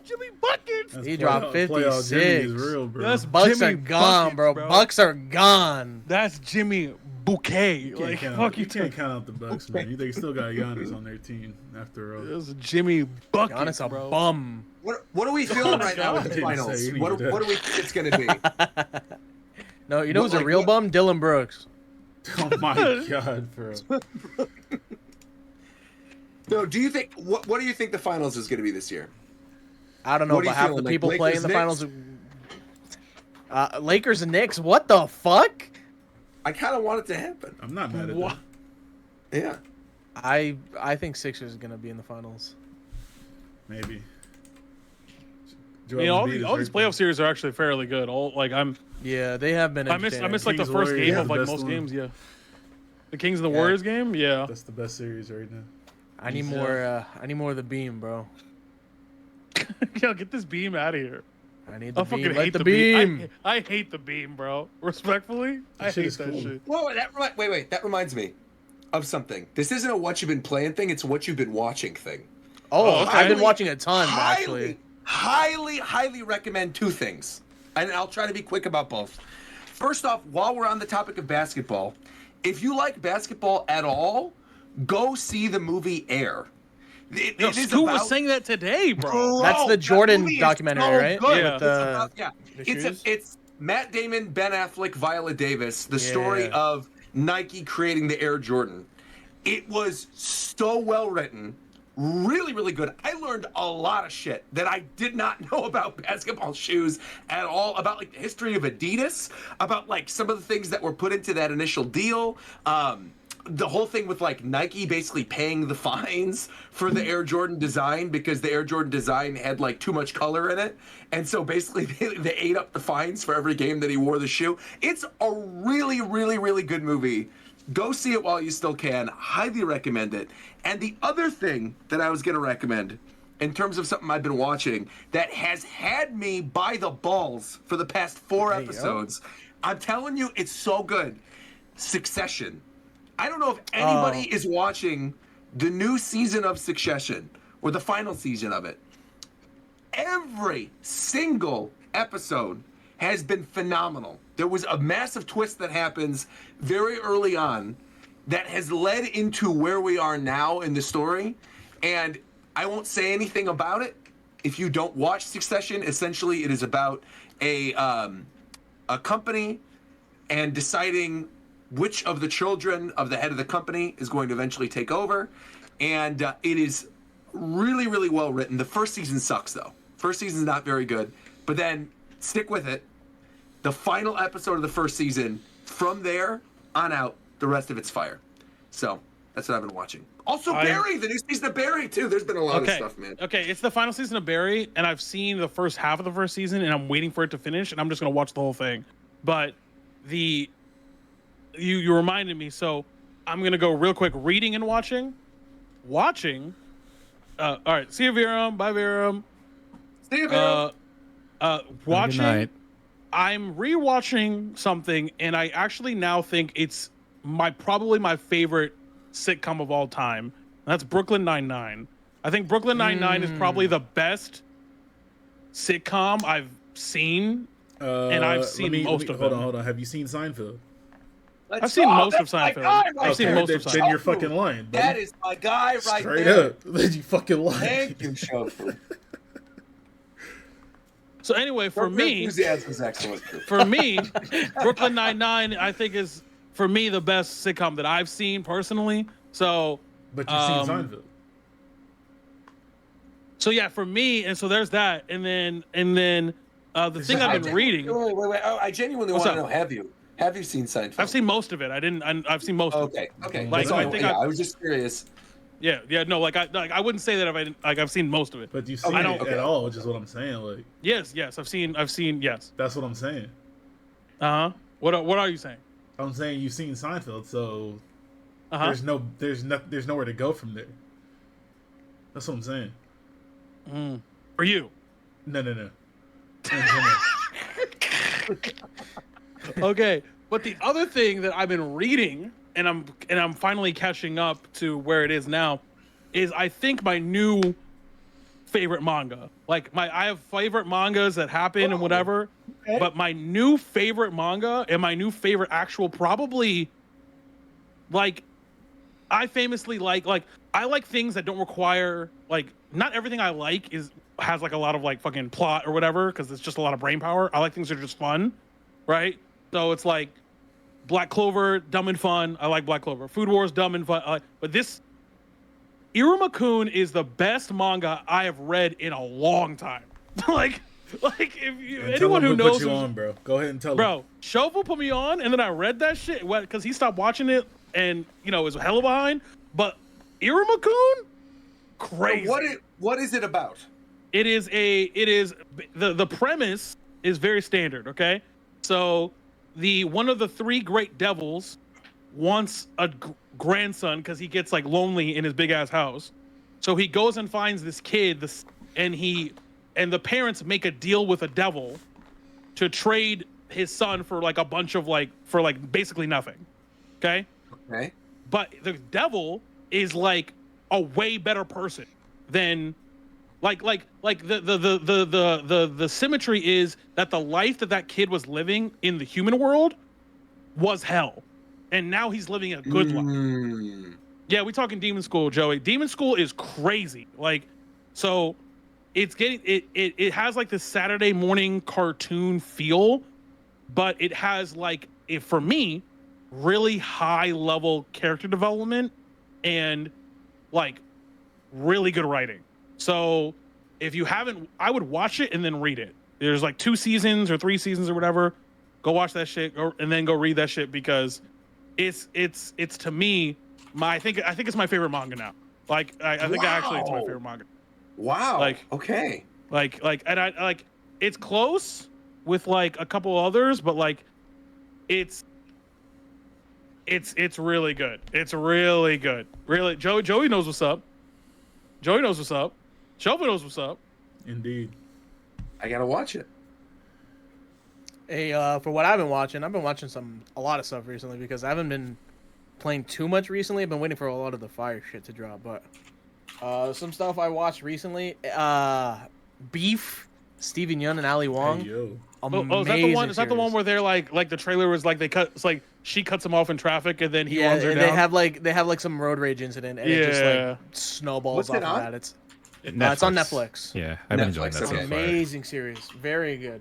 Jimmy Buckets. That's He dropped playoff Jimmy 56. is real, bro. That's Bucks Jimmy are gone, Buckets, bro. Bucks are gone. That's Jimmy Bouquet. You Like, can't fuck can't count out the Bucks, man. They still got Giannis on their team after all. That's Jimmy Buckets, Giannis a bro. bum. What are we feeling right now with the didn't finals? say What any of do we think it's gonna be? No, you know who's a real bum? Dylan Brooks. Oh my god, bro. No, do you think what do you think the finals is gonna be this year? I don't know, What are but you half feeling, the like people Lakers, playing in the Knicks? finals. Lakers and Knicks. What the fuck? I kind of want it to happen. I'm not mad at What? that. Yeah. I think Sixers is gonna be in the finals. Maybe. You know, all these playoff series are actually fairly good. Yeah, they have been. I miss like the Kings first Warriors game is of the like best most one. games. Yeah, the Kings and the Warriors game. Yeah, That's the best series right now. I need more. I need more of the beam, bro. Yo, get this beam out of here. I need the I beam. fucking Let hate the the beam. beam. I hate the beam, bro. Respectfully, I shit hate is that cool. shit. Whoa, wait. That reminds me of something. This isn't a what you've been playing thing. It's a what you've been watching thing. Oh, okay. I've been watching a ton actually. Highly recommend two things, and I'll try to be quick about both. First off, while we're on the topic of basketball, if you like basketball at all, go see the movie Air. Yo, Stu was saying that today, bro. That's the that Jordan movie is documentary, so right? good. Yeah. With the, The shoes? it's Matt Damon, Ben Affleck, Viola Davis. The story Yeah. of Nike creating the Air Jordan. It was so well written, really good. I learned a lot of shit that I did not know about basketball shoes at all. About like the history of Adidas, about like some of the things that were put into that initial deal. The whole thing with like Nike basically paying the fines for the Air Jordan design because the Air Jordan design had like too much color in it. And so basically they ate up the fines for every game that he wore the shoe. It's a really good movie. Go see it while you still can. Highly recommend it. And the other thing that I was going to recommend in terms of something I've been watching that has had me by the balls for the past 4 episodes. I'm telling you, it's so good. Succession. I don't know if anybody is watching the new season of Succession or the final season of it. Every single episode has been phenomenal. There was a massive twist that happens very early on that has led into where we are now in the story. And I won't say anything about it. If you don't watch Succession, essentially it is about a company and deciding which of the children of the head of the company is going to eventually take over. And it is really, really well written. The first season sucks, though. First season's not very good. But then stick with it. The final episode of the first season, from there on out, the rest of it's fire. So that's what I've been watching. Also, Barry, the new season of Barry, too. There's been a lot of stuff, man. Okay, it's the final season of Barry, and I've seen the first half of the first season, and I'm waiting for it to finish, and I'm just going to watch the whole thing. But you reminded me, so I'm going to go real quick. Reading and watching. Watching. All right, see you, Viram. Bye, Viram. See you, Viram. Watching. I'm rewatching something, and I actually now think it's probably my favorite sitcom of all time. That's Brooklyn Nine-Nine. I think Brooklyn Nine-Nine is probably the best sitcom I've seen, and I've seen most of it. Hold on. Have you seen Seinfeld? I've seen most of Seinfeld. I've seen most of Seinfeld. Then you're fucking lying. Buddy. That is my guy right Straight there. up. Then you fucking lying. Thank you, Shofu. So anyway, for me, enthusiasm is excellent. For me, Brooklyn Nine-Nine, I think is for me the best sitcom that I've seen personally. So, but you've seen Seinfeld. So yeah, for me, and so there's that, and then the thing I've been reading. Wait. Oh, I genuinely want to know. Have you seen Seinfeld? I've seen most of it. I've seen most of it. Okay. Like, I was just curious. Yeah. No, I wouldn't say that I've seen most of it. But you've seen it at all, which is what I'm saying. Like, yes, I've seen, yes. That's what I'm saying. What are you saying? I'm saying you've seen Seinfeld, so there's nowhere to go from there. That's what I'm saying. For you? No. Okay, but the other thing that I've been reading, and I'm finally catching up to where it is now, is I think my new favorite manga. Like I have favorite mangas that happen and whatever, but my new favorite manga and my new favorite actual probably, like, I famously like I like things that don't require, like, not everything I like has like a lot of like fucking plot or whatever, because it's just a lot of brain power. I like things that are just fun, right? So it's like Black Clover, dumb and fun. I like Black Clover. Food Wars, dumb and fun. But this Iruma-kun is the best manga I have read in a long time. like if anyone who knows, put you on, bro. Go ahead and tell bro. Shofu put me on, and then I read that shit because he stopped watching it, and is hella behind. But Iruma-kun, crazy. So what is it about? It is the premise is very standard. Okay, so one of the three great devils wants a grandson because he gets like lonely in his big ass house. So he goes and finds this kid, and the parents make a deal with a devil to trade his son for like a bunch of for basically nothing. Okay. But the devil is like a way better person than the symmetry is that the life that kid was living in the human world was hell, and now he's living a good life. Yeah, we talking Demon School, Joey. Demon School is crazy. So it's getting it has like this Saturday morning cartoon feel, but it has for me really high level character development and really good writing. So if you haven't, I would watch it and then read it. There's 2 seasons or 3 seasons or whatever. Go watch that shit and then go read that shit, because it's to me I think it's my favorite manga now. I think actually it's my favorite manga. Wow. Okay. And I it's close with a couple others, but it's really good. It's really good. Really, Joey knows what's up. Joey knows what's up. Shofu knows what's up. Indeed. I gotta watch it. Hey, for what I've been watching a lot of stuff recently, because I haven't been playing too much recently. I've been waiting for a lot of the fire shit to drop, but some stuff I watched recently. Beef, Steven Yeun and Ali Wong. Hey, yo. Is that the one? Is that the one where they're the trailer was they cut? It's she cuts him off in traffic and then he runs her down. They have some road rage incident, and it just snowballs off of that. It's on Netflix. Yeah, I've been enjoying that so far. Amazing series, very good.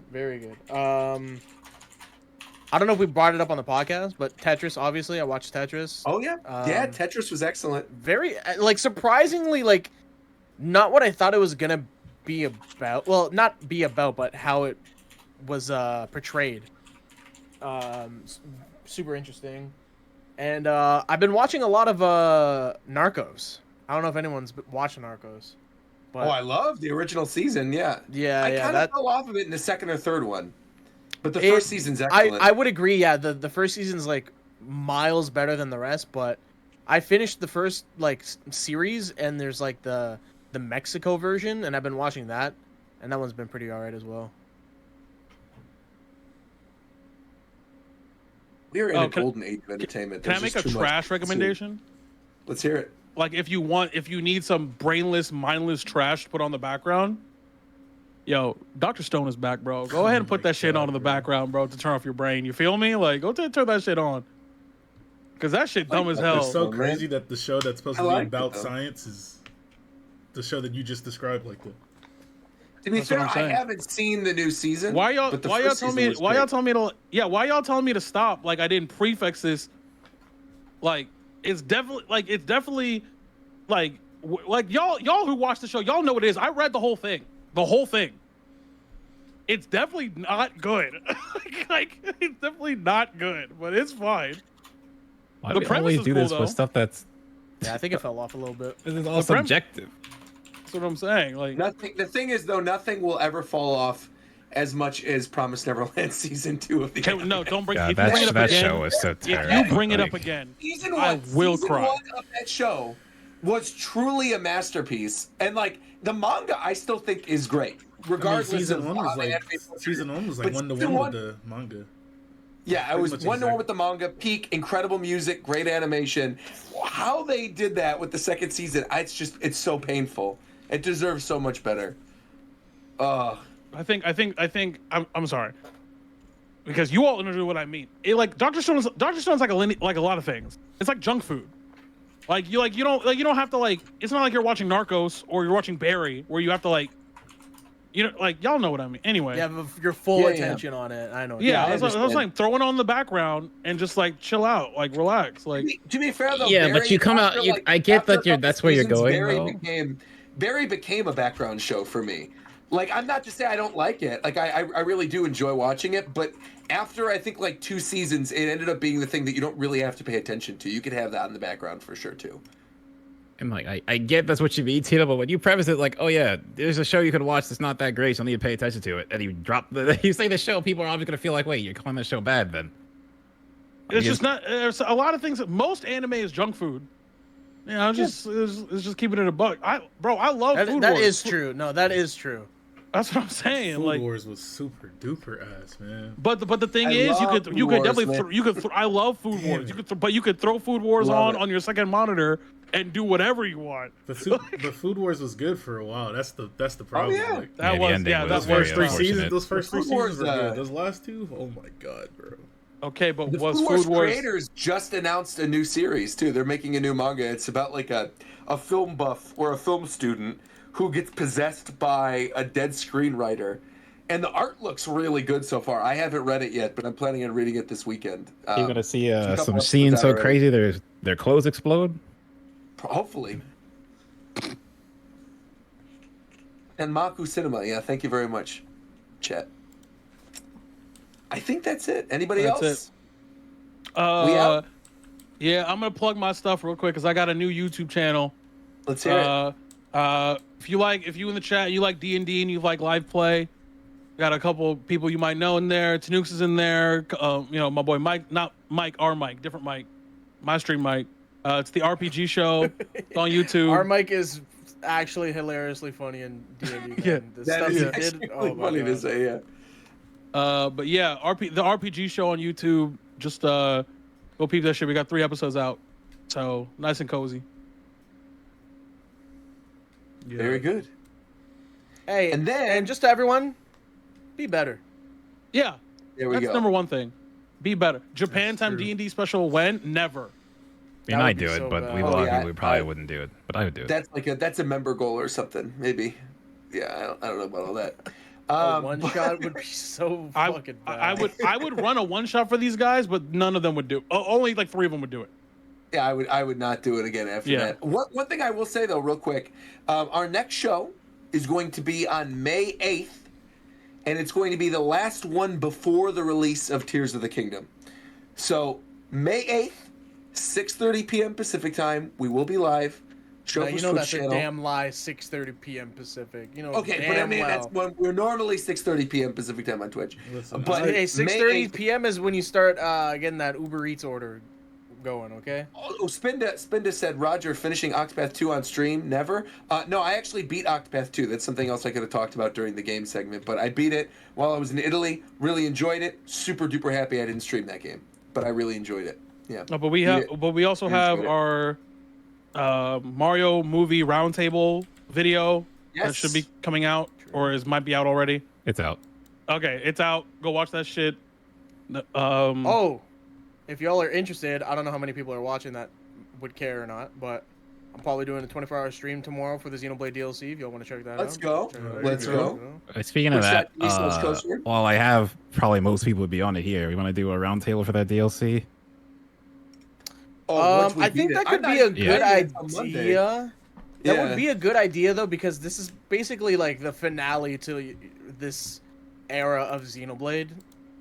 I don't know if we brought it up on the podcast, but Tetris. Obviously, I watched Tetris. Oh yeah, yeah. Tetris was excellent. Very like surprisingly like not what I thought it was gonna be about. Well, not be about, but how it was portrayed. Super interesting. And I've been watching a lot of Narcos. I don't know if anyone's been watching Narcos. But... Oh, I love the original season. Yeah, I kind of fell off of it in the second or third one, but the first season's excellent. I would agree. Yeah, the first season's like miles better than the rest. But I finished the first like series, and there's like the Mexico version, and I've been watching that, and that one's been pretty alright as well. We are in a golden age of entertainment. Can I make a trash recommendation? Let's hear it. Like if you need some brainless, mindless trash to put on the background, yo, Dr. Stone is back, bro. Go ahead and put that shit on in the background, bro, to turn off your brain. You feel me? Like, go turn that shit on. Because that shit dumb as hell. It's so crazy that the show that's supposed to be about science is the show that you just described like that. To be fair, I haven't seen the new season. Why y'all telling me to stop? Like I didn't prefix this. Like it's definitely like y'all who watch the show, y'all know what it is. I read the whole thing. It's definitely not good. like it's definitely not good, but it's fine. Why do we always do this with stuff that's? Yeah, I think it fell off a little bit. This is all subjective. That's what I'm saying. Like nothing. The thing is, though, nothing will ever fall off as much as Promised Neverland season 2 of the. No, don't bring. God, if you bring it up that again, show was so terrible. If you bring it up again, I will cry. Season 1 of that show was truly a masterpiece, and like the manga, I still think is great, regardless. Season 1 was like 1-to-1 with the manga. Yeah, it was 1-to-1 with the manga. Peak, incredible music, great animation. How they did that with the second season, it's so painful. It deserves so much better. I think I'm sorry, because you all know what I mean. It like Dr. Stone's like a lot of things. It's like junk food. You don't have to like. It's not like you're watching Narcos or you're watching Barry where you have to like. Y'all know what I mean. Anyway. Yeah, your full attention on it. I know. Yeah, I was like throwing it on the background and just like chill out, like relax. Like to be fair though, yeah, Barry, but you come out. I get that that's where you're going. Barry became a background show for me. Like I'm not to say I don't like it. Like I really do enjoy watching it, but after I think like 2 seasons, it ended up being the thing that you don't really have to pay attention to. You could have that in the background for sure too. And like I get that's what you mean, Tito, but when you preface it like, oh yeah, there's a show you could watch that's not that great, so you need to pay attention to it, and you say the show, people are always gonna feel like, wait, you're calling the show bad then. It's just not. There's a lot of things. Most anime is junk food. Yeah, it's just keeping it a buck. I love Food Wars. That is true. No, that is true. That's what I'm saying. Food Wars was super duper ass, man. But the thing is, you could definitely I love Food Wars. You could throw Food Wars on your second monitor and do whatever you want. But Food Wars was good for a while. That's the problem. Oh, yeah. Like, those first 3 seasons. Those first 3 seasons were good. Those last 2, oh my god, bro. Okay, but the was Food Wars creators just announced a new series too. They're making a new manga. It's about like a film buff or a film student who gets possessed by a dead screenwriter. And the art looks really good so far. I haven't read it yet, but I'm planning on reading it this weekend. You're gonna see some scenes so crazy their clothes explode? Hopefully. And Maku Cinema, yeah, thank you very much, Chet. I think that's it. Anybody else? We out? Yeah, I'm gonna plug my stuff real quick because I got a new YouTube channel. Let's hear it. If you in the chat, you like D&D and you like live play, got a couple people you might know in there. Tanooks is in there. My boy Mike, not Mike, our Mike, different Mike, my stream Mike. It's the RPG show. It's on YouTube. Our Mike is actually hilariously funny in D&D. Yeah, that is actually funny to say. Yeah. But yeah, the RPG show on YouTube. Just go peep that shit. We got 3 episodes out, so nice and cozy. Yeah. Very good. Hey, and just to everyone, be better. Yeah, that's go. number 1 thing. Be better. Japan time D&D special when? Never. I mean, I do it, but we probably wouldn't do it. But I would do it. That's a member goal or something, maybe. Yeah, I don't know about all that. One shot would be so fucking bad. I would run a one shot for these guys, but none of them would do. Only like 3 of them would do it. Yeah, I would not do it again after that. One thing I will say though, real quick, our next show is going to be on May 8th, and it's going to be the last one before the release of Tears of the Kingdom. So May 8th, 6:30 p.m. Pacific time, we will be live. You know that's a damn lie. 6:30 p.m. Pacific. You know. Okay, but I mean that's when we're normally 6:30 p.m. Pacific time on Twitch. But hey, 6:30 p.m. is when you start getting that Uber Eats order going. Okay. Oh, Spinda said Roger finishing Octopath 2 on stream. Never. No, I actually beat Octopath 2. That's something else I could have talked about during the game segment. But I beat it while I was in Italy. Really enjoyed it. Super duper happy I didn't stream that game, but I really enjoyed it. Yeah. No, but we also have our Mario movie roundtable video that should be coming out, or might be out already. It's out. Okay, it's out. Go watch that shit. If y'all are interested, I don't know how many people are watching that would care or not, but I'm probably doing a 24-hour stream tomorrow for the Xenoblade DLC. If y'all want to check that out, let's go. Let's go. Speaking of that, while I have probably most people would be on it here, we want to do a roundtable for that DLC. I think that could be a good idea. That would be a good idea though, because this is basically like the finale to this era of Xenoblade.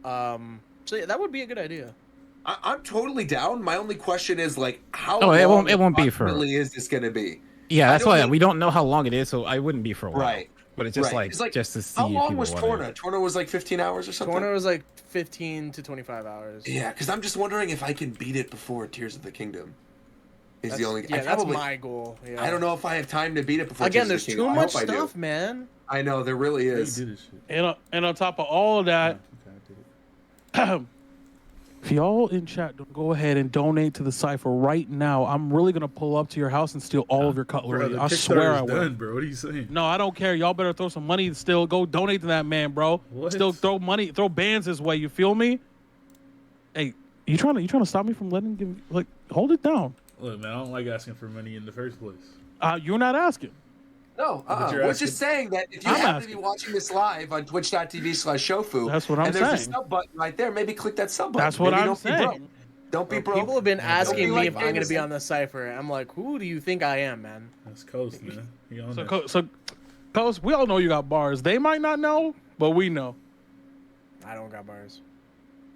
So yeah, that would be a good idea. I'm totally down. My only question is like, how long it won't be for. Is this going to be? Yeah, that's why we don't know how long it is, so I wouldn't be for a while. Right. But it's just like just to see. How long was Torna? Torna was like 15 hours or something. Torna was like 15 to 25 hours. Yeah, because I'm just wondering if I can beat it before Tears of the Kingdom. That's my goal. Yeah. I don't know if I have time to beat it before. Again, there's too much stuff, man. I know there really is. And on top of all of that, if y'all in chat don't go ahead and donate to the cipher right now, I'm really gonna pull up to your house and steal all of your cutlery. Bro, I swear I will. Done, bro. What are you saying? No, I don't care. Y'all better throw some money. Still, go donate to that man, bro. What? Still throw money, throw bands his way. You feel me? Hey, you trying to stop me from hold it down. Look, man, I don't like asking for money in the first place. You're not asking. No, we're just saying that if you happen to be watching this live on twitch.tv/shofu, that's what I'm saying. And there's a sub button right there, maybe click that sub button. That's what I'm saying. Don't be broke. People have been asking me if I'm going to be on the cipher. I'm like, who do you think I am, man? That's Coast, man. So, Coast, we all know you got bars. They might not know, but we know. I don't got bars.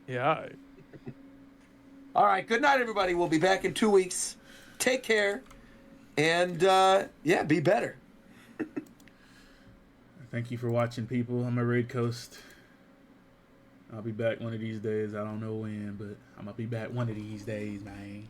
Yeah, all right. All right, good night, everybody. We'll be back in 2 weeks. Take care. And, be better. Thank you for watching, people. I'm a Raid Coast. I'll be back one of these days. I don't know when, but I'm going to be back one of these days, man.